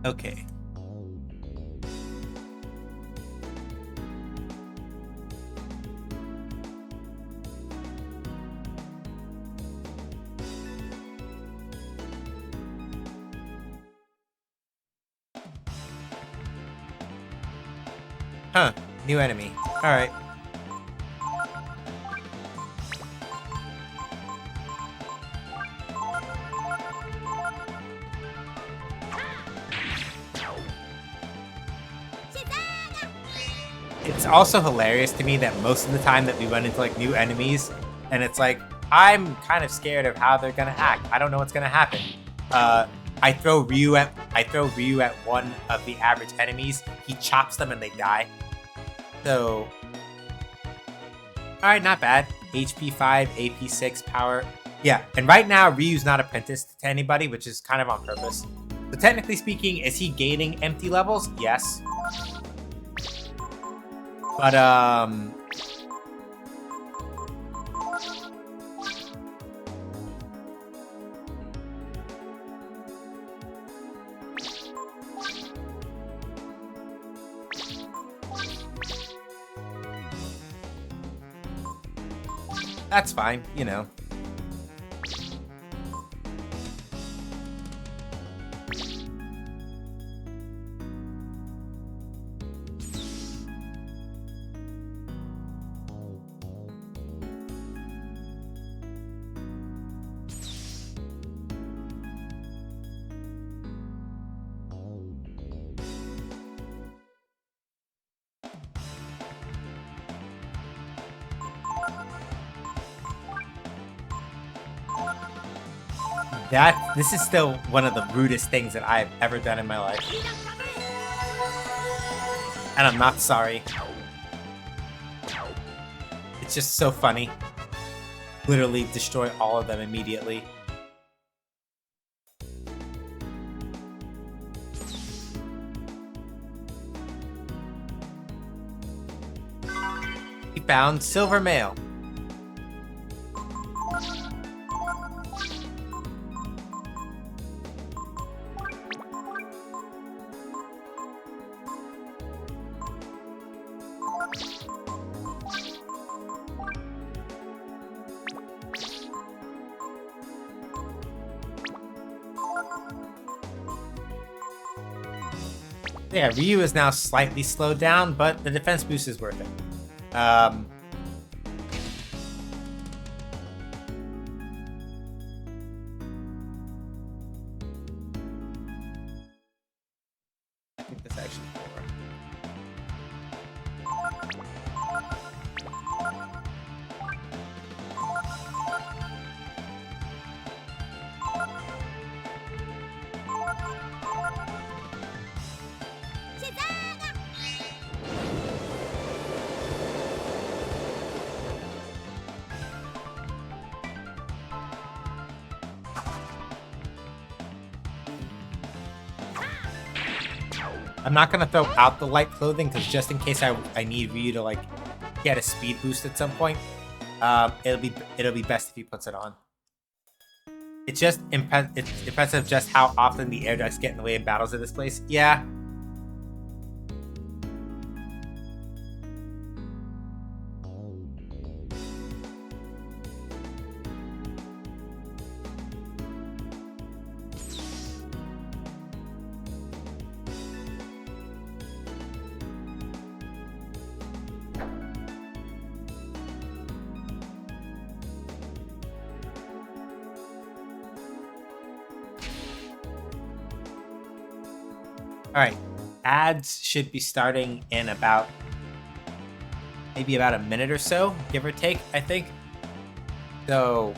Okay. Huh. New enemy. Alright. It's also hilarious to me that most of the time that we run into like new enemies, and it's like, I'm kind of scared of how they're gonna act. I don't know what's gonna happen. I throw Ryu at one of the average enemies. He chops them and they die. So Alright, not bad. HP 5, AP 6, power. Yeah, and right now, Ryu's not apprenticed to anybody, which is kind of on purpose. So technically speaking, is he gaining empty levels? Yes. But, that's fine, you know. This is still one of the rudest things that I've ever done in my life. And I'm not sorry. It's just so funny. Literally destroy all of them immediately. We found silver mail. Yeah, Ryu is now slightly slowed down, but the defense boost is worth it. I think that's actually 4. I'm not gonna throw out the light clothing because just in case I need Ryu to like get a speed boost at some point, it'll be best if he puts it on. It's just it's impressive just how often the air ducts get in the way of battles at this place. Yeah. Alright, ads should be starting in maybe about a minute or so, give or take, I think. So,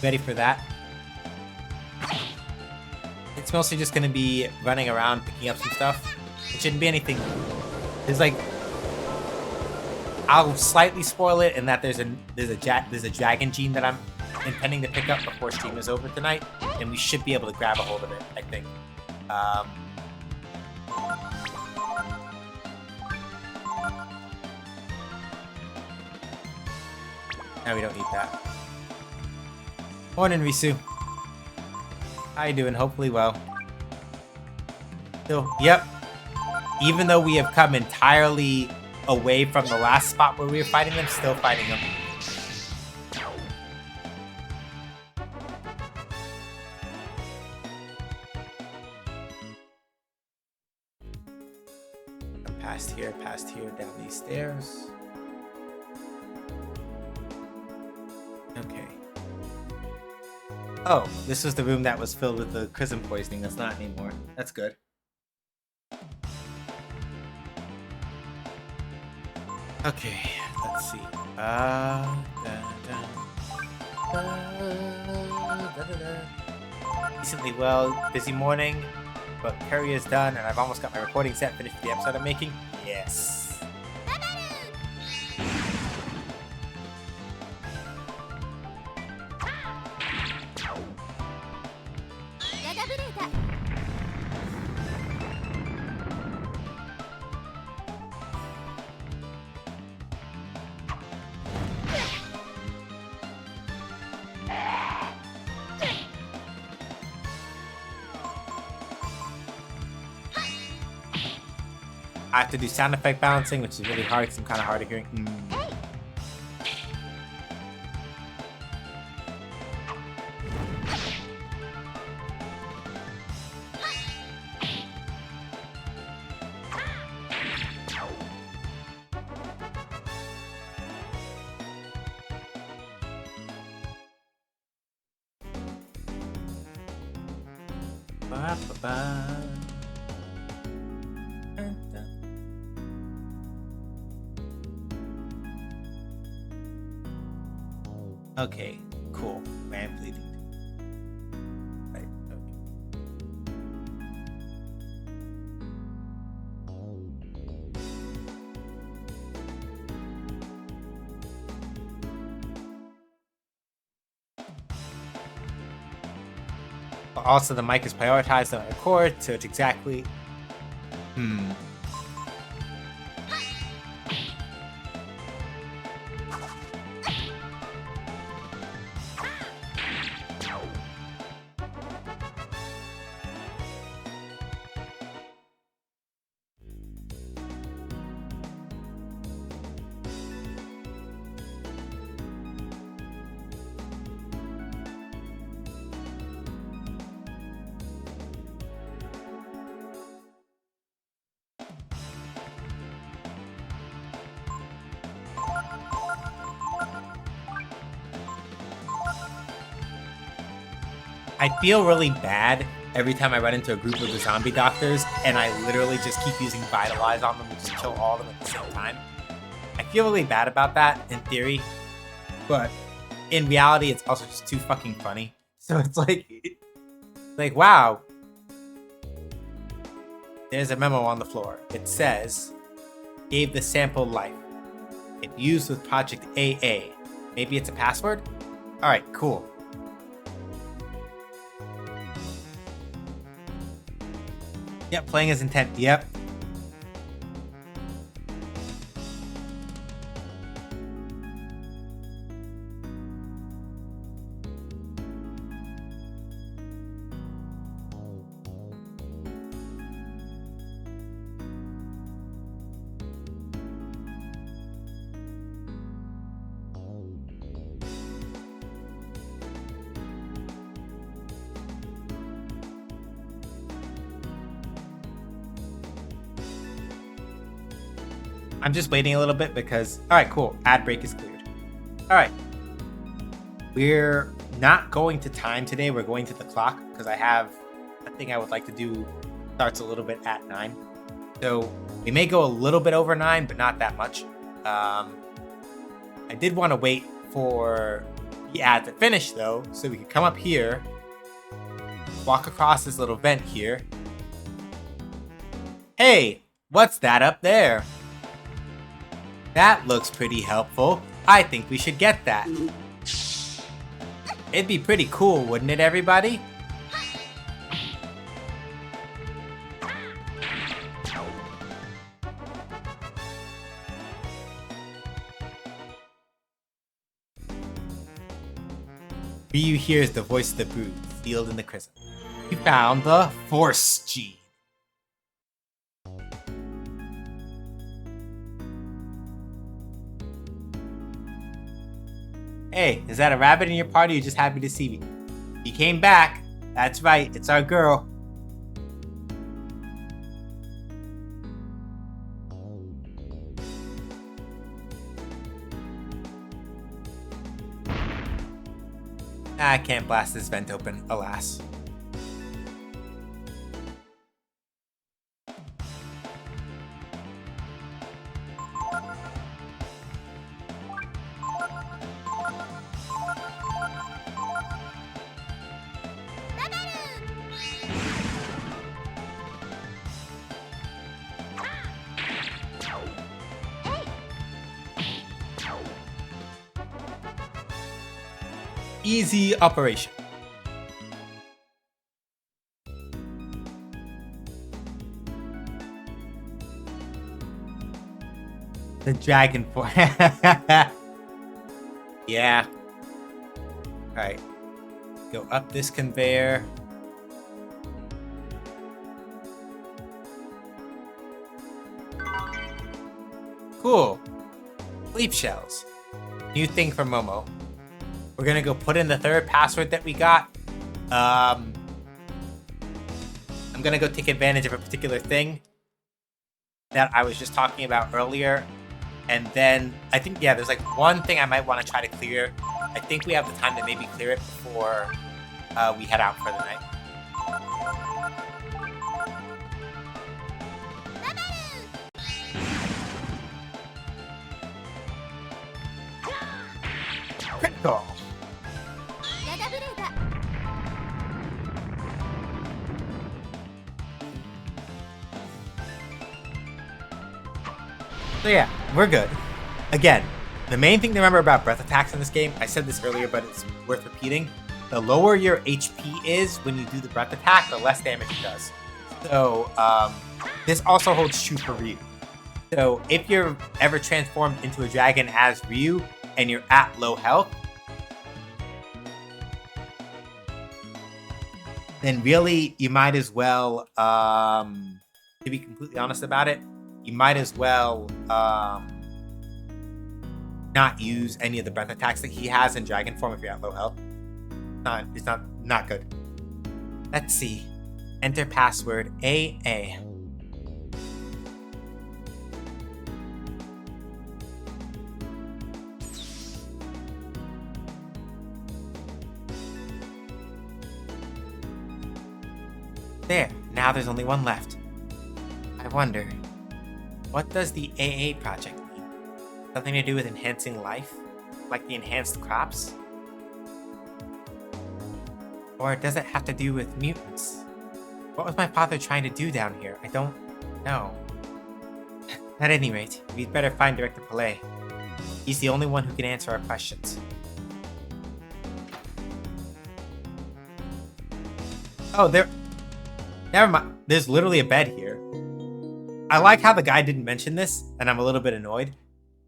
ready for that. It's mostly just going to be running around, picking up some stuff. It shouldn't be anything. There's like, I'll slightly spoil it in that there's a dragon gene that I'm intending to pick up before stream is over tonight, and we should be able to grab a hold of it, I think. No, we don't need that. Morning, Risu. How you doing? Hopefully well. So, yep. Even though we have come entirely away from the last spot where we were fighting them, still fighting them. Past here, down these stairs. Okay. Oh, this was the room that was filled with the chrism poisoning. That's not anymore. That's good. Okay, let's see. Decently well. Busy morning. but curry is done, and I've almost got my recording set finished for the episode I'm making. Yes. I have to do sound effect balancing, which is really hard because I'm kind of hard of hearing. Ba-ba-ba. Okay, cool. I am bleeding. Right, okay. But also, the mic is prioritized on the record, so it's exactly. I feel really bad every time I run into a group of the zombie doctors, and I literally just keep using Vitalize on them and just kill all of them at the same time. I feel really bad about that in theory, but in reality, it's also just too fucking funny. So it's like, wow. There's a memo on the floor. It says, gave the sample life. If used with Project AA. Maybe it's a password? Alright, cool. Yep, playing as intent. Yep. I'm just waiting a little bit because, all right, cool. Ad break is cleared. All right. We're not going to time today. We're going to the clock because I have a thing I would like to do. Starts a little bit at 9. So we may go a little bit over 9, but not that much. I did want to wait for the ad to finish though, so we could come up here, walk across this little vent here. Hey, what's that up there? That looks pretty helpful. I think we should get that. It'd be pretty cool, wouldn't it, everybody? Ryu hears the voice of the brood, sealed in the crystal. You found the Force Gene. Hey, is that a rabbit in your party? You're just happy to see me. You came back. That's right, it's our girl. I can't blast this vent open, alas. easy operation. The dragon form. Yeah. Alright. Go up this conveyor. Cool. Sleep shells. New thing for Momo. We're gonna go put in the third password that we got. I'm gonna go take advantage of a particular thing that I was just talking about earlier. And then I think, yeah, there's like one thing I might want to try to clear. I think we have the time to maybe clear it before we head out for the night. Critical. So yeah, we're good. Again, the main thing to remember about breath attacks in this game, I said this earlier, but it's worth repeating. The lower your HP is when you do the breath attack, the less damage it does. So this also holds true for Ryu. So if you're ever transformed into a dragon as Ryu and you're at low health, then really you might as well, to be completely honest about it, you might as well not use any of the breath attacks that he has in dragon form if you're at low health. It's not good. Let's see. Enter password AA. There, now there's only one left. I wonder, what does the AA project mean? Something to do with enhancing life? Like the enhanced crops? Or does it have to do with mutants? What was my father trying to do down here? I don't know. At any rate, we'd better find Director Pillay. He's the only one who can answer our questions. Oh, never mind. There's literally a bed here. I like how the guy didn't mention this, and I'm a little bit annoyed.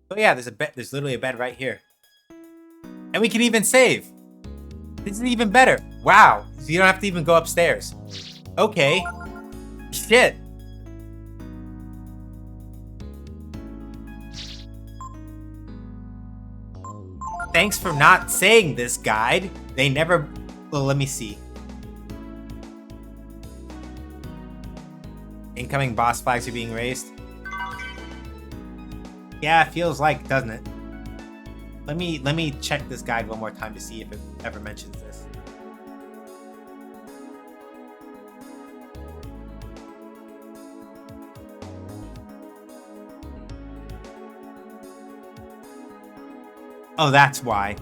But yeah, there's a bed. There's literally a bed right here. And we can even save. This is even better. Wow. So you don't have to even go upstairs. Okay. Shit. Thanks for not saying this, guide. They never... Well, let me see. Incoming boss flags are being raised. Yeah, it feels like, doesn't it? Let me check this guide one more time to see if it ever mentions this. Oh, that's why.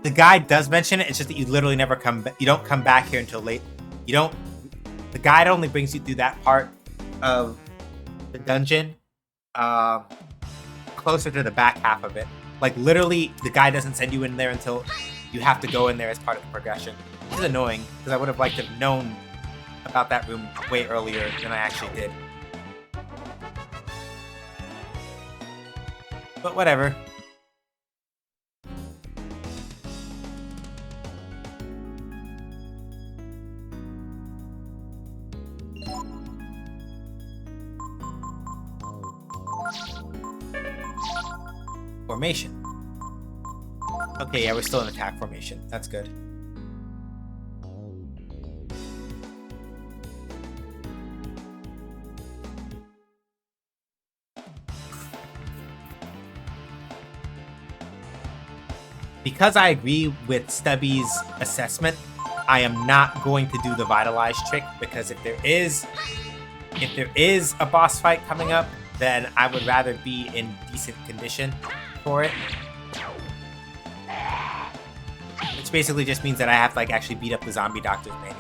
The guide does mention it. It's just that you literally never you don't come back here until late. You don't. The guide only brings you through that part of the dungeon, closer to the back half of it. Like, literally, the guide doesn't send you in there until you have to go in there as part of the progression. This is annoying, because I would have liked to have known about that room way earlier than I actually did. But whatever. Formation. Okay, yeah, we're still in attack formation. That's good. Because I agree with Stubby's assessment, I am not going to do the Vitalize trick, because if there is a boss fight coming up, then I would rather be in decent condition for it. Which basically just means that I have to, like, actually beat up the zombie doctors manually.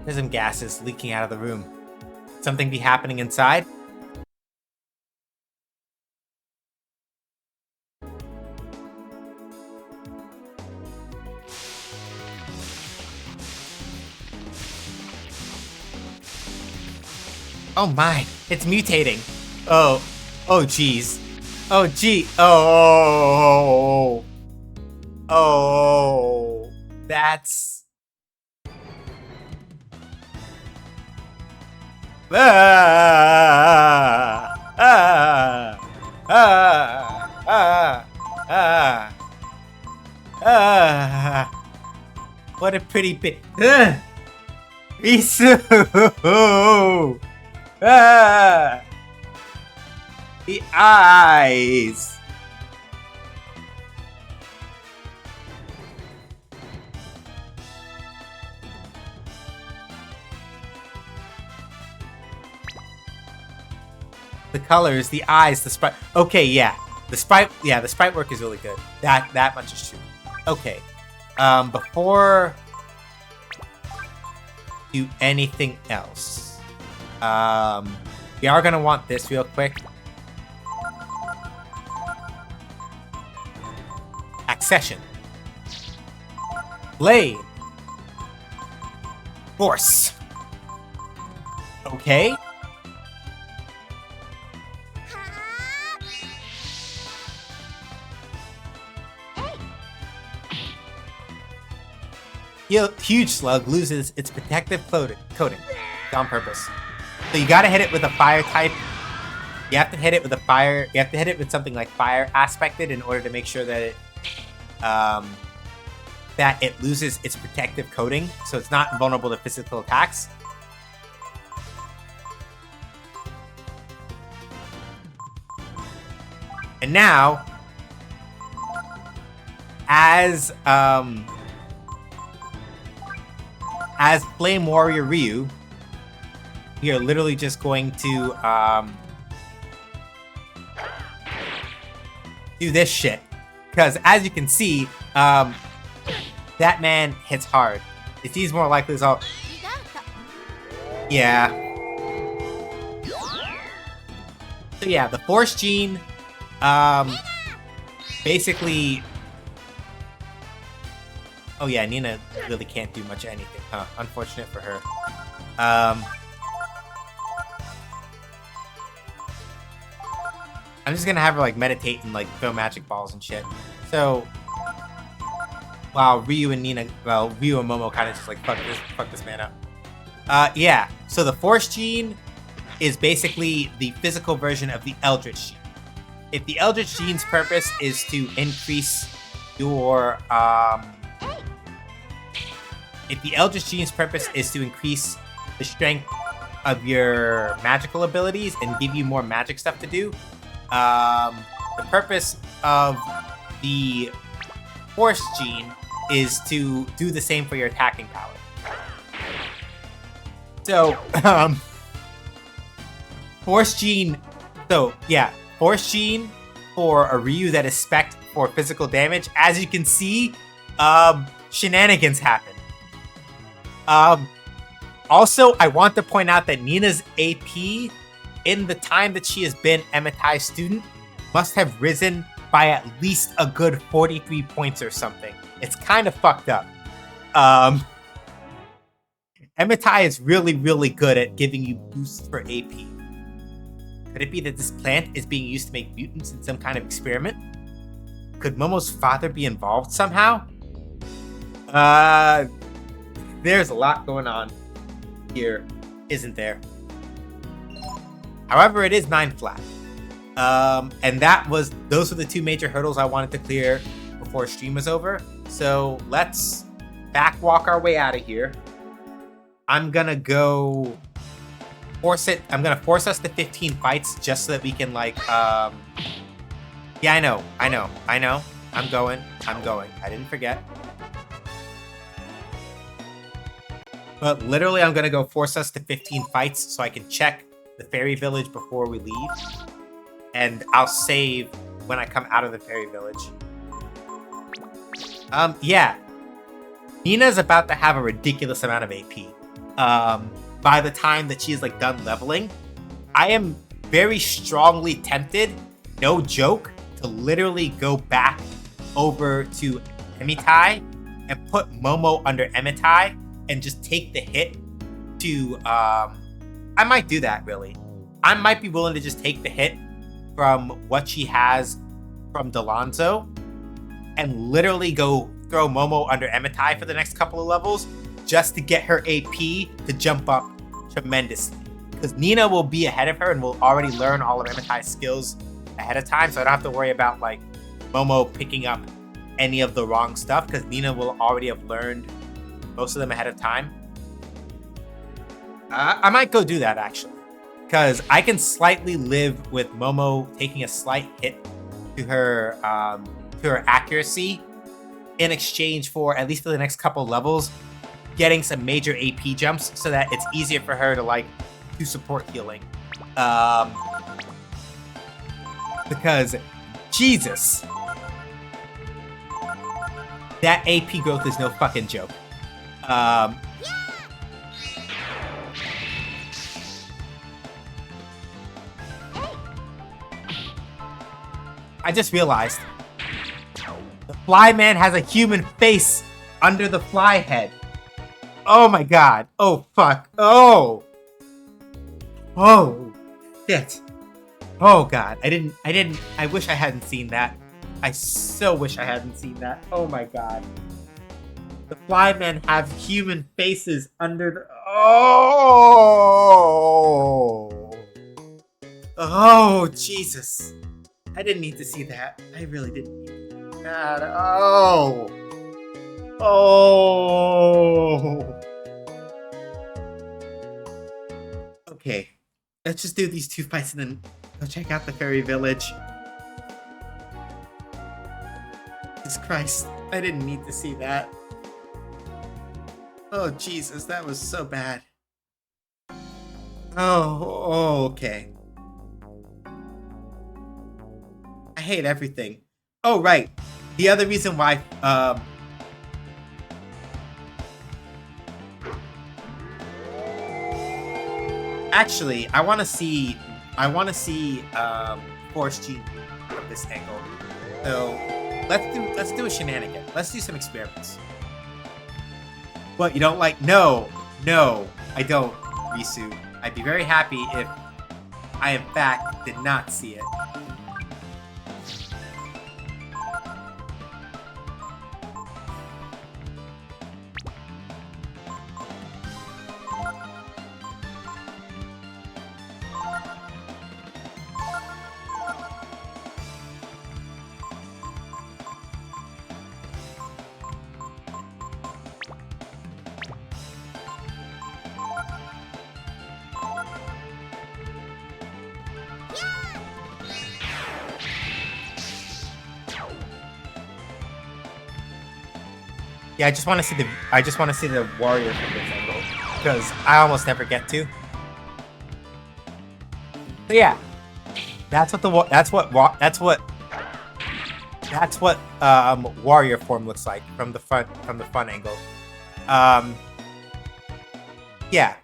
Prism gases leaking out of the room. Something be happening inside? Oh my, it's mutating. Oh geez. Oh gee. Oh, that's... What a pretty bit. Risu! The eyes. The colors, the eyes, the sprite. Okay, yeah. The sprite work is really good. That much is true. Okay. Before do anything else. We are gonna want this real quick. Accession. Blade. Force. Okay. Huge Slug loses its protective coating on purpose. So you gotta hit it with a fire type. You have to hit it with a fire. You have to hit it with something like fire aspected in order to make sure that it loses its protective coating, so it's not vulnerable to physical attacks. And now, as Flame Warrior Ryu, we are literally just going to do this shit. Because as you can see, that man hits hard. If he's more likely as all... Yeah. So yeah, the Force Gene, basically... Oh yeah, Nina really can't do much of anything, huh? Unfortunate for her. I'm just gonna have her like meditate and like throw magic balls and shit. So, while Ryu and Momo kind of just like fuck this man up. Yeah. So the Force Gene is basically the physical version of the Eldritch Gene. If the Eldritch Gene's purpose is to increase your the strength of your magical abilities and give you more magic stuff to do, the purpose of the Force Gene is to do the same for your attacking power. So, Force Gene for a Ryu that is spec'd for physical damage. As you can see, shenanigans happen. Also, I want to point out that Nina's AP, in the time that she has been Emetai's student, must have risen by at least a good 43 points or something. It's kind of fucked up. Emetai is really, really good at giving you boosts for AP. Could it be that this plant is being used to make mutants in some kind of experiment? Could Momo's father be involved somehow? There's a lot going on here, isn't there? However, it is 9 flat. And those were the two major hurdles I wanted to clear before stream was over. So let's backwalk our way out of here. I'm gonna go force it. I'm gonna force us to 15 fights just so that we can like, yeah, I know. I'm going. I didn't forget. But literally, I'm gonna go force us to 15 fights so I can check the fairy village before we leave. And I'll save when I come out of the fairy village. Yeah. Nina's about to have a ridiculous amount of AP. by the time that she's like done leveling, I am very strongly tempted, no joke, to literally go back over to Emitai and put Momo under Emitai and just take the hit to I might do that, really. I might be willing to just take the hit from what she has from Delonzo and literally go throw Momo under Emitai for the next couple of levels just to get her AP to jump up tremendously. Because Nina will be ahead of her and will already learn all of Emitai's skills ahead of time, so I don't have to worry about like Momo picking up any of the wrong stuff because Nina will already have learned most of them ahead of time. I might go do that actually, because I can slightly live with Momo taking a slight hit to her accuracy in exchange for, at least for the next couple levels, getting some major AP jumps so that it's easier for her to like do support healing. Because Jesus, that AP growth is no fucking joke. I just realized the fly man has a human face under the fly head. Oh my god. Oh fuck. Oh shit. Oh god. I wish I hadn't seen that. I so wish I hadn't seen that. Oh my god. The fly men have human faces under the... Oh Jesus. I didn't need to see that. I really didn't need to see that. Okay. Let's just do these 2 fights and then go check out the fairy village. Jesus Christ. I didn't need to see that. Oh, Jesus. That was so bad. Oh, okay. I hate everything. Oh, right. The other reason why, actually, I want to see, Force Gene from this angle. So, let's do a shenanigan. Let's do some experiments. What, you don't like? No, I don't, Risu. I'd be very happy if I, in fact, did not see it. Yeah, I just want to see the warrior from this angle because I almost never get to. So yeah, that's what warrior form looks like from the front angle. Yeah,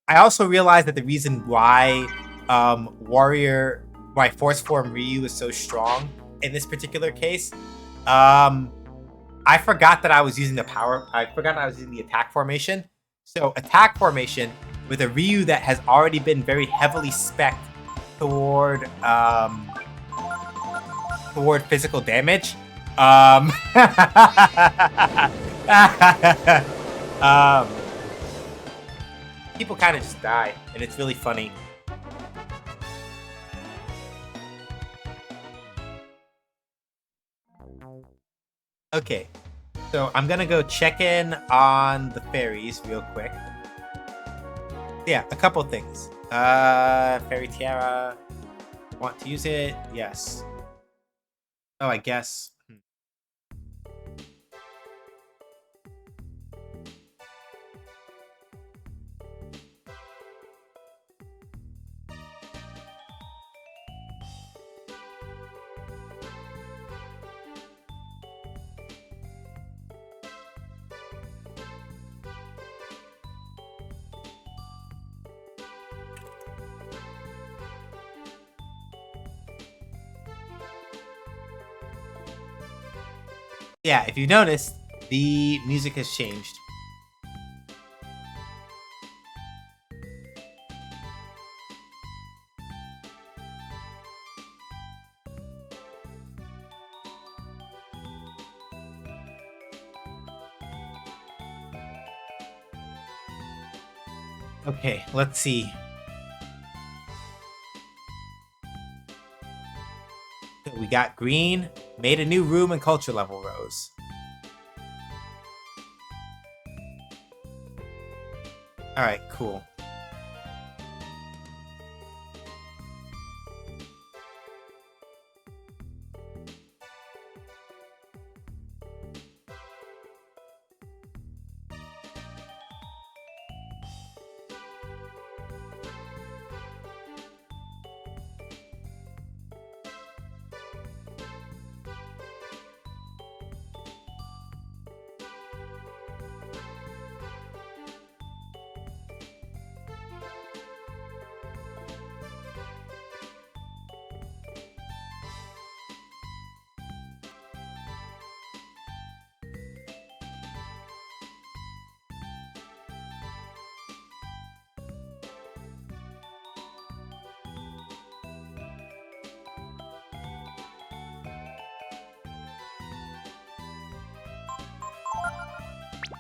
I also realized that the reason why force form Ryu is so strong in this particular case, I forgot that I was using the attack formation. So attack formation with a Ryu that has already been very heavily spec'd toward physical damage. People kind of just die, and it's really funny. Okay, so I'm gonna go check in on the fairies real quick. Yeah, a couple things. Fairy tiara. Want to use it? Yes. Oh, I guess. Yeah, if you noticed, the music has changed. Okay, let's see. So we got green, made a new room and culture level rose. Alright, cool.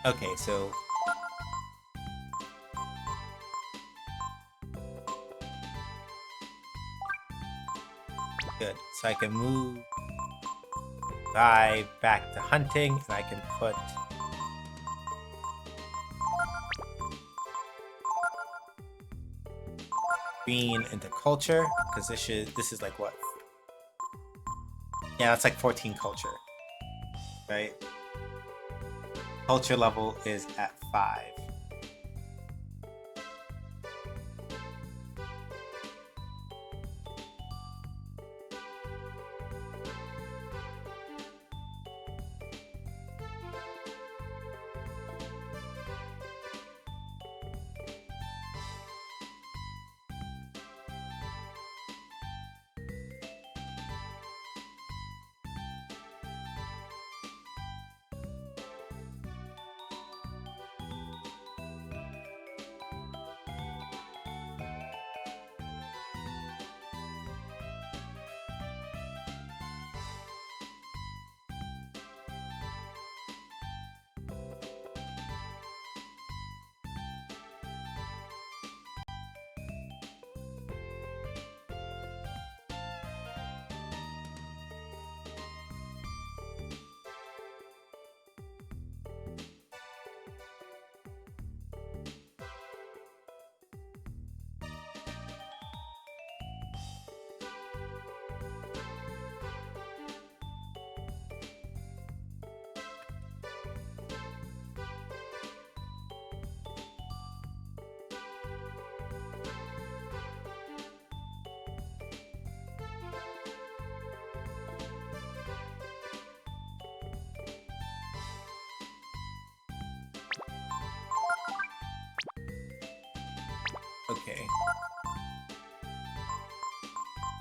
Okay, so good. So I can move guy back to hunting, and I can put green into culture, because this is like what? Yeah, that's like 14 culture, right? Culture level is at 5. Okay.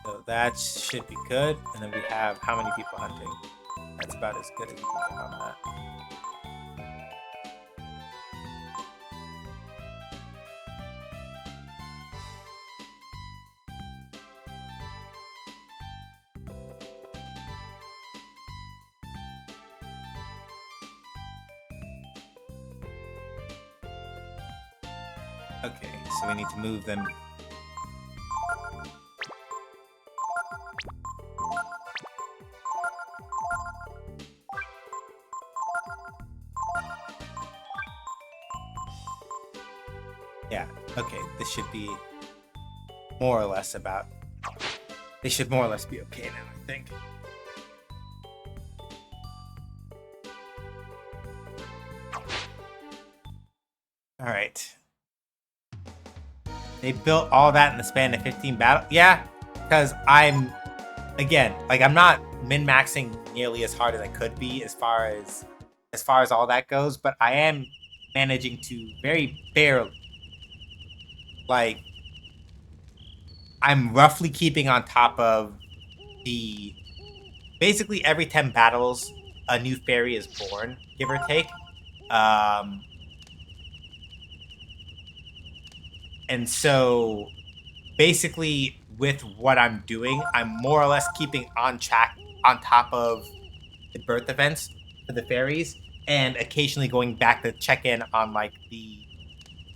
So that should be good. And then we have how many people hunting? That's about as good as you can get on that. Okay, so we need to move them. Yeah, okay, this should be more or less about... They should more or less be okay now, I think. Alright. They built all that in the span of 15 battles? Yeah, because I'm... Again, like, I'm not min-maxing nearly as hard as I could be as far as all that goes, but I am managing to very barely... Like, I'm roughly keeping on top of the... Basically, every 10 battles, a new fairy is born, give or take. Um, and so basically with what I'm doing, I'm more or less keeping on track on top of the birth events for the fairies and occasionally going back to check in on like the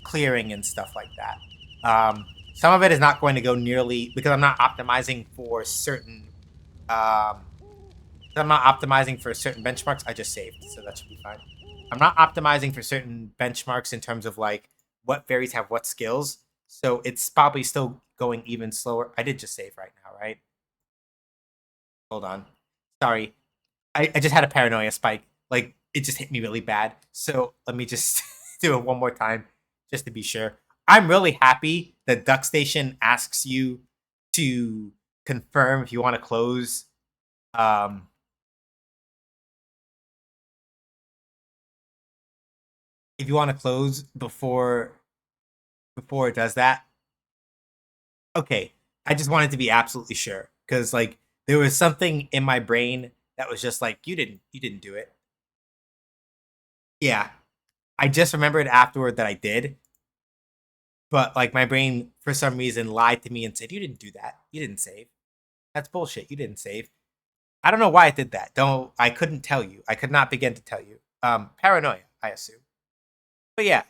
clearing and stuff like that. Some of it is not going to go nearly because I'm not optimizing for certain I'm not optimizing for certain benchmarks. I just saved, so that should be fine. I'm not optimizing for certain benchmarks in terms of like what fairies have what skills. So it's probably still going even slower. I did just save right now, right? Hold on. Sorry. I just had a paranoia spike. Like it just hit me really bad. So let me just do it one more time just to be sure. I'm really happy that Duck Station asks you to confirm if you want to close um if you want to close before it does that. Okay. I just wanted to be absolutely sure cuz like there was something in my brain that was just like you didn't do it. Yeah. I just remembered afterward that I did, but like my brain for some reason lied to me and said you didn't do that. You didn't save. That's bullshit. You didn't save. I don't know why I did that. Don't I couldn't tell you. I could not begin to tell you. Paranoia, I assume. But yeah,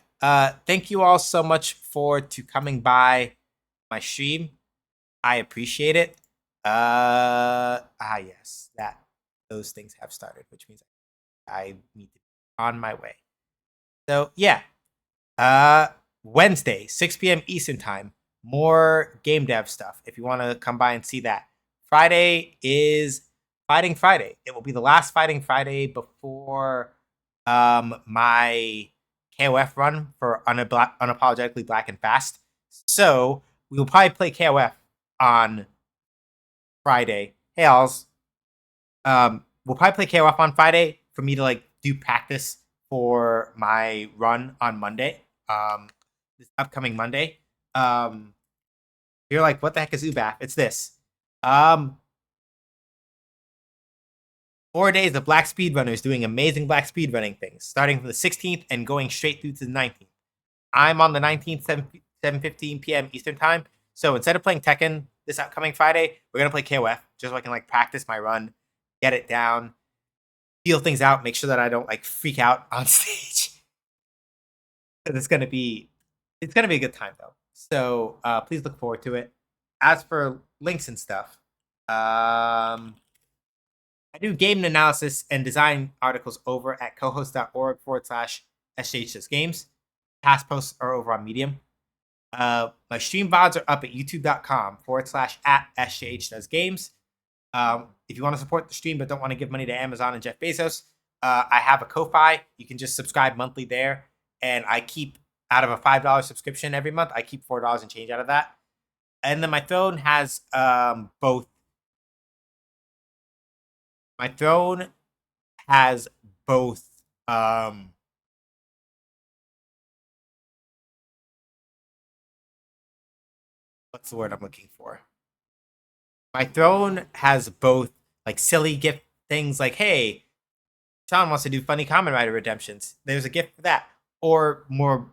thank you all so much for to coming by my stream. I appreciate it. Yes, that those things have started, which means I need to be on my way. So yeah, Uh, Wednesday, 6 p.m. Eastern time. More game dev stuff. If you want to come by and see that. Friday is Fighting Friday. It will be the last Fighting Friday before my KOF run for unapologetically black and fast. So we will probably play KOF on Friday. Hey, alls. We'll probably play KOF on Friday for me to like do practice for my run on Monday. This upcoming Monday. Um, you're like, what the heck is ubaf? It's this. Um, 4 days of black speedrunners doing amazing black speedrunning things, starting from the 16th and going straight through to the 19th. I'm on the 19th, 7:15 p.m. Eastern time. So instead of playing Tekken this upcoming Friday, we're gonna play KOF just so I can like practice my run, get it down, feel things out, make sure that I don't like freak out on stage. It's gonna be a good time though. So please look forward to it. As for links and stuff, I do game analysis and design articles over at cohost.org/SJHSgames. Past posts are over on Medium. My stream VODs are up at youtube.com/at SJHDoesGames. If you want to support the stream but don't want to give money to Amazon and Jeff Bezos, I have a Ko-Fi. You can just subscribe monthly there. And I keep out of a $5 subscription every month, I keep $4 and change out of that. And then my throne has both. My throne has both. What's the word I'm looking for? My throne has both like silly gift things like, hey, Sean wants to do funny Kamen Rider redemptions. There's a gift for that. Or more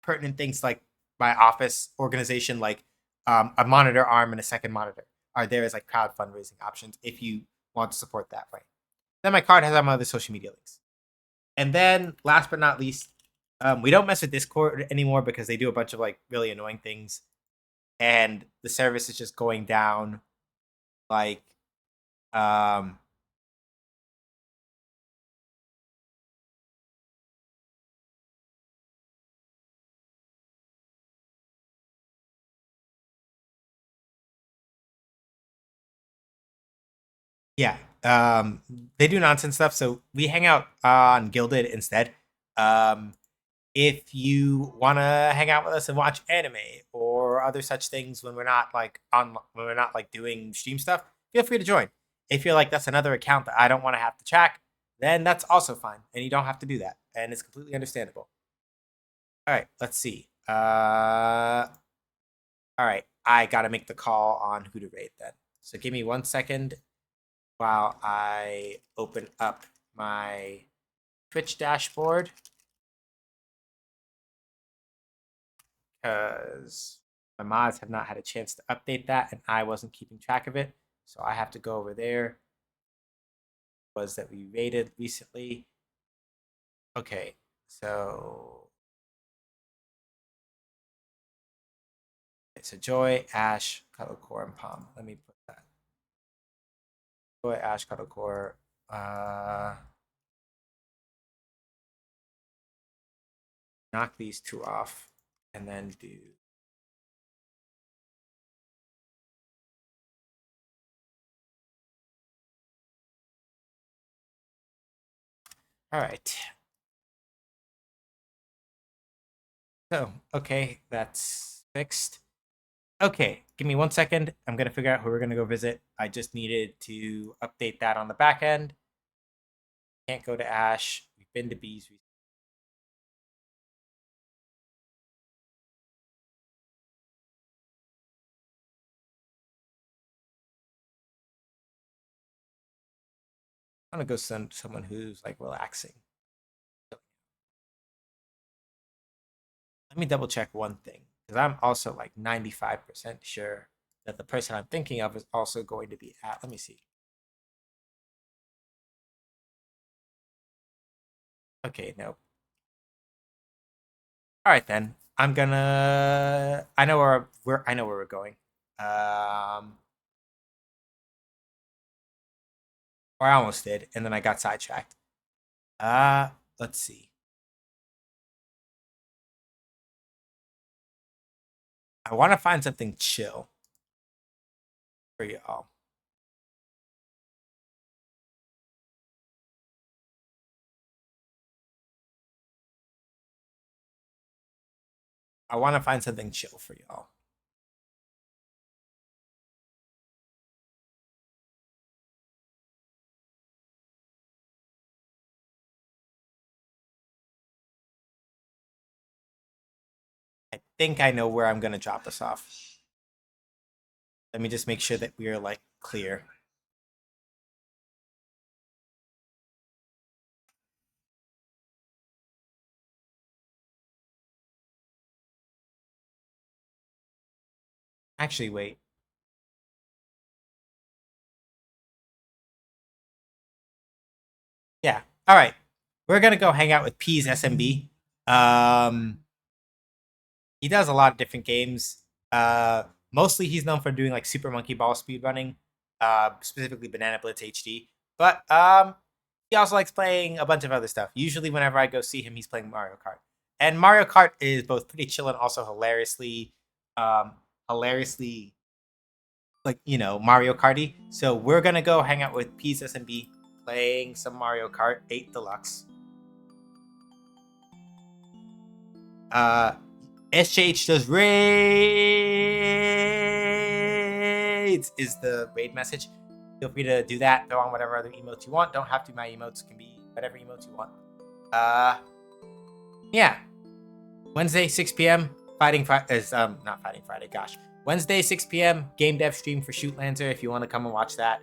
pertinent things like my office organization, like a monitor arm and a second monitor are there as like crowd fundraising options if you want to support that way. Then my card has all my other social media links. And then last but not least, we don't mess with Discord anymore because they do a bunch of like really annoying things. And the service is just going down like um yeah. They do nonsense stuff, so we hang out on Gilded instead. Um if you want to hang out with us and watch anime or other such things when we're not like doing stream stuff, feel free to join. If you're like that's another account that I don't want to have to track, then that's also fine, and you don't have to do that, and it's completely understandable. All right, let's see. All right, I gotta make the call on who to rate then. So give me 1 second while I open up my Twitch dashboard because my mods have not had a chance to update that and I wasn't keeping track of it. So I have to go over there. Was that we rated recently. Okay, so it's a Joy, Ash, Cuddlecore, and Palm. Let me put that. Joy, Ash, Cuddlecore. Knock these two off and then do. All right. So, okay, that's fixed. Okay, give me 1 second. I'm going to figure out who we're going to go visit. I just needed to update that on the back end. Can't go to Ash. We've been to Bees. I'm going to go send someone who's like relaxing. Let me double check one thing because I'm also like 95% sure that the person I'm thinking of is also going to be at. Let me see. Okay, no. All right then. I'm gonna. I know where we're going. Or I almost did, and then I got sidetracked. Let's see. I want to find something chill for y'all. I want to find something chill for y'all. I think I know where I'm gonna drop this off. Let me just make sure that we are like clear. Actually, wait. Yeah. All right. We're gonna go hang out with P's SMB. He does a lot of different games. Mostly he's known for doing like Super Monkey Ball speedrunning, specifically Banana Blitz HD. But he also likes playing a bunch of other stuff. Usually, whenever I go see him, he's playing Mario Kart. And Mario Kart is both pretty chill and also hilariously, like Mario Karty. So we're gonna go hang out with P's SMB, playing some Mario Kart 8 Deluxe. SJH does raids is the raid message. Feel free to do that. Throw on whatever other emotes you want. Don't have to. My emotes can be whatever emotes you want. Yeah. Wednesday 6 p.m. Fighting Friday is not Fighting Friday. Gosh, Wednesday 6 p.m. Game dev stream for Shootlancer if you want to come and watch that.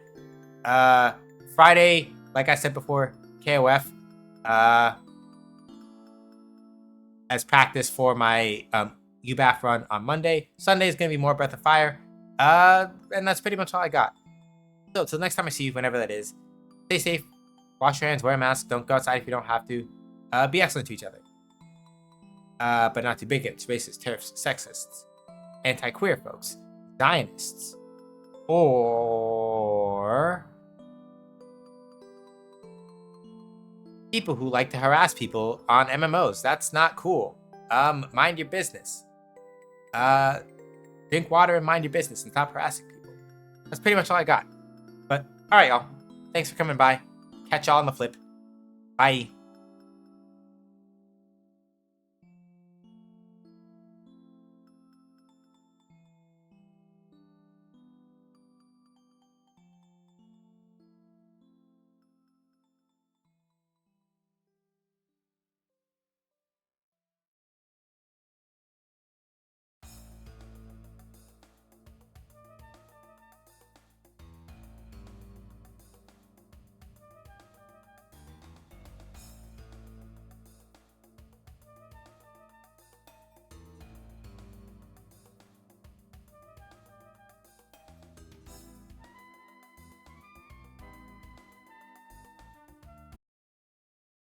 Friday, like I said before, KOF. As practice for my ubaf run on Monday. Sunday is going to be more Breath of Fire. And that's pretty much all I got. So, till next time I see you, whenever that is, stay safe, wash your hands, wear a mask, don't go outside if you don't have to. Be excellent to each other. But not to bigots, racists, terrorists, sexists, anti-queer folks, Zionists, or people who like to harass people on MMOs. That's not cool. Mind your business. Drink water and mind your business and stop harassing people. That's pretty much all I got. But all right, y'all. Thanks for coming by. Catch y'all on the flip. Bye.